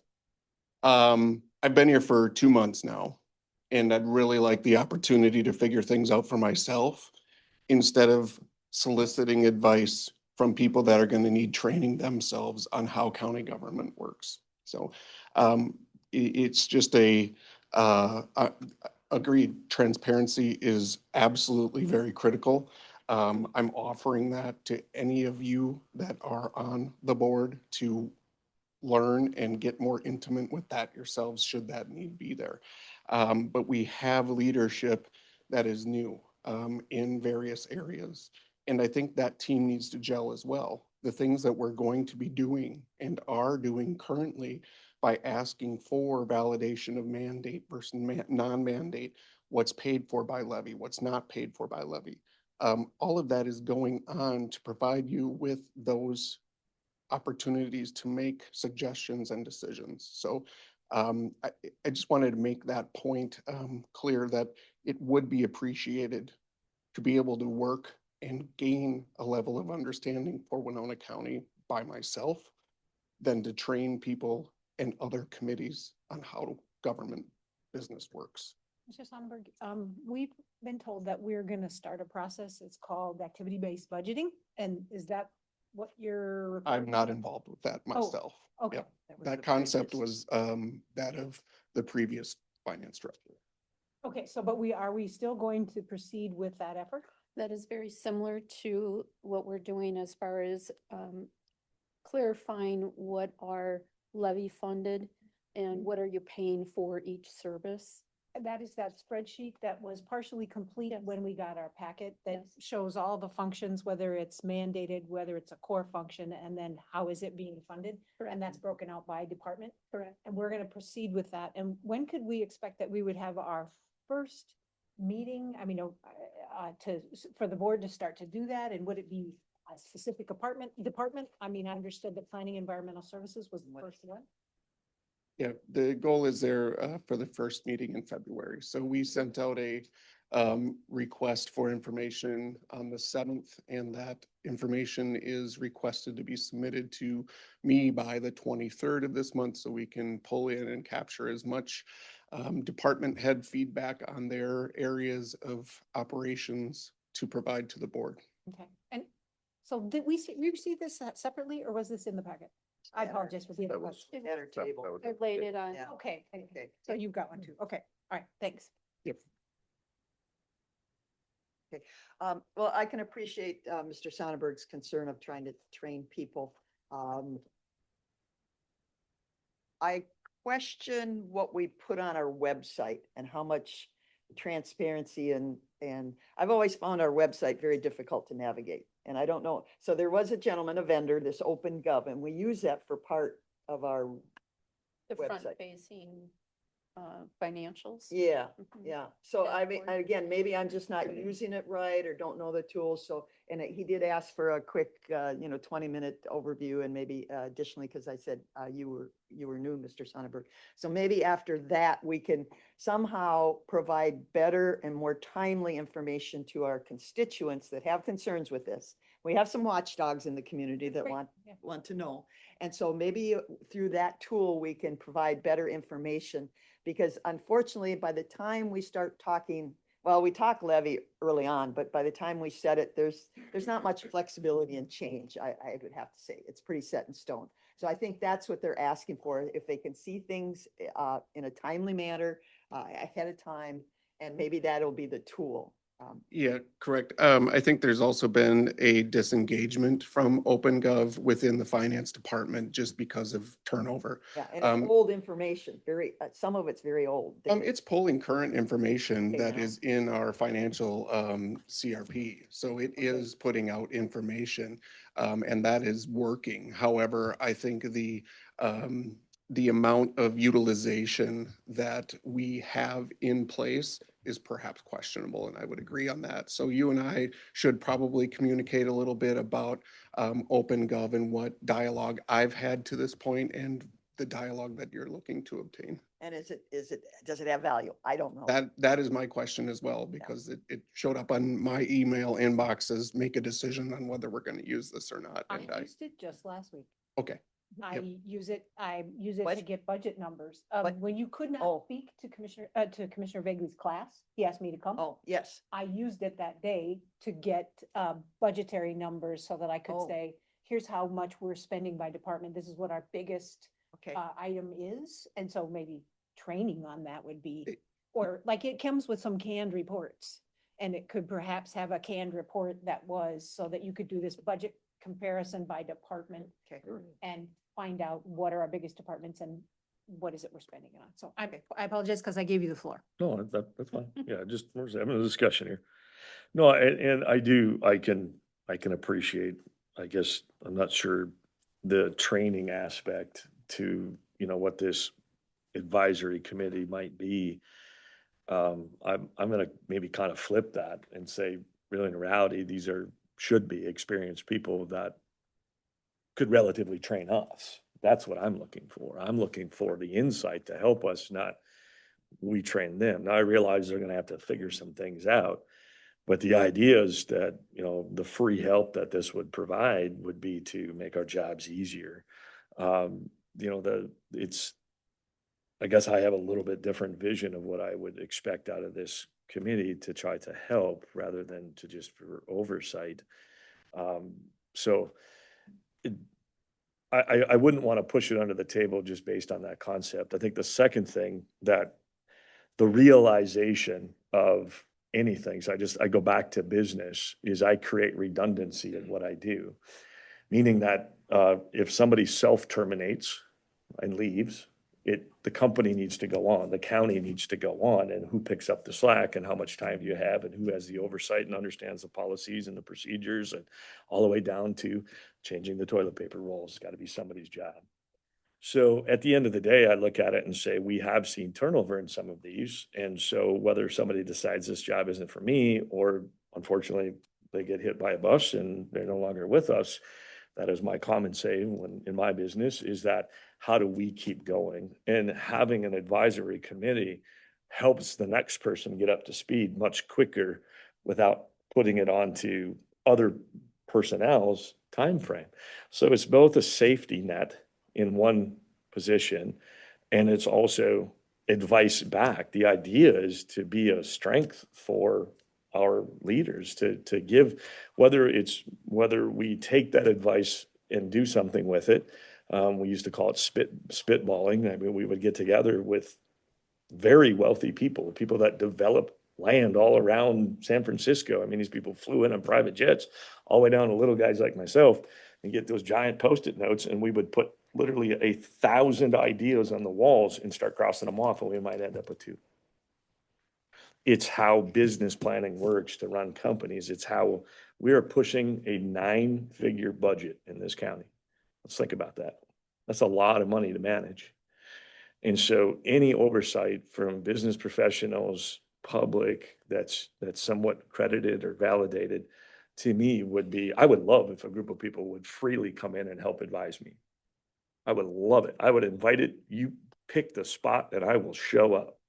I've been here for 2 months now, and I'd really like the opportunity to figure things out for myself instead of soliciting advice from people that are gonna need training themselves on how county government works. So, it's just agreed, transparency is absolutely very critical. I'm offering that to any of you that are on the board to learn and get more intimate with that yourselves, should that need be there. But we have leadership that is new in various areas. And I think that team needs to gel as well. The things that we're going to be doing and are doing currently by asking for validation of mandate versus non-mandate, what's paid for by levy, what's not paid for by levy. All of that is going on to provide you with those opportunities to make suggestions and decisions. So I just wanted to make that point clear, that it would be appreciated to be able to work and gain a level of understanding for Winona County by myself than to train people and other committees on how government business works. Mr. Sonnenberg, we've been told that we're gonna start a process. It's called activity-based budgeting. And is that what you're? I'm not involved with that myself. Okay. Yep. was That the concept previous- was that of the previous finance director. Okay, so, but are we still going to proceed with that effort? That is very similar to what we're doing as far as clarifying what are levy funded and what are you paying for each service. And that is that spreadsheet that was partially complete Yes. when we got our packet that Yes. shows all the functions, whether it's mandated, whether it's a core function, and then how is it being funded? Correct. And that's broken out by department. Correct. And we're gonna proceed with that. And when could we expect that we would have our first meeting? I mean, for the board to start to do that, and would it be a specific department? I mean, I understood that planning environmental services was the first one. Yeah, the goal is there for the first meeting in February. So we sent out a request for information on the 7th, and that information is requested to be submitted to me by the 23rd of this month, so we can pull in and capture as much department head feedback on their areas of operations to provide to the board. Okay, and so did we receive this separately, or was this in the packet? I apologize for the That other was- question. At our table. that was- I laid it on. Yeah. Okay, Okay. so you've got one too. Okay, all right, thanks. Well, I can appreciate Mr. Sonnenberg's concern of trying to train people. I question what we put on our website and how much transparency and I've always found our website very difficult to navigate. And I don't know. So there was a gentleman, a vendor, this OpenGov, and we use that for part of our The website. front facing financials. Yeah, Mhm. yeah. So I mean, Dashboard. again, maybe I'm just not using it right or don't know the tools. So, and he did ask for a quick, 20-minute overview, and maybe additionally, because I said you were new, Mr. Sonnenberg. So maybe after that, we can somehow provide better and more timely information to our constituents that have concerns with this. We have some watchdogs in the community that Great, want yeah. to know. And so maybe through that tool, we can provide better information. Because unfortunately, by the time we start talking, well, we talk levy early on, but by the time we set it, there's not much flexibility and change, I would have to say. It's pretty set in stone. So I think that's what they're asking for. If they can see things in a timely manner ahead of time, and maybe that'll be the tool. Yeah, correct. I think there's also been a disengagement from OpenGov within the finance department just because of turnover. Yeah, and it's old information, some of it's very old. It's pulling current information Okay, that now. is in our financial CRP. So it is putting out information, and that is working. However, I think the amount of utilization that we have in place is perhaps questionable, and I would agree on that. So you and I should probably communicate a little bit about OpenGov and what dialogue I've had to this point and the dialogue that you're looking to obtain. And does it have value? I don't know. That is my question as well, because it showed up on my email inboxes, make a decision on whether we're going to use this or not. I And used it just last week. okay. I use it to What? get budget numbers. What? When you could Oh. not speak to Commissioner Vegley's class, he asked me to come. Oh, yes. I used it that day to get budgetary numbers so that I could Oh. say, here's how much we're spending by department. This is what our biggest Okay. item is. And so maybe training on that would be, or like it comes with some canned reports. And it could perhaps have a canned report that was so that you could do this budget comparison by department Okay. and find out what are our biggest departments and what is it we're spending it on. So I apologize because I gave you the floor. No, that's fine. Yeah, just, we're just having a discussion here. No, and I can appreciate, I guess, I'm not sure the training aspect to, what this advisory committee might be. I'm gonna maybe kind of flip that and say, really in reality, should be experienced people that could relatively train us. That's what I'm looking for. I'm looking for the insight to help us, not we train them. Now I realize they're gonna have to figure some things out. But the idea is that, the free help that this would provide would be to make our jobs easier. I guess I have a little bit different vision of what I would expect out of this committee to try to help rather than to just for oversight. So I wouldn't want to push it under the table just based on that concept. I think the second thing that the realization of anything, so I go back to business, is I create redundancy in what I do. Meaning that if somebody self-terminates and leaves, the company needs to go on, the county needs to go on, and who picks up the slack and how much time do you have and who has the oversight and understands the policies and the procedures and all the way down to changing the toilet paper rolls. It's got to be somebody's job. So at the end of the day, I look at it and say, we have seen turnover in some of these. And so whether somebody decides this job isn't for me, or unfortunately they get hit by a bus and they're no longer with us, that is my common say when in my business, is that how do we keep going? And having an advisory committee helps the next person get up to speed much quicker without putting it onto other personnel's time frame. So it's both a safety net in one position, and it's also advice back. The idea is to be a strength for our leaders to give, whether we take that advice and do something with it. We used to call it spitballing. I mean, we would get together with very wealthy people that develop land all around San Francisco. I mean, these people flew in on private jets all the way down to little guys like myself and get those giant Post-it notes, and we would put literally 1,000 ideas on the walls and start crossing them off, and we might end up with 2. It's how business planning works to run companies. It's how we are pushing a 9-figure budget in this county. Let's think about that. That's a lot of money to manage. And so any oversight from business professionals, public, that's somewhat credited or validated, to me would be, I would love if a group of people would freely come in and help advise me. I would love it. I would invite it. You pick the spot and I will show up.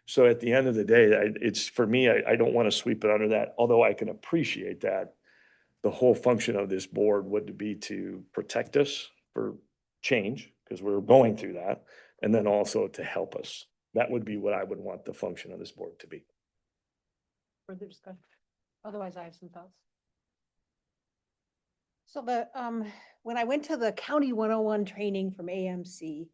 So at the end of the day, it's for me, I don't want to sweep it under that, although I can appreciate that. The whole function of this board would be to protect us for change, because we're going through that, and then also to help us. That would be what I would want the function of this board to be. Further discussion? Otherwise, I have some thoughts. So the, when I went to the County 101 training from AMC,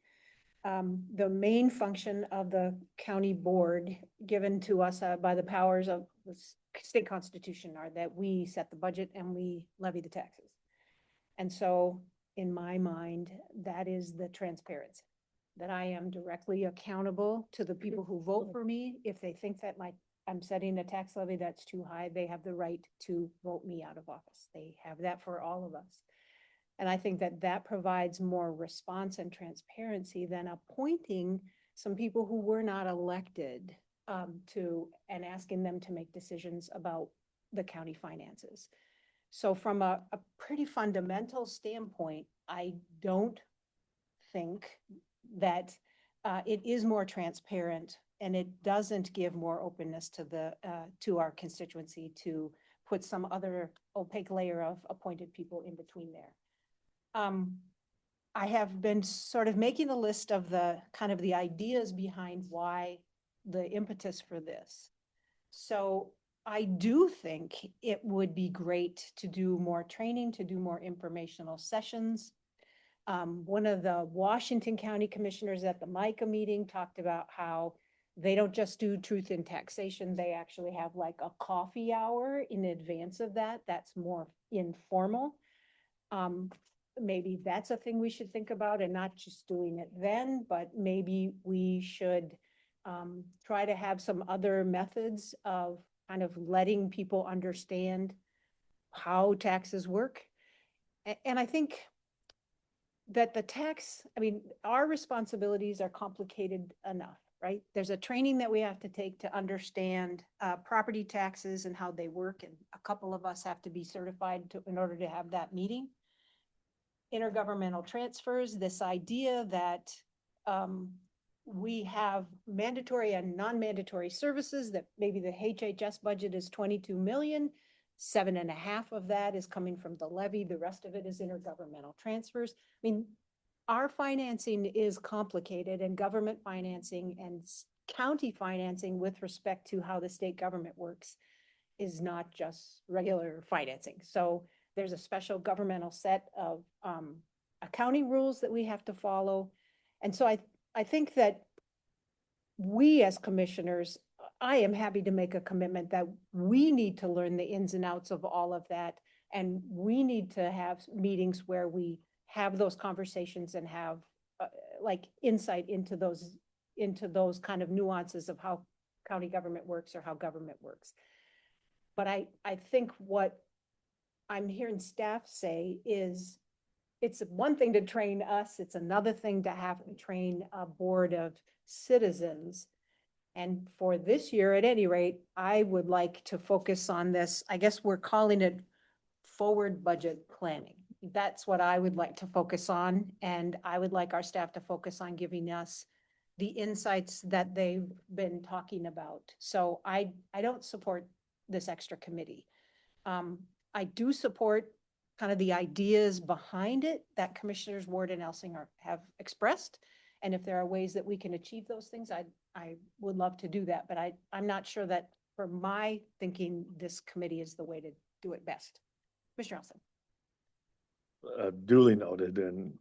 the main function of the county board given to us by the powers of the state constitution are that we set the budget and we levy the taxes. And so in my mind, that is the transparency, that I am directly accountable to the people who vote for me. If they think that I'm setting a tax levy that's too high, they have the right to vote me out of office. They have that for all of us. And I think that that provides more response and transparency than appointing some people who were not elected and asking them to make decisions about the county finances. So from a pretty fundamental standpoint, I don't think that it is more transparent, and it doesn't give more openness to our constituency to put some other opaque layer of appointed people in between there. I have been sort of making a list of the kind of the ideas behind why the impetus for this. So I do think it would be great to do more training, to do more informational sessions. One of the Washington County commissioners at the MICA meeting talked about how they don't just do truth in taxation. They actually have like a coffee hour in advance of that. That's more informal. Maybe that's a thing we should think about, and not just doing it then, but maybe we should try to have some other methods of kind of letting people understand how taxes work. And I think that our responsibilities are complicated enough, right? There's a training that we have to take to understand property taxes and how they work, and a couple of us have to be certified in order to have that meeting. Intergovernmental transfers, this idea that we have mandatory and non-mandatory services, that maybe the HHS budget is 22 million, 7.5 of that is coming from the levy, the rest of it is intergovernmental transfers. I mean, our financing is complicated, and government financing and county financing with respect to how the state government works is not just regular financing. So there's a special governmental set of accounting rules that we have to follow. And so I think that we as commissioners, I am happy to make a commitment that we need to learn the ins and outs of all of that. And we need to have meetings where we have those conversations and have like insight into those kind of nuances of how county government works or how government works. But I think what I'm hearing staff say is it's one thing to train us, it's another thing to have to train a board of citizens. And for this year, at any rate, I would like to focus on this. I guess we're calling it forward budget planning. That's what I would like to focus on. And I would like our staff to focus on giving us the insights that they've been talking about. So I don't support this extra committee. I do support kind of the ideas behind it that Commissioners Ward and Elsinger have expressed. And if there are ways that we can achieve those things, I would love to do that. But I'm not sure that for my thinking, this committee is the way to do it best. Commissioner Elson. Duly noted, and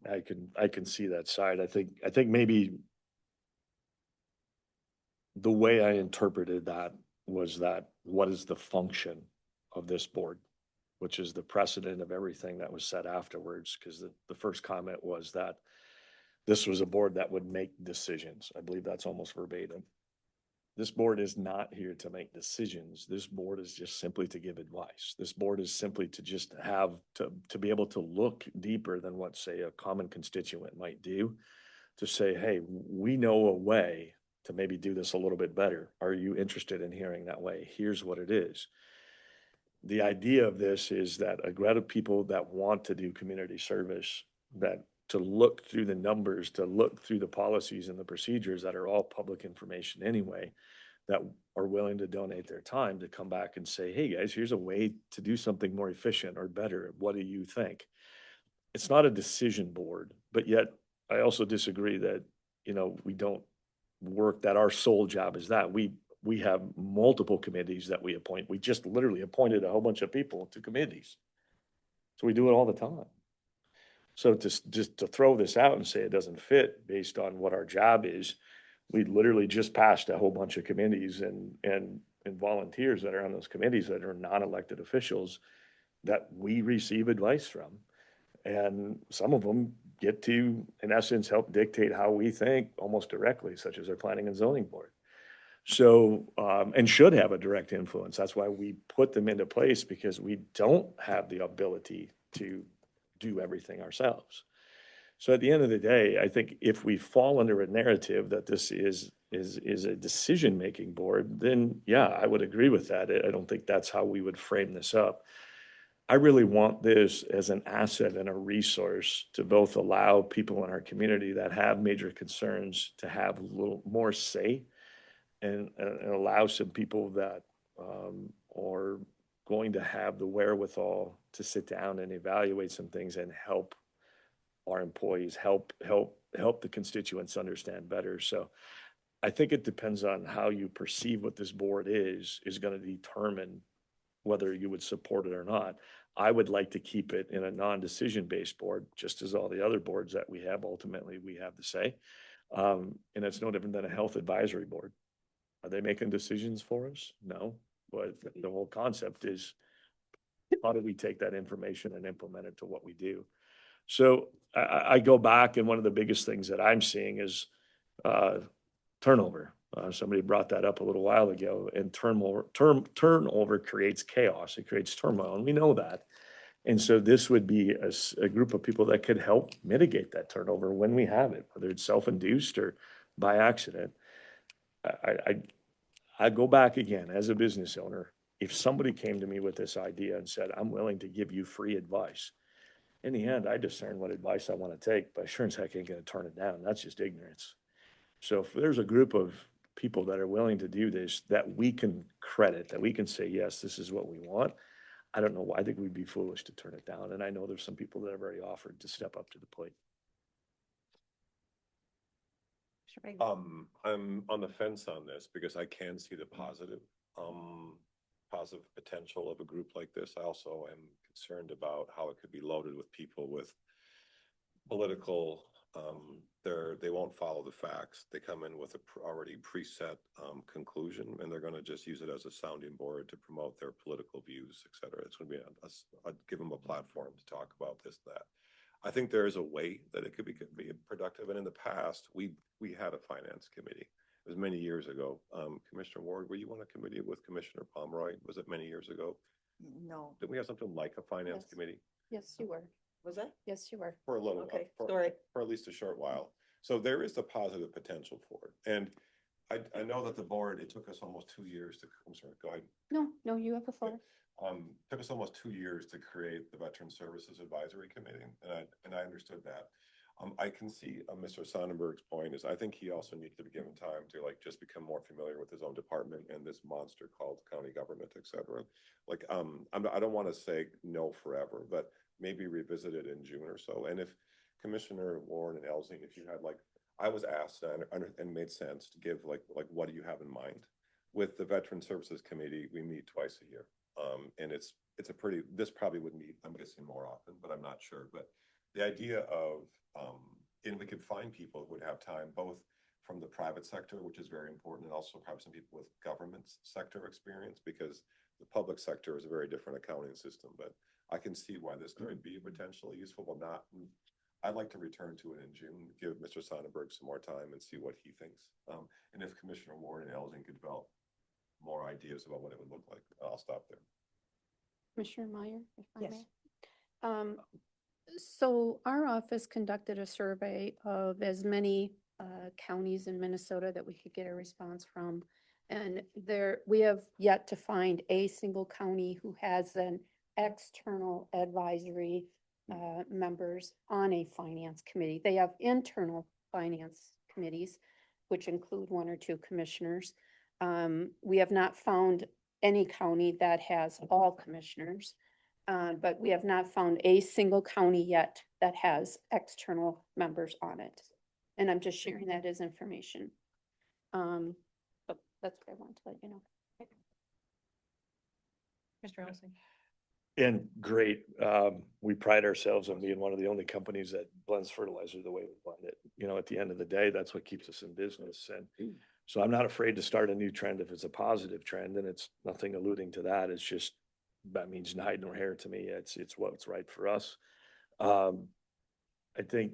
I can see that side. I think maybe the way I interpreted that was that what is the function of this board, which is the precedent of everything that was said afterwards, because the first comment was that this was a board that would make decisions. I believe that's almost verbatim. This board is not here to make decisions. This board is just simply to give advice. This board is simply to just have to be able to look deeper than what, say, a common constituent might do, to say, hey, we know a way to maybe do this a little bit better. Are you interested in hearing that way? Here's what it is. The idea of this is that a group of people that want to do community service, that to look through the numbers, to look through the policies and the procedures that are all public information anyway, that are willing to donate their time to come back and say, hey guys, here's a way to do something more efficient or better. What do you think? It's not a decision board, but yet I also disagree that, we don't work, that our sole job is that. We have multiple committees that we appoint. We just literally appointed a whole bunch of people to committees. So we do it all the time. So just to throw this out and say it doesn't fit based on what our job is, we literally just passed a whole bunch of committees and volunteers that are on those committees that are non-elected officials that we receive advice from. And some of them get to, in essence, help dictate how we think almost directly, such as our planning and zoning board. So, and should have a direct influence. That's why we put them into place, because we don't have the ability to do everything ourselves. So at the end of the day, I think if we fall under a narrative that this is a decision-making board, then yeah, I would agree with that. I don't think that's how we would frame this up. I really want this as an asset and a resource to both allow people in our community that have major concerns to have a little more say, and allow some people that are going to have the wherewithal to sit down and evaluate some things and help our employees, help the constituents understand better. So I think it depends on how you perceive what this board is going to determine whether you would support it or not. I would like to keep it in a non-decision based board, just as all the other boards that we have, ultimately we have the say. And it's no different than a health advisory board. Are they making decisions for us? No, but the whole concept is how do we take that information and implement it to what we do? So I go back, and one of the biggest things that I'm seeing is turnover. Somebody brought that up a little while ago, and turnover creates chaos. It creates turmoil, and we know that. And so this would be a group of people that could help mitigate that turnover when we have it, whether it's self-induced or by accident. I go back again as a business owner. If somebody came to me with this idea and said, I'm willing to give you free advice, in the end, I discern what advice I want to take, but sure as heck ain't going to turn it down. That's just ignorance. So if there's a group of people that are willing to do this, that we can credit, that we can say, yes, this is what we want, I don't know why. I think we'd be foolish to turn it down. And I know there's some people that have already offered to step up to the plate. I'm on the fence on this because I can see the positive potential of a group like this. I also am concerned about how it could be loaded with people with political, they won't follow the facts. They come in with a already preset conclusion, and they're going to just use it as a sounding board to promote their political views, et cetera. It's going to be I'd give them a platform to talk about this, that. I think there is a way that it could be productive. And in the past, we had a finance committee. It was many years ago. Commissioner Ward, were you on a committee with Commissioner Pomeroy? Was it many years ago? No. Didn't we have something like a finance Yes. committee? Yes, you were. Was that? Yes, you were. For a little, Okay, for, sorry. for at least a short while. So there is the positive potential for it. And I know that the board, it took us almost 2 years to, I'm sorry, go ahead. No, you have the floor. Took us almost 2 years to create the Veteran Services Advisory Committee, and I understood that. I can see Mr. Sonnenberg's point is I think he also needs to be given time to like just become more familiar with his own department and this monster called county government, et cetera. Like, I don't want to say no forever, but maybe revisit it in June or so. And if Commissioner Warren and Elsing, if you had like, I was asked and made sense to give like what do you have in mind? With the Veteran Services Committee, we meet twice a year. And it's a pretty, this probably would meet, I'm guessing more often, but I'm not sure. But the idea of, and we could find people who would have time, both from the private sector, which is very important, and also perhaps some people with government sector experience, because the public sector is a very different accounting system. But I can see why this could be potentially useful, but not. I'd like to return to it in June, give Mr. Sonnenberg some more time and see what he thinks. And if Commissioner Warren and Elsing could develop more ideas about what it would look like, I'll stop there. Commissioner Meyer, if I Yes. may. So our office conducted a survey of as many counties in Minnesota that we could get a response from. And we have yet to find a single county who has an external advisory members on a finance committee. They have internal finance committees, which include 1 or 2 commissioners. We have not found any county that has all commissioners, but we have not found a single county yet that has external members on it. And I'm just sharing that as information. But that's what I want to let you know. Mr. Olson. And great, we pride ourselves on being one of the only companies that blends fertilizer the way we blend it. You know, at the end of the day, that's what keeps us in business. And so I'm not afraid to start a new trend if it's a positive trend, and it's nothing alluding to that. It's just, that means no hide nor hair to me. It's what's right for us. I think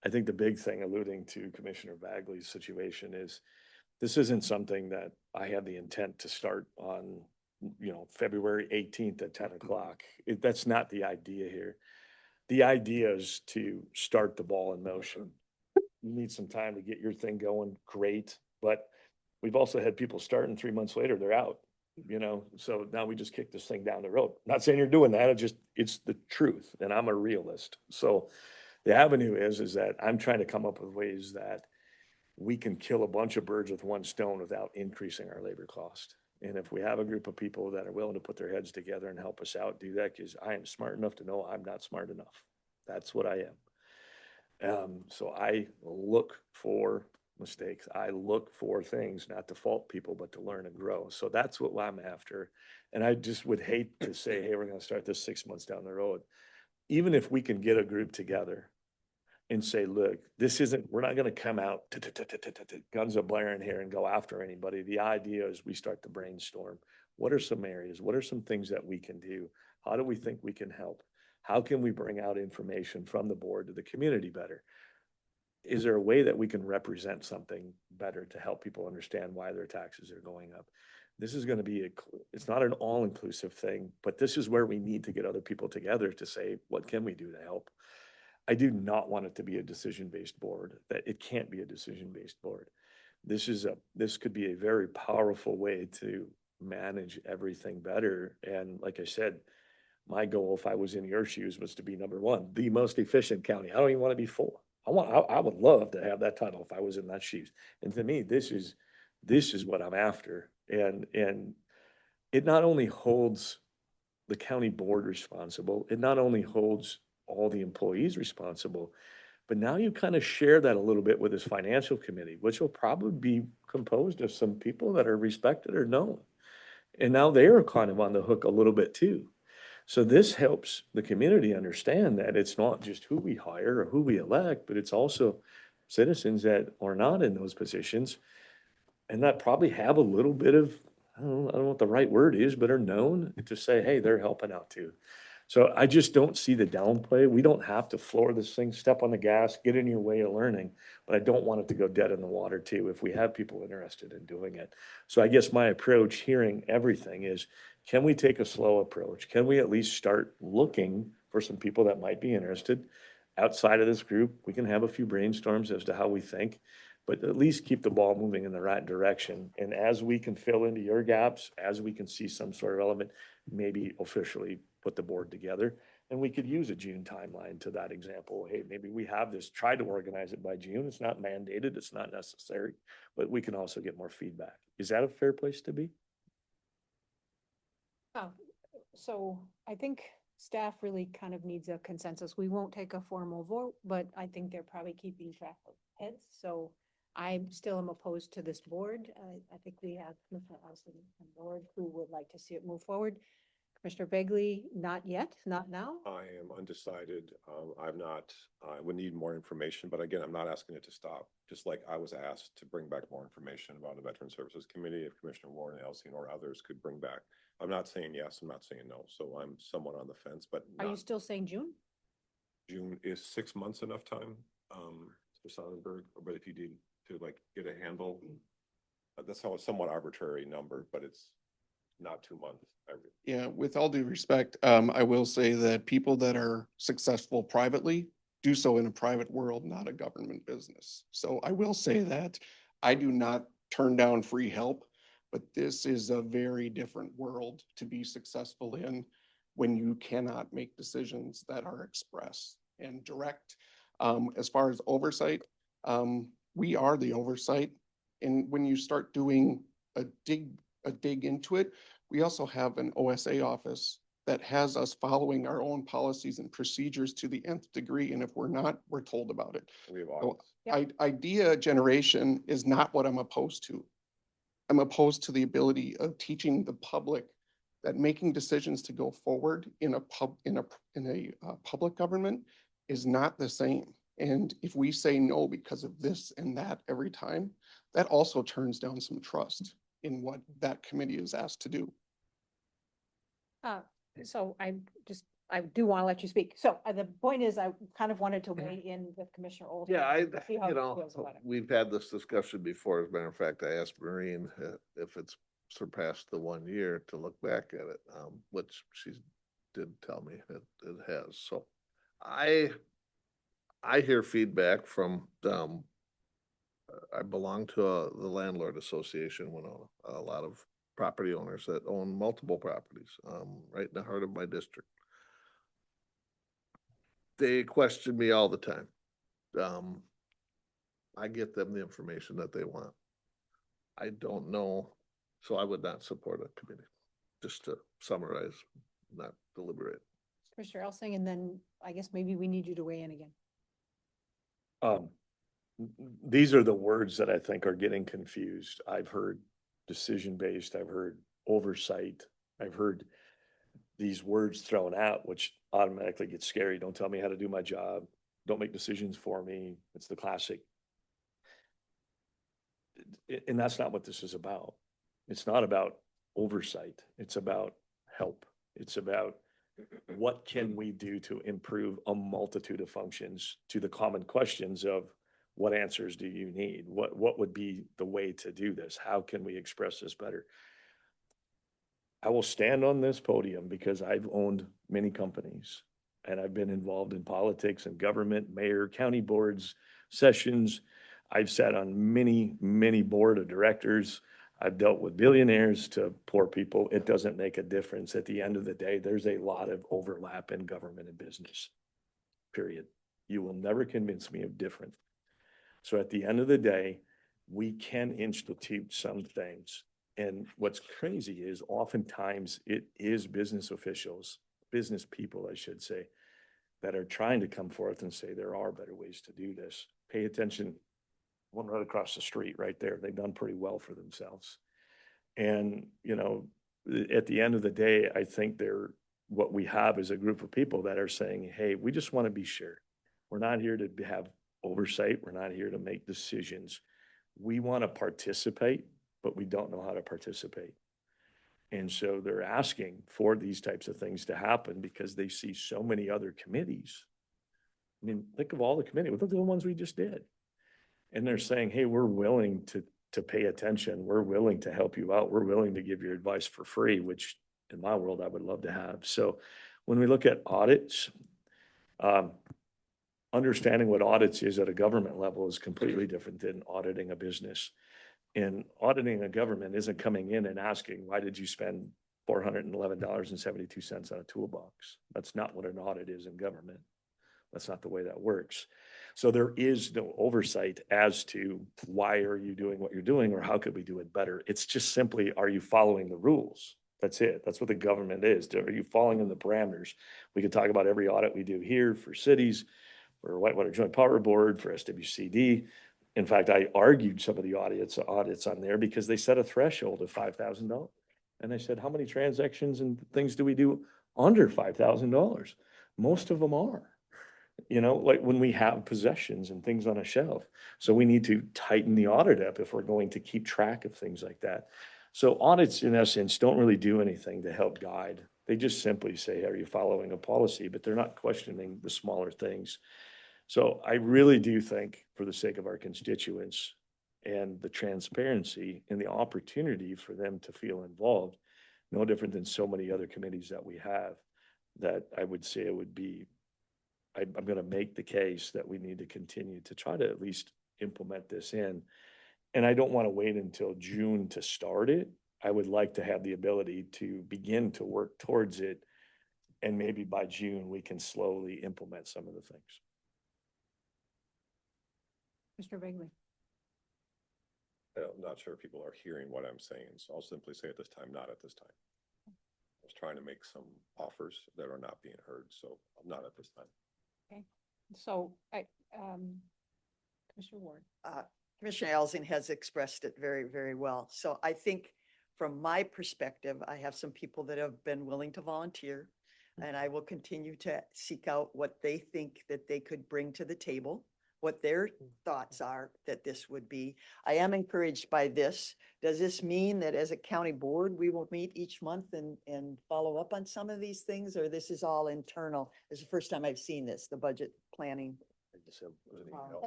the big thing alluding to Commissioner Bagley's situation is this isn't something that I had the intent to start on, February 18th at 10 o'clock. That's not the idea here. The idea is to start the ball in motion. You need some time to get your thing going, great. But we've also had people start and 3 months later, they're out, so now we just kick this thing down the road. Not saying you're doing that. It's the truth. And I'm a realist. So the avenue is that I'm trying to come up with ways that we can kill a bunch of birds with one stone without increasing our labor cost. And if we have a group of people that are willing to put their heads together and help us out, do that, because I am smart enough to know I'm not smart enough. That's what I am. So I look for mistakes. I look for things, not to fault people, but to learn and grow. So that's what I'm after. And I just would hate to say, hey, we're going to start this 6 months down the road. Even if we can get a group together and say, look, we're not going to come out guns a blaring here and go after anybody. The idea is we start to brainstorm. What are some areas? What are some things that we can do? How do we think we can help? How can we bring out information from the board to the community better? Is there a way that we can represent something better to help people understand why their taxes are going up? This is going to be it's not an all-inclusive thing, but this is where we need to get other people together to say, what can we do to help? I do not want it to be a decision-based board. That it can't be a decision-based board. This could be a very powerful way to manage everything better. And like I said, my goal, if I was in your shoes, was to be number 1, the most efficient county. I don't even want to be 4. I would love to have that title if I was in that shoes. And to me, this is what I'm after. And it not only holds the county board responsible, it not only holds all the employees responsible, but now you kind of share that a little bit with this financial committee, which will probably be composed of some people that are respected or known. And now they are kind of on the hook a little bit too. So this helps the community understand that it's not just who we hire or who we elect, but it's also citizens that are not in those positions and that probably have a little bit of, I don't know what the right word is, but are known to say, hey, they're helping out too. So I just don't see the downplay. We don't have to floor this thing, step on the gas, get in your way of learning, but I don't want it to go dead in the water too if we have people interested in doing it. So I guess my approach, hearing everything, is can we take a slow approach? Can we at least start looking for some people that might be interested. Outside of this group, we can have a few brainstorms as to how we think, but at least keep the ball moving in the right direction. And as we can fill into your gaps, as we can see some sort of element, maybe officially put the board together. And we could use a June timeline to that example. Hey, maybe we have this, try to organize it by June. It's not mandated, it's not necessary, but we can also get more feedback. Is that a fair place to be? Oh, so I think staff really kind of needs a consensus. We won't take a formal vote, but I think they're probably keeping track of heads. So I still am opposed to this board. I think we have Commissioner Ellison on board who would like to see it move forward. Commissioner Begley, not yet, not now. I am undecided. I would need more information, but again, I'm not asking it to stop. Just like I was asked to bring back more information about the Veteran Services Committee, if Commissioner Warren, Elsie, or others could bring back. I'm not saying yes, I'm not saying no, so I'm somewhat on the fence, but Are you not, still saying June? June, is 6 months enough time? For Sonnenberg, but if you need to like get a handle, that's how a somewhat arbitrary number, but it's not 2 months. Yeah, with all due respect, I will say that people that are successful privately do so in a private world, not a government business. So I will say that I do not turn down free help, but this is a very different world to be successful in when you cannot make decisions that are express and direct. As far as oversight, we are the oversight. And when you start doing a dig into it, we also have an OSA office that has us following our own policies and procedures to the nth degree. And if we're not, we're told about it. We have So audits. idea generation is not what I'm opposed to. I'm opposed to the ability of teaching the public that making decisions to go forward in a public government is not the same. And if we say no because of this and that every time, that also turns down some trust in what that committee is asked to do. So I do want to let you speak. So the point is, I kind of wanted to weigh in with Commissioner Olson. Yeah, to see how he feels about it. we've had this discussion before. As a matter of fact, I asked Maureen if it's surpassed the 1 year to look back at it, which she did tell me it has. So I hear feedback from, I belong to the landlord association in Winona, a lot of property owners that own multiple properties, right in the heart of my district. They question me all the time. I get them the information that they want. I don't know, so I would not support a committee, just to summarize, not deliberate. Commissioner Elsing, and then I guess maybe we need you to weigh in again. These are the words that I think are getting confused. I've heard decision-based, I've heard oversight, I've heard these words thrown out, which automatically gets scary. Don't tell me how to do my job. Don't make decisions for me. It's the classic. And that's not what this is about. It's not about oversight. It's about help. It's about what can we do to improve a multitude of functions to the common questions of what answers do you need? What would be the way to do this? How can we express this better? I will stand on this podium because I've owned many companies and I've been involved in politics and government, mayor, county boards, sessions. I've sat on many, many board of directors. I've dealt with billionaires to poor people. It doesn't make a difference. At the end of the day, there's a lot of overlap in government and business, period. You will never convince me of different. So at the end of the day, we can institute some things. And what's crazy is oftentimes it is business officials, business people, I should say, that are trying to come forth and say there are better ways to do this. Pay attention. One right across the street right there. They've done pretty well for themselves. And, you know, at the end of the day, I think what we have is a group of people that are saying, hey, we just want to be sure. We're not here to have oversight. We're not here to make decisions. We want to participate, but we don't know how to participate. And so they're asking for these types of things to happen because they see so many other committees. I mean, think of all the committees. Look at the ones we just did. And they're saying, hey, we're willing to pay attention. We're willing to help you out. We're willing to give your advice for free, which in my world, I would love to have. So when we look at audits, understanding what audits is at a government level is completely different than auditing a business. And auditing a government isn't coming in and asking, why did you spend $411.72 on a toolbox? That's not what an audit is in government. That's not the way that works. So there is no oversight as to why are you doing what you're doing or how could we do it better? It's just simply, are you following the rules? That's it. That's what the government is. Are you following in the parameters? We could talk about every audit we do here for cities, for Whitewater Joint Power Board, for SWCD. In fact, I argued some of the audits on there because they set a threshold of $5,000. And I said, how many transactions and things do we do under $5,000? Most of them are. You know, like when we have possessions and things on a shelf. So we need to tighten the audit up if we're going to keep track of things like that. So audits, in essence, don't really do anything to help guide. They just simply say, are you following a policy? But they're not questioning the smaller things. So I really do think, for the sake of our constituents and the transparency and the opportunity for them to feel involved, no different than so many other committees that we have, that I would say it would be, I'm going to make the case that we need to continue to try to at least implement this in. And I don't want to wait until June to start it. I would like to have the ability to begin to work towards it. And maybe by June, we can slowly implement some of the things. Mr. Bagley. I'm not sure if people are hearing what I'm saying, so I'll simply say at this time, not at this time. I was trying to make some offers that are not being heard, so not at this time. Okay, so Commissioner Ward. Commissioner Elsing has expressed it very, very well. So I think from my perspective, I have some people that have been willing to volunteer, and I will continue to seek out what they think that they could bring to the table, what their thoughts are that this would be. I am encouraged by this. Does this mean that as a county board, we will meet each month and follow up on some of these things, or this is all internal? This is the first time I've seen this, the budget planning.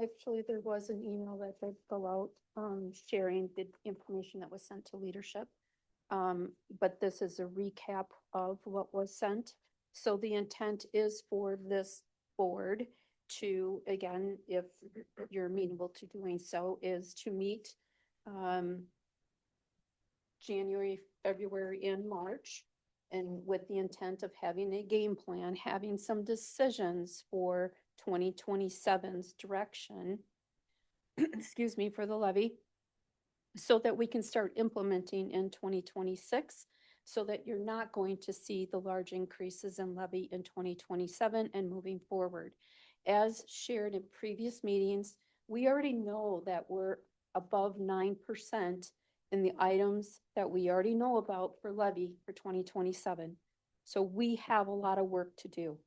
Actually, there was an email that did go out, sharing the information that was sent to leadership. But this is a recap of what was sent. So the intent is for this board to, again, if you're amenable to doing so, is to meet January, February, and March, and with the intent of having a game plan, having some decisions for 2027's direction, excuse me, for the levy, so that we can start implementing in 2026, so that you're not going to see the large increases in levy in 2027 and moving forward. As shared in previous meetings, we already know that we're above 9% in the items that we already know about for levy for 2027. So we have a lot of work to do.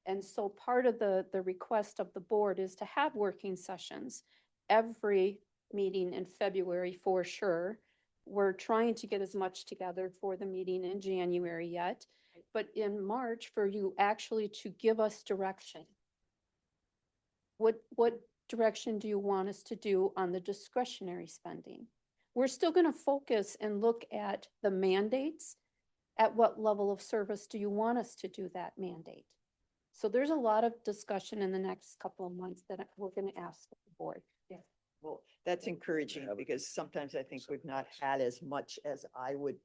And so part of the request of the board is to have working sessions every meeting in February for sure. We're trying to get as much together for the meeting in January yet, but in March for you actually to give us direction. What direction do you want us to do on the discretionary spending? We're still going to focus and look at the mandates. At what level of service do you want us to do that mandate? So there's a lot of discussion in the next couple of months that we're going to ask the board. Yeah. Well, that's encouraging because sometimes I think we've not had as much as I would.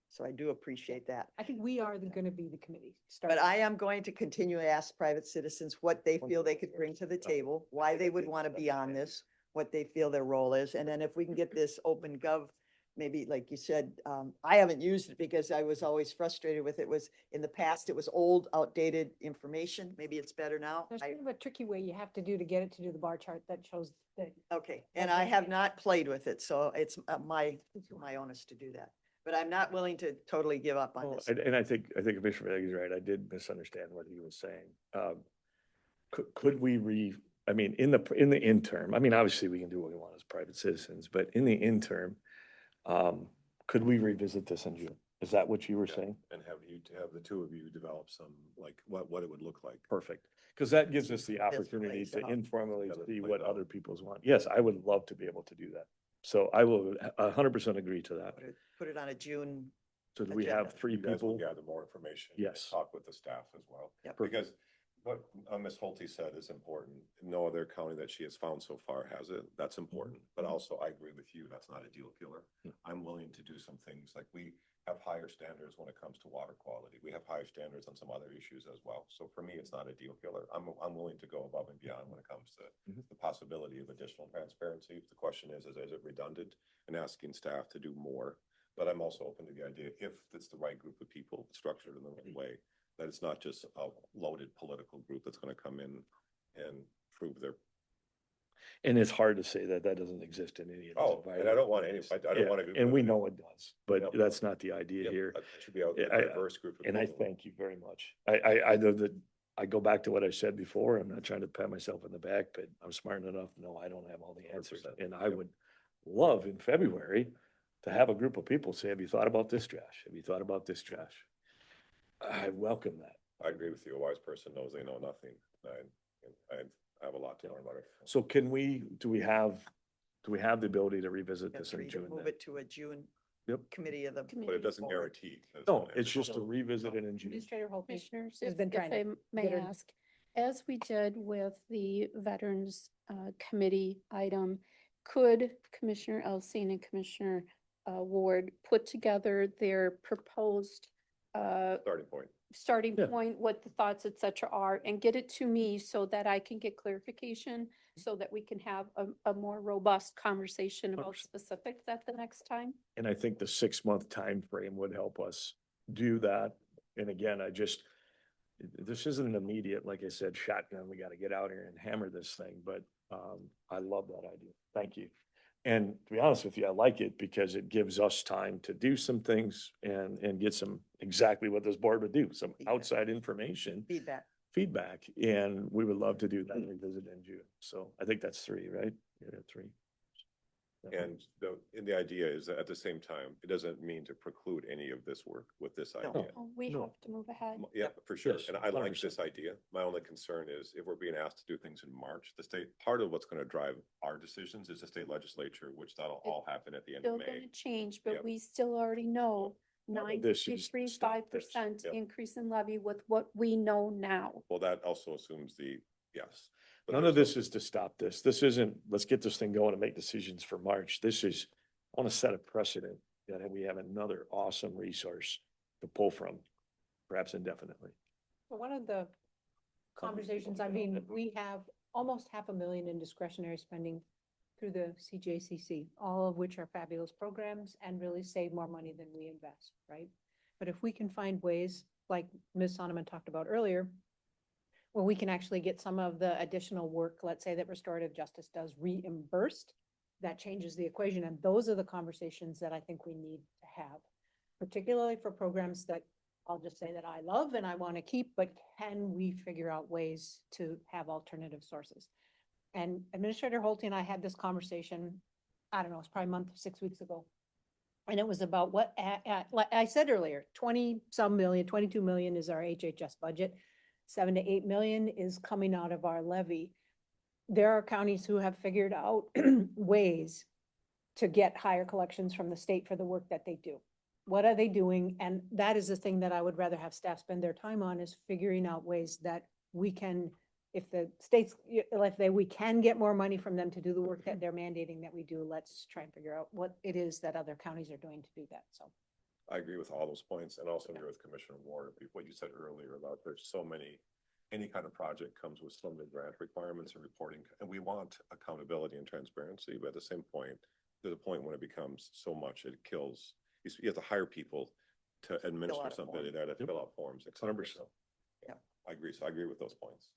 So I do appreciate that. I think we are going to be the committee. But I am going to continue to ask private citizens what they feel they could bring to the table, why they would want to be on this, what they feel their role is. And then if we can get this open gov, maybe like you said, I haven't used it because I was always frustrated with it. Was in the past, it was old, outdated information. Maybe it's better now. There's kind of a tricky way you have to do to get it to do the bar chart that shows that. Okay, and I have not played with it, so it's my onus to do that. But I'm not willing to totally give up on this. And I think Commissioner Vega is right. I did misunderstand what he was saying. Could we I mean, in the interim, I mean, obviously we can do what we want as private citizens, but in the interim, could we revisit this in June? Is that what you were saying? And have the two of you develop some, like, what it would look like. Perfect. Because that gives us the opportunity to informally see what other people's want. Yes, I would love to be able to do that. So I will 100% agree to that. Put it on a June So do we agenda. have three You guys will people? gather more information. Yes. Talk with the staff as well. Yep. Because what Ms. Holte said is important. No other county that she has found so far has it. That's important. But also I agree with you, that's not a deal killer. I'm willing to do some things like we have higher standards when it comes to water quality. We have higher standards on some other issues as well. So for me, it's not a deal killer. I'm willing to go above and beyond when it comes to the possibility of additional transparency. The question is it redundant and asking staff to do more? But I'm also open to the idea, if it's the right group of people structured in the right way, that it's not just a loaded political group that's going to come in and prove their. And it's hard to say that that doesn't exist in any of these. Oh, and I don't want any, I don't Yeah, want to. and we know it does, but Yep. that's not the idea Yep, here. it should be a Yeah, I- diverse group of And I people. thank you very much. I know that I go back to what I said before. I'm not trying to pat myself in the back, but I'm smart enough to know I don't have all the answers. 100%. And I would love in February to have a group of people say, have you thought about this trash? Have you thought about this trash? I welcome that. I agree with you. A wise person knows they know nothing. I have a lot to learn about it. So do we have the ability to revisit Yeah, this in three to June? move then? it to a June Yep. committee of the. But it doesn't forward. guarantee. that No, gonna it's happen. just to revisit it in June. Administrator Hope Commissioners, has if been if trying I to may get her- ask, as we did with the Veterans Committee item, could Commissioner Alsina and Commissioner Ward put together their proposed Starting point. starting Yeah. point, what the thoughts, et cetera, are, and get it to me so that I can get clarification, so that we can have a more robust conversation about 100%. specifics at the next time? And I think the 6-month time frame would help us do that. And again, this isn't an immediate, like I said, shotgun. We got to get out here and hammer this thing, but I love that idea. Thank you. And to be honest with you, I like it because it gives us time to do some things and get some, exactly what this board would do, some Feedback. outside information, Feedback. and we would love to do that and revisit in June. So I think that's 3, right? Yeah, 3. And the idea is that at the same time, it doesn't mean to preclude any of this work with this No. idea. Oh, we No. have to move ahead. Yeah, for sure. Yes, And I like 100%. this idea. My only concern is if we're being asked to do things in March, the state, part of what's going to drive our decisions is the state legislature, which that'll all happen at the end of Still May. gonna change, Yep. but we still already know None of this is to 9.35% Yep. increase in levy with what we know now. Well, that also assumes yes. But None of there's this is to stop this. This isn't, let's get this thing going and make decisions for March. This is, I want to set a precedent that we have another awesome resource to pull from, perhaps indefinitely. Well, one of the conversations, I mean, we have almost $500,000 in discretionary spending through the CJCC, all of which are fabulous programs and really save more money than we invest, right? But if we can find ways, like Ms. Sonneman talked about earlier, where we can actually get some of the additional work, let's say that restorative justice does, reimbursed, that changes the equation. And those are the conversations that I think we need to have, particularly for programs that I'll just say that I love and I want to keep, but can we figure out ways to have alternative sources? And Administrator Holte and I had this conversation, I don't know, it's probably a month, 6 weeks ago. And it was about what, like I said earlier, 20-some million, 22 million is our HHS budget. 7 to 8 million is coming out of our levy. There are counties who have figured out ways to get higher collections from the state for the work that they do. What are they doing? And that is the thing that I would rather have staff spend their time on, is figuring out ways that we can, if the states, we can get more money from them to do the work that they're mandating that we do, let's try and figure out what it is that other counties are doing to do that, so. I agree with all those points and also agree with Commissioner Ward, what you said earlier about there's so many, any kind of project comes with so many grant requirements and reporting, and we want accountability and transparency, but at the same point, there's a point when it becomes so much, it kills, you have to hire people to administer out a something, form. they had to fill out forms, et cetera. 100%. So, Yeah. I agree, so I agree with those points.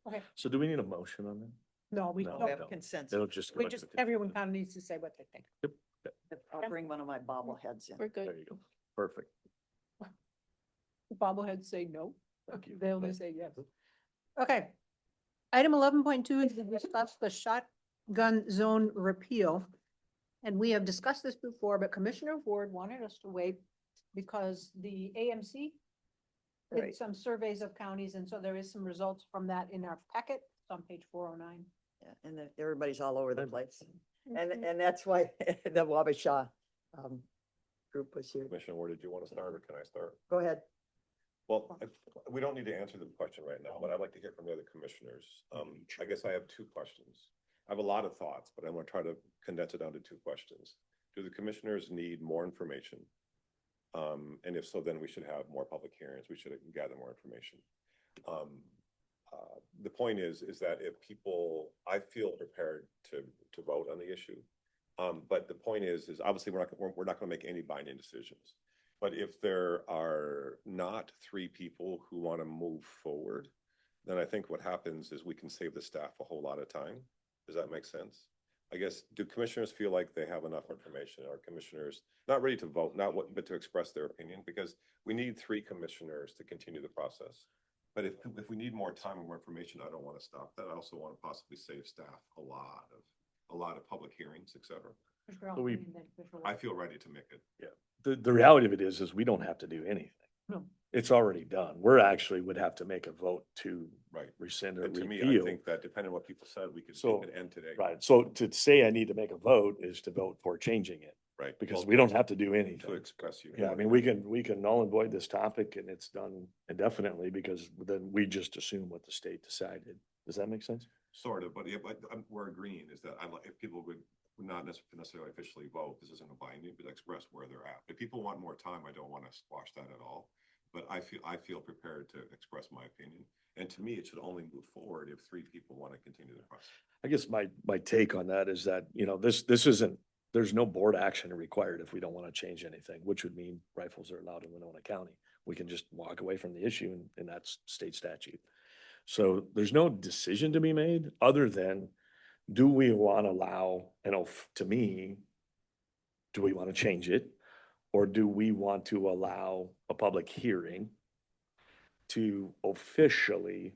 Okay, So do we need a motion on that? no, we No. We have don't. consensus. It'll just. We just, everyone kind of needs to say what they think. I'll bring one of my bobbleheads in. We're There good. you go. Perfect. The bobbleheads say no. Thank you. They only say yes. Okay. Item 11.2 is to discuss the shotgun zone repeal. And we have discussed this before, but Commissioner Ward wanted us to wait because the AMC did Right. some surveys of counties, and so there is some results from that in our packet. It's on page 409. Yeah, and then everybody's all over the place. Mhm. And that's why the Wabasha group was here. Commissioner, where did you want to start, or can I start? Go ahead. Well, we don't need to answer the question right now, but I'd like to hear from the other commissioners. I guess I have two questions. I have a lot of thoughts, but I'm gonna try to condense it down to two questions. Do the commissioners need more information? And if so, then we should have more public hearings. We should gather more information. The point is that if people, I feel prepared to vote on the issue. But the point is obviously we're not gonna make any binding decisions. But if there are not three people who want to move forward, then I think what happens is we can save the staff a whole lot of time. Does that make sense? I guess, do commissioners feel like they have enough information? Are commissioners not ready to vote, but to express their opinion? Because we need three commissioners to continue the process. But if we need more time and more information, I don't want to stop that. I also want to possibly save staff a lot of public hearings, et cetera. I feel ready to make it. Yeah. The reality of it is we don't have to do anything. No. It's already done. We're actually would have to make a vote to Right. rescind or And to me, I repeal. think that depending on what people said, we could end today. Right. So to say I need to make a vote is to vote for changing it, Right. because Well, we don't have to do to anything. express you. Yeah, I mean, we can null and void this topic and it's done indefinitely because then we just assume what the state decided. Does that make sense? Sort of, but yeah, but we're agreeing is that if people would not necessarily officially vote, this isn't a binding, but express where they're at. If people want more time, I don't want to squash that at all. But I feel prepared to express my opinion. And to me, it should only move forward if three people want to continue the process. I guess my take on that is that, this isn't, there's no board action required if we don't want to change anything, which would mean rifles are allowed in Winona County. We can just walk away from the issue and that's state statute. So there's no decision to be made other than, do we want to allow, to me, do we want to change it? Or do we want to allow a public hearing to officially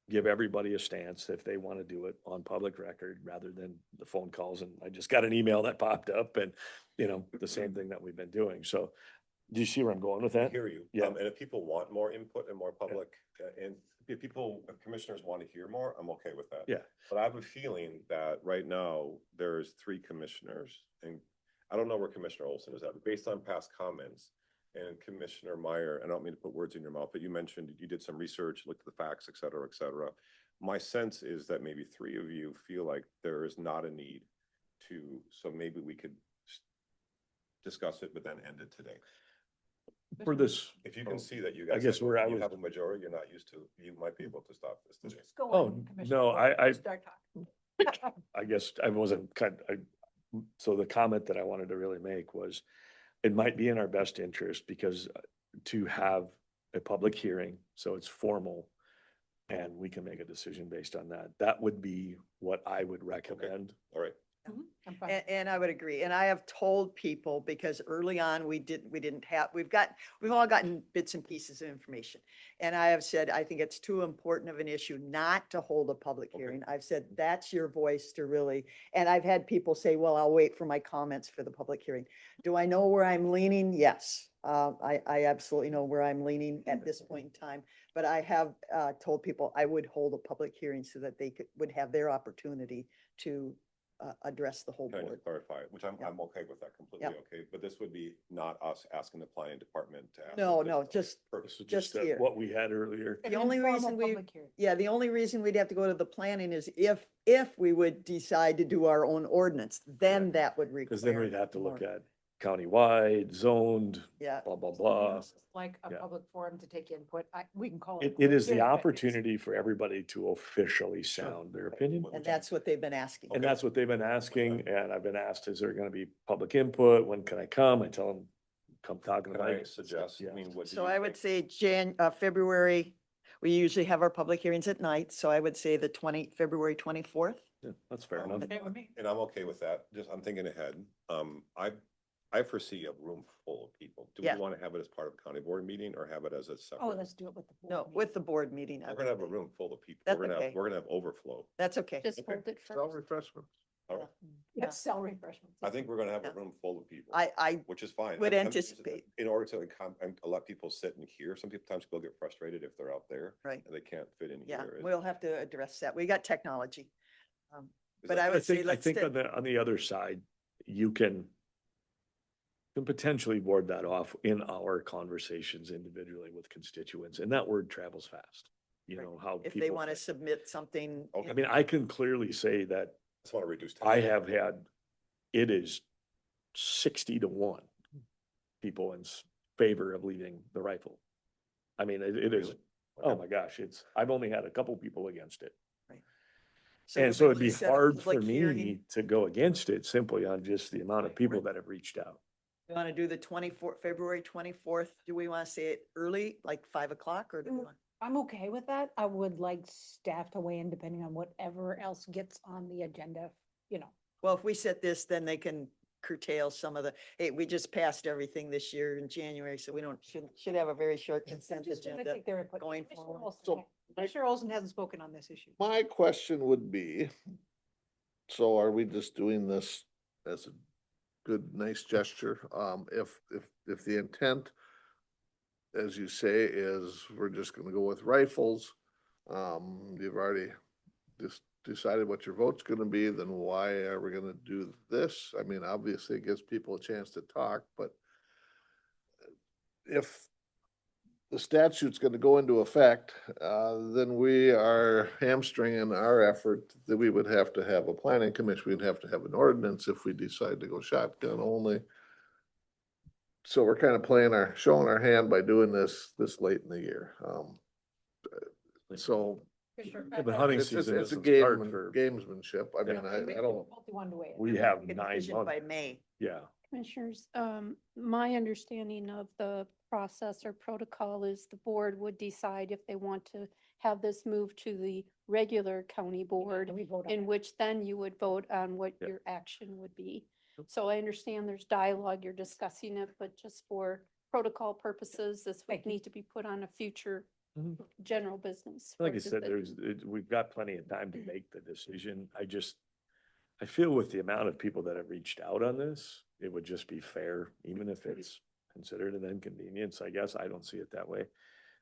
give everybody a stance if they want to do it on public record rather than the phone calls? And I just got an email that popped up and, the same thing that we've been doing. So do you see where I'm going with I that? hear you. Yeah. And if people want more input and more public, and if commissioners want to hear more, I'm okay with that. Yeah. But I have a feeling that right now there's three commissioners, and I don't know where Commissioner Olson is at, but based on past comments and Commissioner Meyer, I don't mean to put words in your mouth, but you mentioned you did some research, looked at the facts, et cetera, et cetera. My sense is that maybe three of you feel like there is not a need so maybe we could discuss it, but then end it today. For this, If you can see that you I guys, guess where I you was- have a majority you're not used to, you might be able to stop this today. Just go Oh, on, Commissioner. no, I Start talking. I guess I wasn't so the comment that I wanted to really make was, it might be in our best interest because to have a public hearing, so it's formal, and we can make a decision based on that. That would be what I would recommend. All right. I'm fine. And I would agree. And I have told people, because early on, we've all gotten bits and pieces of information. And I have said, I think it's too important of an issue not to hold a public Okay. hearing. I've said, that's your voice to really, and I've had people say, well, I'll wait for my comments for the public hearing. Do I know where I'm leaning? Yes. I absolutely know where I'm leaning at this point in time. But I have told people I would hold a public hearing so that they would have their opportunity to address the whole Can I board. just clarify, which I'm okay with that, completely Yep. okay, but this would be not us asking the planning department to ask. No, this. no, just, Perfect. So Just just here. what we had earlier. An the only informal reason we- public hearing. yeah, the only reason we'd have to go to the planning is if we would decide to do our own ordinance, then that would require. Because then we'd have to look more. at countywide, zoned, Yeah, blah, blah, blah. Like a Yeah. public forum to take input. We can call It it. is the hearing, but it's- opportunity for everybody to officially sound their opinion. and that's what they've been asking. And that's what they've been asking, and I've been asked, is there gonna be public input? When can I come? I tell them, come talk to Can I Mike. suggest, Yeah. I mean, what do So you I would think? say February, we usually have our public hearings at night, so I would say February 24th. Yeah, that's fair enough. Okay with me. And I'm okay with that, I'm thinking ahead, I foresee a room full of people. Do we Yeah. want to have it as part of a county board meeting or have it as a separate? Oh, let's do it with the. board No, meeting. with the board meeting. I We're gonna have a would say. room full of people. That's We're gonna okay. have, we're gonna have overflow. That's okay. Just Okay. hold it Self first. refreshments. All right. Yes, sell refreshments. I think we're gonna have a Yeah. room full of people. I Which is fine. would I'm just- anticipate. In order to and to let people sit and hear, sometimes people get frustrated if they're out there. Right. And they can't fit in Yeah, here. we'll have to address that. We got technology. Is But that- I would say I let's think stay. on the other side, you can, can potentially board that off in our conversations individually with constituents, and that word travels fast. You Right. know, how If they people want to think. submit something. Okay. I mean, I can clearly say that Just want to reduce. I have had, it is 60-1 people in favor of leaving the rifle. I mean, it is, oh my gosh, I've only had a couple people against it. And would so we it'd be just set a hard for public hearing? me to go against it simply on just the amount of people that have reached out. You want to do the February 24th? Do we want to say it early, like 5 o'clock, or do we want? I'm okay with that. I would like staff to weigh in depending on whatever else gets on the agenda, you know. Well, if we set this, then they can curtail some of the, hey, we just passed everything this year in January, so we should have a very short consent Just gonna agenda take their input. going Commissioner forward. Olson- So- Commissioner Olson hasn't spoken on this issue. My question would be, so are we just doing this as a good, nice gesture? If the intent, as you say, is we're just gonna go with rifles, you've already just decided what your vote's gonna be, then why are we gonna do this? I mean, obviously it gives people a chance to talk, but if the statute's gonna go into effect, then we are hamstringing our effort that we would have to have a planning commission, we'd have to have an ordinance if we decide to go shotgun only. So we're kind of showing our hand by doing this late in the year. So Commissioner, Yeah, but hunting it's season a doesn't game, start for, gamesmanship. I mean, I don't. Multi-one way. we have Make a 9 decision months. by May. Yeah. Commissioners, my understanding of the process or protocol is the board would decide if they want to have this moved to the regular county board, We vote on in it. which then you would vote on what Yep. your action would be. So I understand there's dialogue, you're discussing it, but just for protocol purposes, this would Thank you. need to be put on a future Mhm. general business. Like I for said, decision. we've got plenty of time to make the decision. I feel with the amount of people that have reached out on this, it would just be fair, even if it's considered an inconvenience, I guess. I don't see it that way.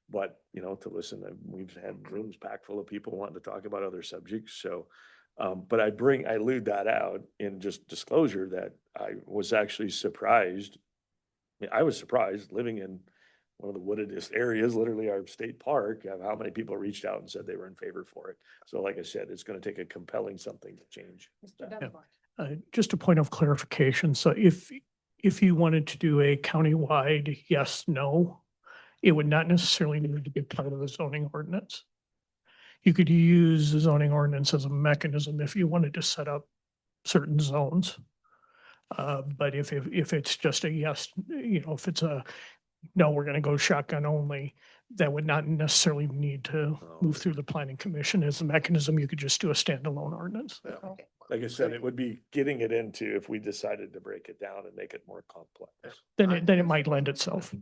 But, you know, to listen, we've had rooms packed full of people wanting to talk about other subjects, so. But I allude that out in just disclosure that I was actually surprised. I was surprised living in one of the woodedest areas, literally our state park, of how many people reached out and said they were in favor for it. So like I said, it's gonna take a compelling something to change. Mr. Dunbar. Just a point of clarification. So if you wanted to do a countywide yes, no, it would not necessarily need to be part of the zoning ordinance. You could use the zoning ordinance as a mechanism if you wanted to set up certain zones. But if it's just a yes, you know, if it's a no, we're going to go shotgun only, that would not necessarily need to move through the planning commission as a mechanism. You could just do a standalone ordinance. Yeah. Like I said, it would be getting it into if we decided to break it down and make it more complex. Then it might lend itself.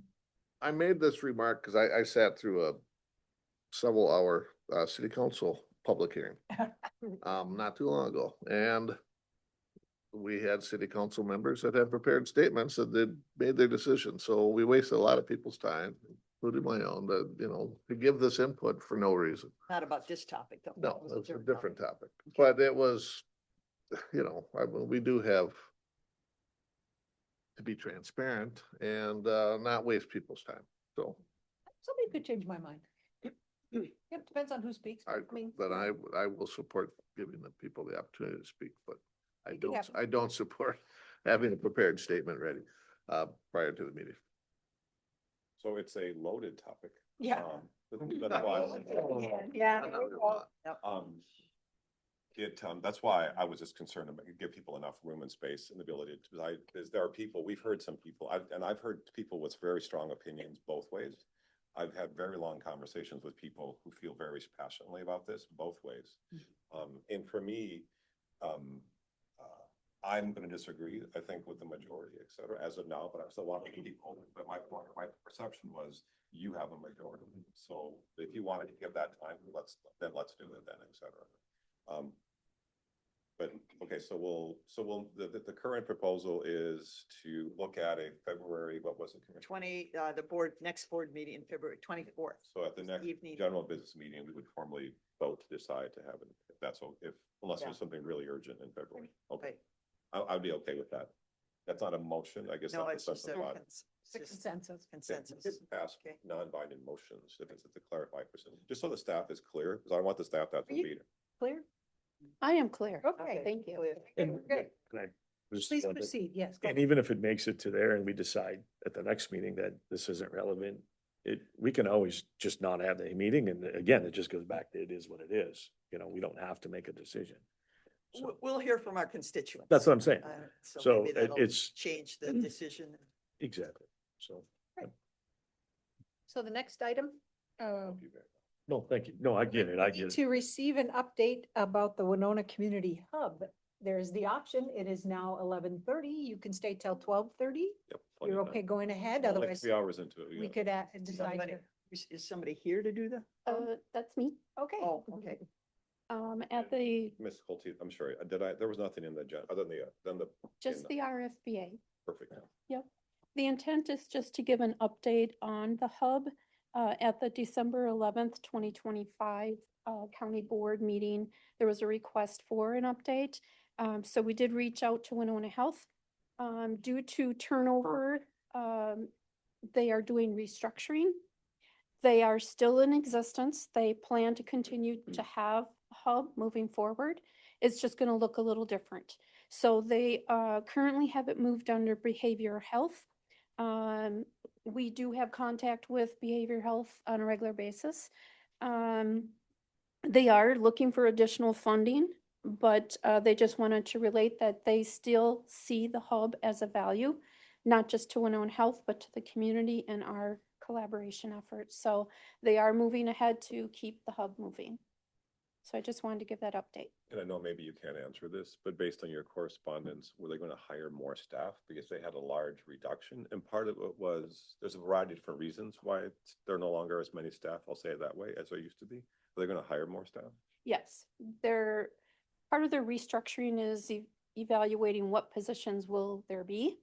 I made this remark because I sat through a several hour city council public hearing not too long ago, and we had city council members that had prepared statements that they'd made their decision. So we wasted a lot of people's time, including my own, to give this input for no reason. Not about this topic, though. No, That was it's a different different topic. topic, but it was, we do have to be transparent and not waste people's time. So Somebody could change my mind. It depends on who speaks. but I mean, then I will support giving the people the opportunity to speak, but Make it happen. I don't support having a prepared statement ready prior to the meeting. So it's a loaded topic. Yeah. That's why. Yeah. That's why I was just concerned to give people enough room and space and the ability to, because there are people, we've heard some people, I've heard people with very strong opinions both ways. I've had very long conversations with people who feel very passionately about this both ways. And for me, I'm going to disagree, I think, with the majority, et cetera, as of now, but I still want to keep open. But my perception was you have a majority. So if you wanted to give that time, let's do it then, et cetera. But okay, so the current proposal is to look at a February, what was it? Next board meeting in February 24th. So at the next evening. general business meeting, we would formally vote to decide to have it, if that's, unless there's something really urgent in February. Okay, Right. I'd be okay with that. That's not a motion, I guess. No, that's it's just a body. It's a consensus. consensus. Pass Okay. non-binding motions, if it's to clarify, just so the staff is clear, because I want the staff to have to Are you- read it. Clear? I am clear. Okay. Thank you. Clear. And Good. can I just Please add that- proceed. Yes. go And ahead. even if it makes it to there and we decide at the next meeting that this isn't relevant, we can always just not have the meeting. And again, it just goes back to it is what it is. You know, we don't have to make a decision. So We'll hear from our constituents. that's what I'm saying. So maybe that'll it's change the decision. exactly. So, So the next item, no, thank you. No, I get it. I get it. to receive an update about the Winona Community Hub. There's the option. It is now 11:30. You can stay till 12:30. Yep. plenty You're of okay time. going ahead, Like otherwise 3 hours into it. we yeah. could decide. Somebody, is somebody here to do that? That's me. Okay. Oh, okay. At the, Ms. Colty, I'm sorry, there was nothing in the agenda, other than the. just the RFBA. Perfect. The intent is just to give an update on the hub. At the December 11th, 2025 County Board meeting, there was a request for an update. So we did reach out to Winona Health. Due to turnover, they are doing restructuring. They are still in existence. They plan to continue to have a hub moving forward. It's just going to look a little different. So they currently have it moved under behavioral health. We do have contact with behavioral health on a regular basis. They are looking for additional funding, but they just wanted to relate that they still see the hub as a value, not just to Winona Health, but to the community and our collaboration efforts. So they are moving ahead to keep the hub moving. So I just wanted to give that update. And I know maybe you can't answer this, but based on your correspondence, were they going to hire more staff because they had a large reduction? And part of it was, there's a variety of different reasons why there are no longer as many staff, I'll say it that way, as there used to be. Are they going to hire more staff? Yes, part of their restructuring is evaluating what positions will there be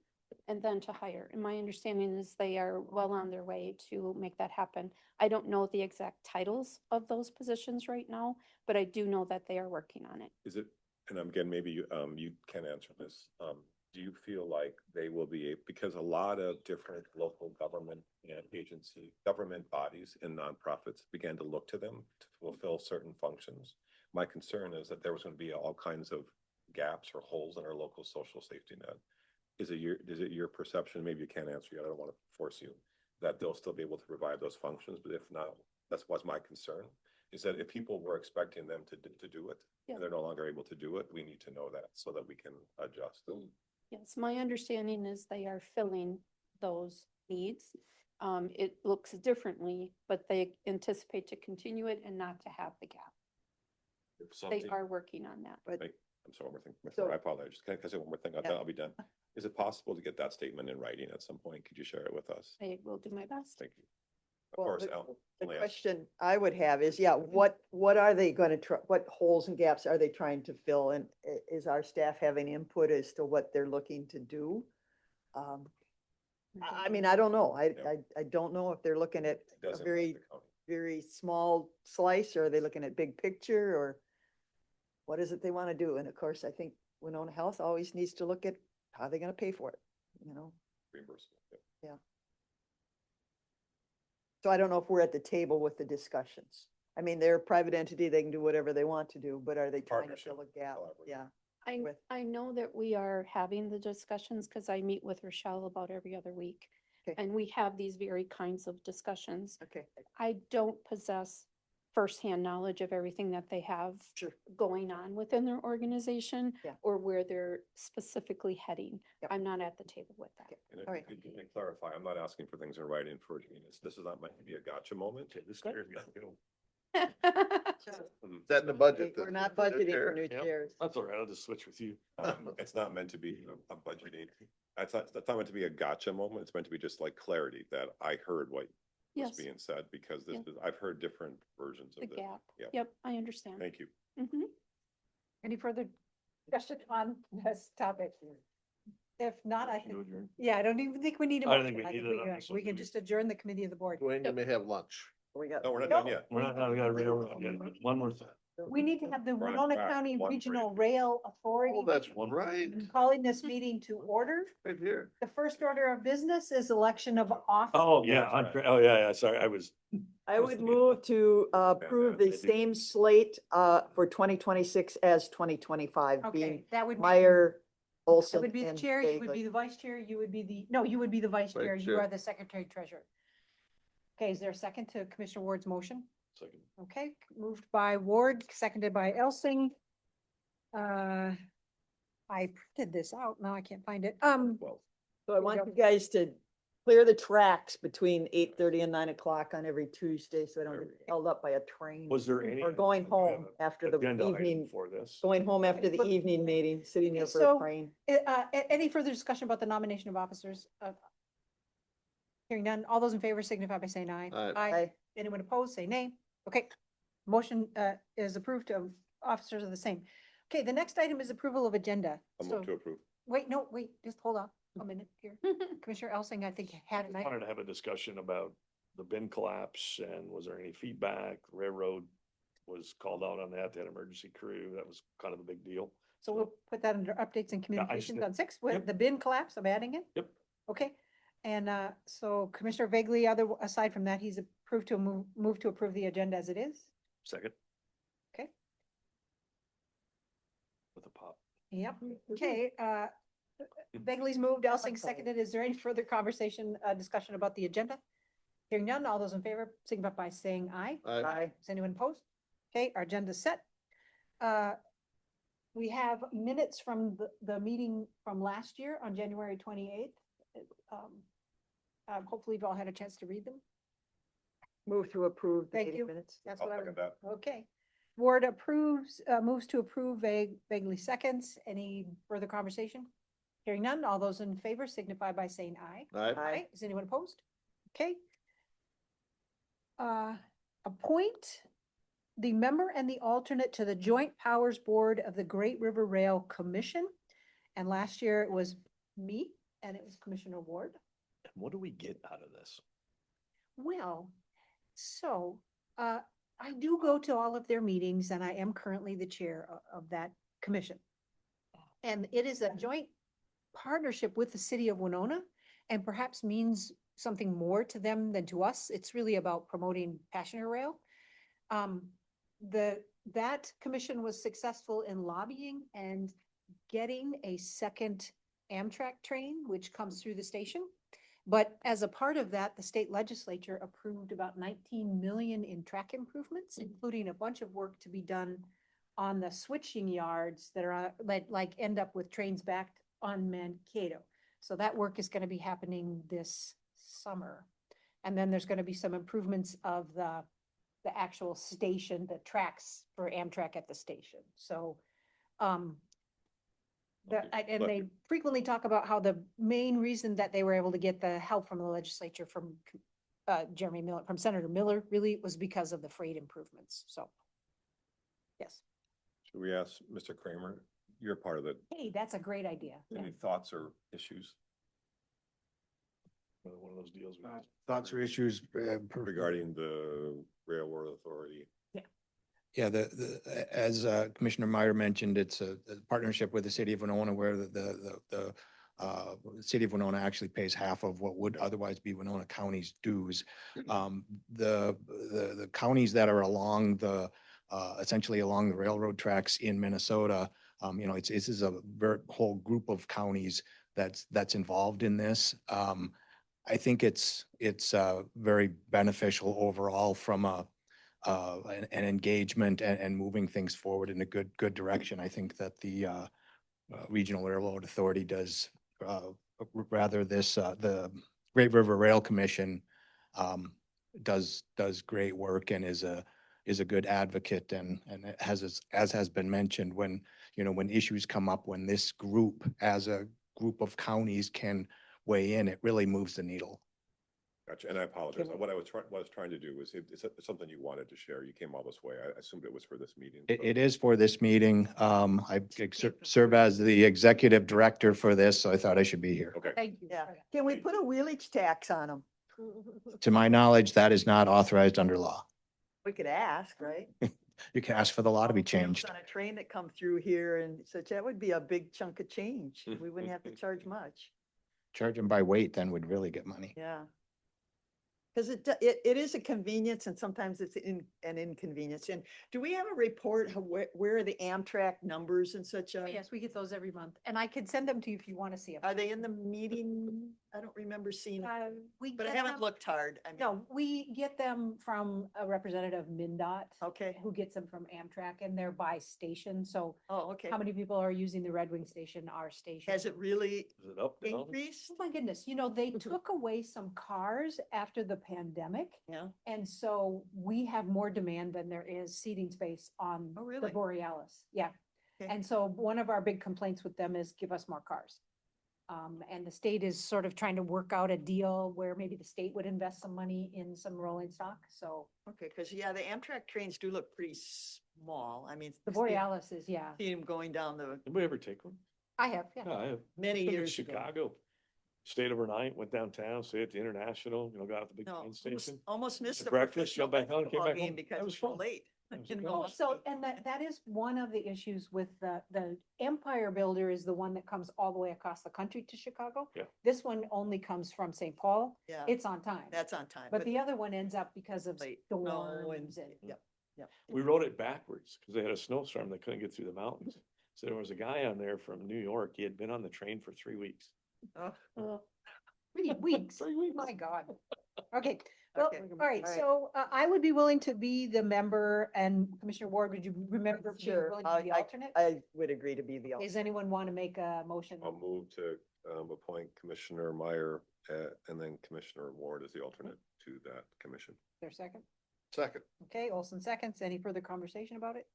and then to hire. And my understanding is they are well on their way to make that happen. I don't know the exact titles of those positions right now, but I do know that they are working on it. Is it, and again, maybe you can answer this. Do you feel like they will be, because a lot of different local government and government bodies and nonprofits began to look to them to fulfill certain functions. My concern is that there was going to be all kinds of gaps or holes in our local social safety net. Is it your perception, maybe you can't answer yet, I don't want to force you, that they'll still be able to provide those functions, but if not, that's what's my concern, is that if people were expecting them to do it, Yeah. and they're no longer able to do it, we need to know that so that we can adjust. Yes, my understanding is they are filling those needs. It looks differently, but they anticipate to continue it and not to have the gap. If They something- are working on that. But I'm sorry, one more thing. So- I apologize. Can I say one more thing? Yeah. I'll be done. Is it possible to get that statement in writing at some point? Could you share it with us? I will do my best. Thank you. Of Well, course, the- Al. the only ask- question I would have is, what are they going to try, what holes and gaps are they trying to fill? And is our staff having input as to what they're looking to do? I mean, I don't know. Yeah. I don't know if they're looking at It a does impact very, the county. very small slice, or are they looking at big picture, or what is it they want to do? And of course, I think Winona Health always needs to look at how they're going to pay for it, Reimbursement. Yeah. So I don't know if we're at the table with the discussions. I mean, they're a private entity, they can do whatever they want to do, but are they trying to Partnership, fill a gap? collaboration. Yeah. I, with- I know that we are having the discussions because I meet with Rochelle about every other week. Okay. And we have these very kinds of discussions. Okay, I don't possess firsthand knowledge of everything that they have sure. going on within their organization Yeah. or where they're specifically heading. Yep. I'm not at the table with that. Okay. And if All you right. could clarify, I'm not asking for things in writing for, this is not meant to be a gotcha moment. This chair's got to go. That in the budget. We're that- not that budgeting for chair. new Yep. chairs. That's all right. I'll just switch with you. It's not meant to be a budgeting. That's not meant to be a gotcha moment. It's meant to be just like clarity that I heard what was Yes, being said, because this Yeah. is, I've heard different versions the of this. gap. Yeah. Yep, I understand. Thank you. Mhm. Any further discussion on this topic? If not, I Motion to think, adjourn. yeah, I don't even think we need a I don't motion. think we I think need it on this we one. can just adjourn the committee of the board. Dwayne, you may have lunch. We got. No, we're not done yet. We're not, we got to read over. One more thing. We need to have the Right, Winona right, County one Regional bridge. Rail Authority. Oh, that's one, right? Calling this meeting to order. Right here. The first order of business is election of office. Oh, yeah, oh, yeah, sorry, I would move to approve the same slate for 2026 as 2025, Okay, being that would. Meyer, That Olson, would be the and chair, you would Bagley. be the vice chair, you would be the, no, you would be the vice Vice chair, you chair. are the secretary treasurer. Okay, is there a second to Commissioner Ward's motion? Second. Okay, moved by Ward, seconded by Elsing. I printed this out, now I can't find it. So I want you guys to clear the tracks between 8:30 and 9 o'clock on every Tuesday, so I don't get held up by a train. Was there any? Or going home after the agenda item evening, for this? going home after the But- evening meeting, sitting there for So- a train. Any further discussion about the nomination of officers? Hearing none, all those in favor signify by saying aye. Aye. Anyone opposed, say nay. Okay, motion is approved of officers are the same. Okay, the next item is approval of agenda. I'll So, move to approve. wait, just hold on a minute here. Commissioner Elsing, I think had an I item. wanted to have a discussion about the bin collapse and was there any feedback? Railroad was called out on that, that emergency crew. That was kind of a big deal. So we'll put that under updates and I just communications did- on 6, with Yep. the bin collapse, I'm adding it. Yep. Okay, and so Commissioner Vagley, aside from that, he's approved to move to approve the agenda as it is. Second. Okay. With a pop. Yep, okay, Bagley's moved, Elsing seconded. Is there any further conversation, discussion about the agenda? Hearing none, all those in favor, signify by saying aye. Aye. Is anyone opposed? Okay, our agenda's set. We have minutes from the meeting from last year on January 28th. Hopefully you've all had a chance to read them. Move to approve the Thank meeting you. minutes. That's I'll what I, second that. okay. Ward approves, moves to approve, Bagley seconds. Any further conversation? Hearing none, all those in favor signify by saying aye. Aye. Is anyone opposed? Okay. Appoint the member and the alternate to the Joint Powers Board of the Great River Rail Commission. And last year it was me and it was Commissioner Ward. And what do we get out of this? Well, so, I do go to all of their meetings and I am currently the chair of that commission. And it is a joint partnership with the city of Winona and perhaps means something more to them than to us. It's really about promoting passenger rail. That commission was successful in lobbying and getting a second Amtrak train, which comes through the station. But as a part of that, the state legislature approved about 19 million in track improvements, including a bunch of work to be done on the switching yards that are like end up with trains backed on Mankato. So that work is going to be happening this summer. And then there's going to be some improvements of the actual station, the tracks for Amtrak at the station. So, and they frequently talk about how the main reason that they were able to get the help from the legislature from Jeremy Miller, from Senator Miller, really was because of the freight improvements. So, yes. Should we ask Mr. Kramer? You're part of it. Hey, that's a great idea. Any thoughts or issues One of those deals. Thoughts or issues regarding the Railroad Authority? Yeah, as Commissioner Meyer mentioned, it's a partnership with the city of Winona where the city of Winona actually pays half of what would otherwise be Winona County's dues. The counties that are along essentially along the railroad tracks in Minnesota, this is a whole group of counties that's involved in this. I think it's very beneficial overall from an engagement and moving things forward in a good direction. I think that the Regional Railroad Authority does the Great River Rail Commission does great work and is a good advocate and it as has been mentioned, when issues come up, when this group as a group of counties can weigh in, it really moves the needle. Gotcha. And I apologize. What I was trying to do was, it's something you wanted to share. You came all this way. I assumed it was for this meeting. It is for this meeting. I serve as the executive director for this, so I thought I should be here. Okay. Thank you. Yeah. Can we put a wheelage tax on them? To my knowledge, that is not authorized under law. We could ask, right? You can ask for the law to be Wheels changed. On a train that come through here and such, that would be a big chunk of change. We wouldn't have to charge much. Charge them by weight, then we'd really get money. Yeah. Because it is a convenience and sometimes it's an inconvenience. And do we have a report of where are the Amtrak numbers and such? Yes, we get those every month, and I could send them to you if you want to see them. Are they in the meeting? I don't remember seeing, but I get haven't them- looked hard. I mean, No, we get them from a representative of MnDOT, okay. who gets them from Amtrak, and they're by station, so Oh, okay. how many people are using the Red Wing station, our station? Has it really Is it up, down? increased? Oh my goodness, they took away some cars after the pandemic. Yeah. And so we have more demand than there is seating space on Oh, the really? Borealis. Yeah. Okay. And so one of our big complaints with them is give us more cars. And the state is sort of trying to work out a deal where maybe the state would invest some money in some rolling stock. So Okay, because yeah, the Amtrak trains do look pretty small. I mean. the Borealis is, yeah, See them going down the Did we ever take one? I have, yeah. Yeah, I have. many Been to years ago. Chicago, stayed overnight, went downtown, stayed at the International, got off the big No, train station. almost missed Had the breakfast, professional jumped back on, came basketball back game home. because That was we were fun. late. That was You a know, great- So, and that is one of the issues with the Empire Builder is the one that comes all the way across the country to Chicago. Yeah. This one only comes from St. Paul. Yeah, It's on time. that's on time. But the other one ends up because of late. No, storms and. Yep, yep. We rode it backwards because they had a snowstorm. They couldn't get through the mountains. So there was a guy on there from New York. He had been on the train for 3 weeks. Oh, 3 weeks. 3 weeks. My God. Okay, well, Okay. all right, All right. so I would be willing to be the member, and Commissioner Ward, would you remember being Sure. willing to be the alternate? I would agree to be the alternate. Does anyone want to make a motion? I'll move to appoint Commissioner Meyer and then Commissioner Ward as the alternate to that commission. Their second? Second. Okay, Olson seconds. Any further conversation about it?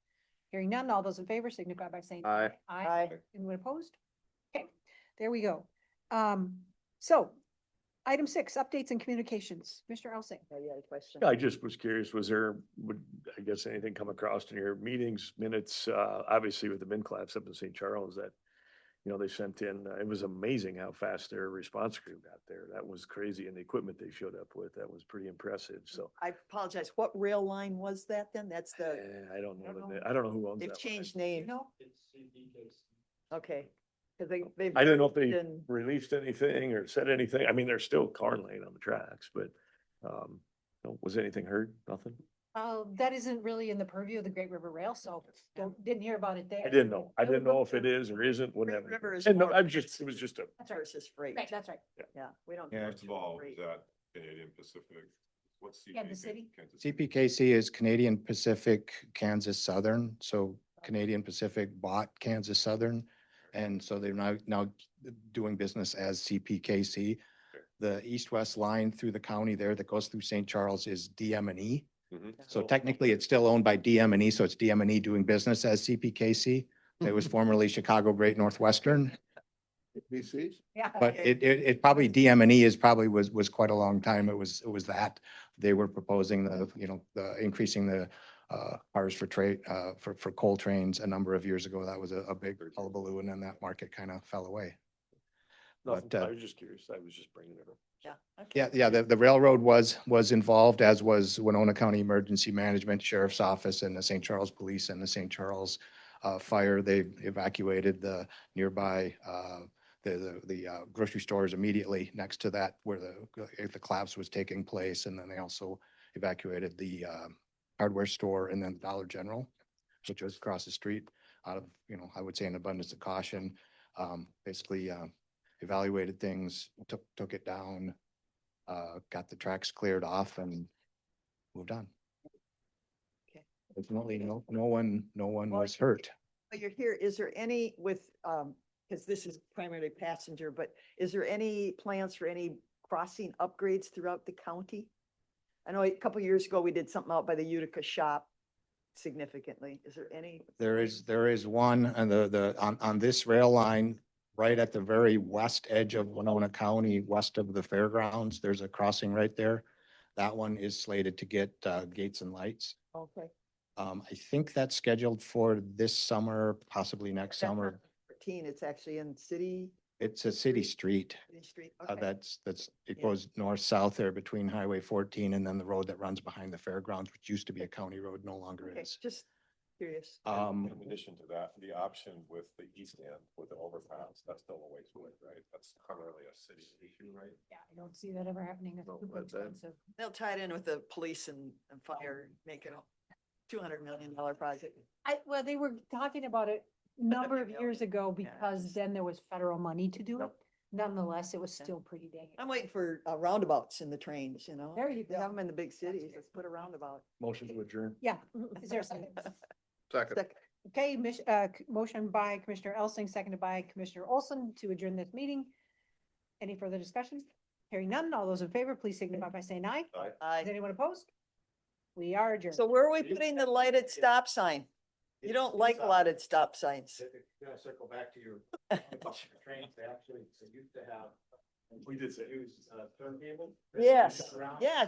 Hearing none, all those in favor signify by saying Aye. aye. Aye. Anyone opposed? Okay, there we go. So, item 6, updates and communications. Mr. Elsing. Yeah, you had a question. I just was curious, would, I guess, anything come across in your meetings, minutes, obviously with the min class up in St. Charles that, they sent in, it was amazing how fast their response crew got there. That was crazy. And the equipment they showed up with, that was pretty impressive. So I apologize. What rail line was that then? That's the, I don't know. I don't know who owns that. they've line. changed names. Okay. Because they've. I didn't know if they been- released anything or said anything. I mean, there's still car lane on the tracks, but, was anything heard? Nothing? That isn't really in the purview of the Great River Rail, so didn't hear about it there. I didn't know. I would didn't know look if it to- is or isn't, wouldn't have. River is And no, more I'm just, it was just a, That's right, Versus freight. right, that's right. Yeah, we don't. Yeah. First of all, is that Canadian Pacific? What's Kansas City? CPKC is Canadian Pacific, Kansas Southern. So Canadian Pacific bought Kansas Southern. And so they're now doing business as CPKC. The east-west line through the county there that goes through St. Charles is DM&E. So technically it's still owned by DM&E. So it's DM&E doing business as CPKC. It was formerly Chicago Great Northwestern. BC? Yeah. But Okay. it probably DME is probably was quite a long time. It was that they were proposing the increasing the cars for trade for coal trains a number of years ago. That was a big hullabaloo, and then that market kind of fell away. nothing. But, I was just curious. I was just bringing it up. Yeah. Okay. Yeah. The railroad was involved, as was Winona County Emergency Management, Sheriff's Office, and the St. Charles Police and the St. Charles Fire. They evacuated the nearby the grocery stores immediately next to that where the collapse was taking place. And then they also evacuated the hardware store and then Dollar General, which was across the street out of, I would say an abundance of caution. Basically evaluated things, took it down, got the tracks cleared off and moved on. Okay. Ultimately, no one Well, was hurt. But you're here, is there any with, because this is primarily passenger, but is there any plans for any crossing upgrades throughout the county? I know a couple years ago, we did something out by the Utica shop significantly. Is there any? There is one on this rail line, right at the very west edge of Winona County, west of the fairgrounds. There's a crossing right there. That one is slated to get gates and lights. Okay. I think that's scheduled for this summer, possibly next That's not summer. 14, it's actually in city. It's a city street. City Street, okay. It Yeah. goes north-south there between Highway 14 and then the road that runs behind the fairgrounds, which used to be a county road, no longer Okay, is. just curious. In addition to that, the option with the east end with the overpass, that's still a ways away, right? That's primarily a city issue, right? Yeah, I don't see that ever happening. It's No, super but that- expensive. They'll tie it in with the police and fire, make it a $200 million project. Well, they were talking about it a number of Yeah. years ago Yeah, because just- then there was federal money to do it. Yep. Nonetheless, it was Okay. still pretty dang. I'm waiting for roundabouts in the trains, you know? There you They have go. them in the big cities. Let's put a roundabout. Motion to adjourn. Yeah, is there a second? Second. Second. Okay, motion by Commissioner Elsing, seconded by Commissioner Olson to adjourn this meeting. Any further discussion? Hearing none, all those in favor, please signify by saying aye. Aye. Is anyone opposed? We are adjourned. So where are we putting the lighted stop sign? You don't like lighted stop signs. Gonna circle back to your trains, they actually used to have. We did say. Turntable. Yes, yeah,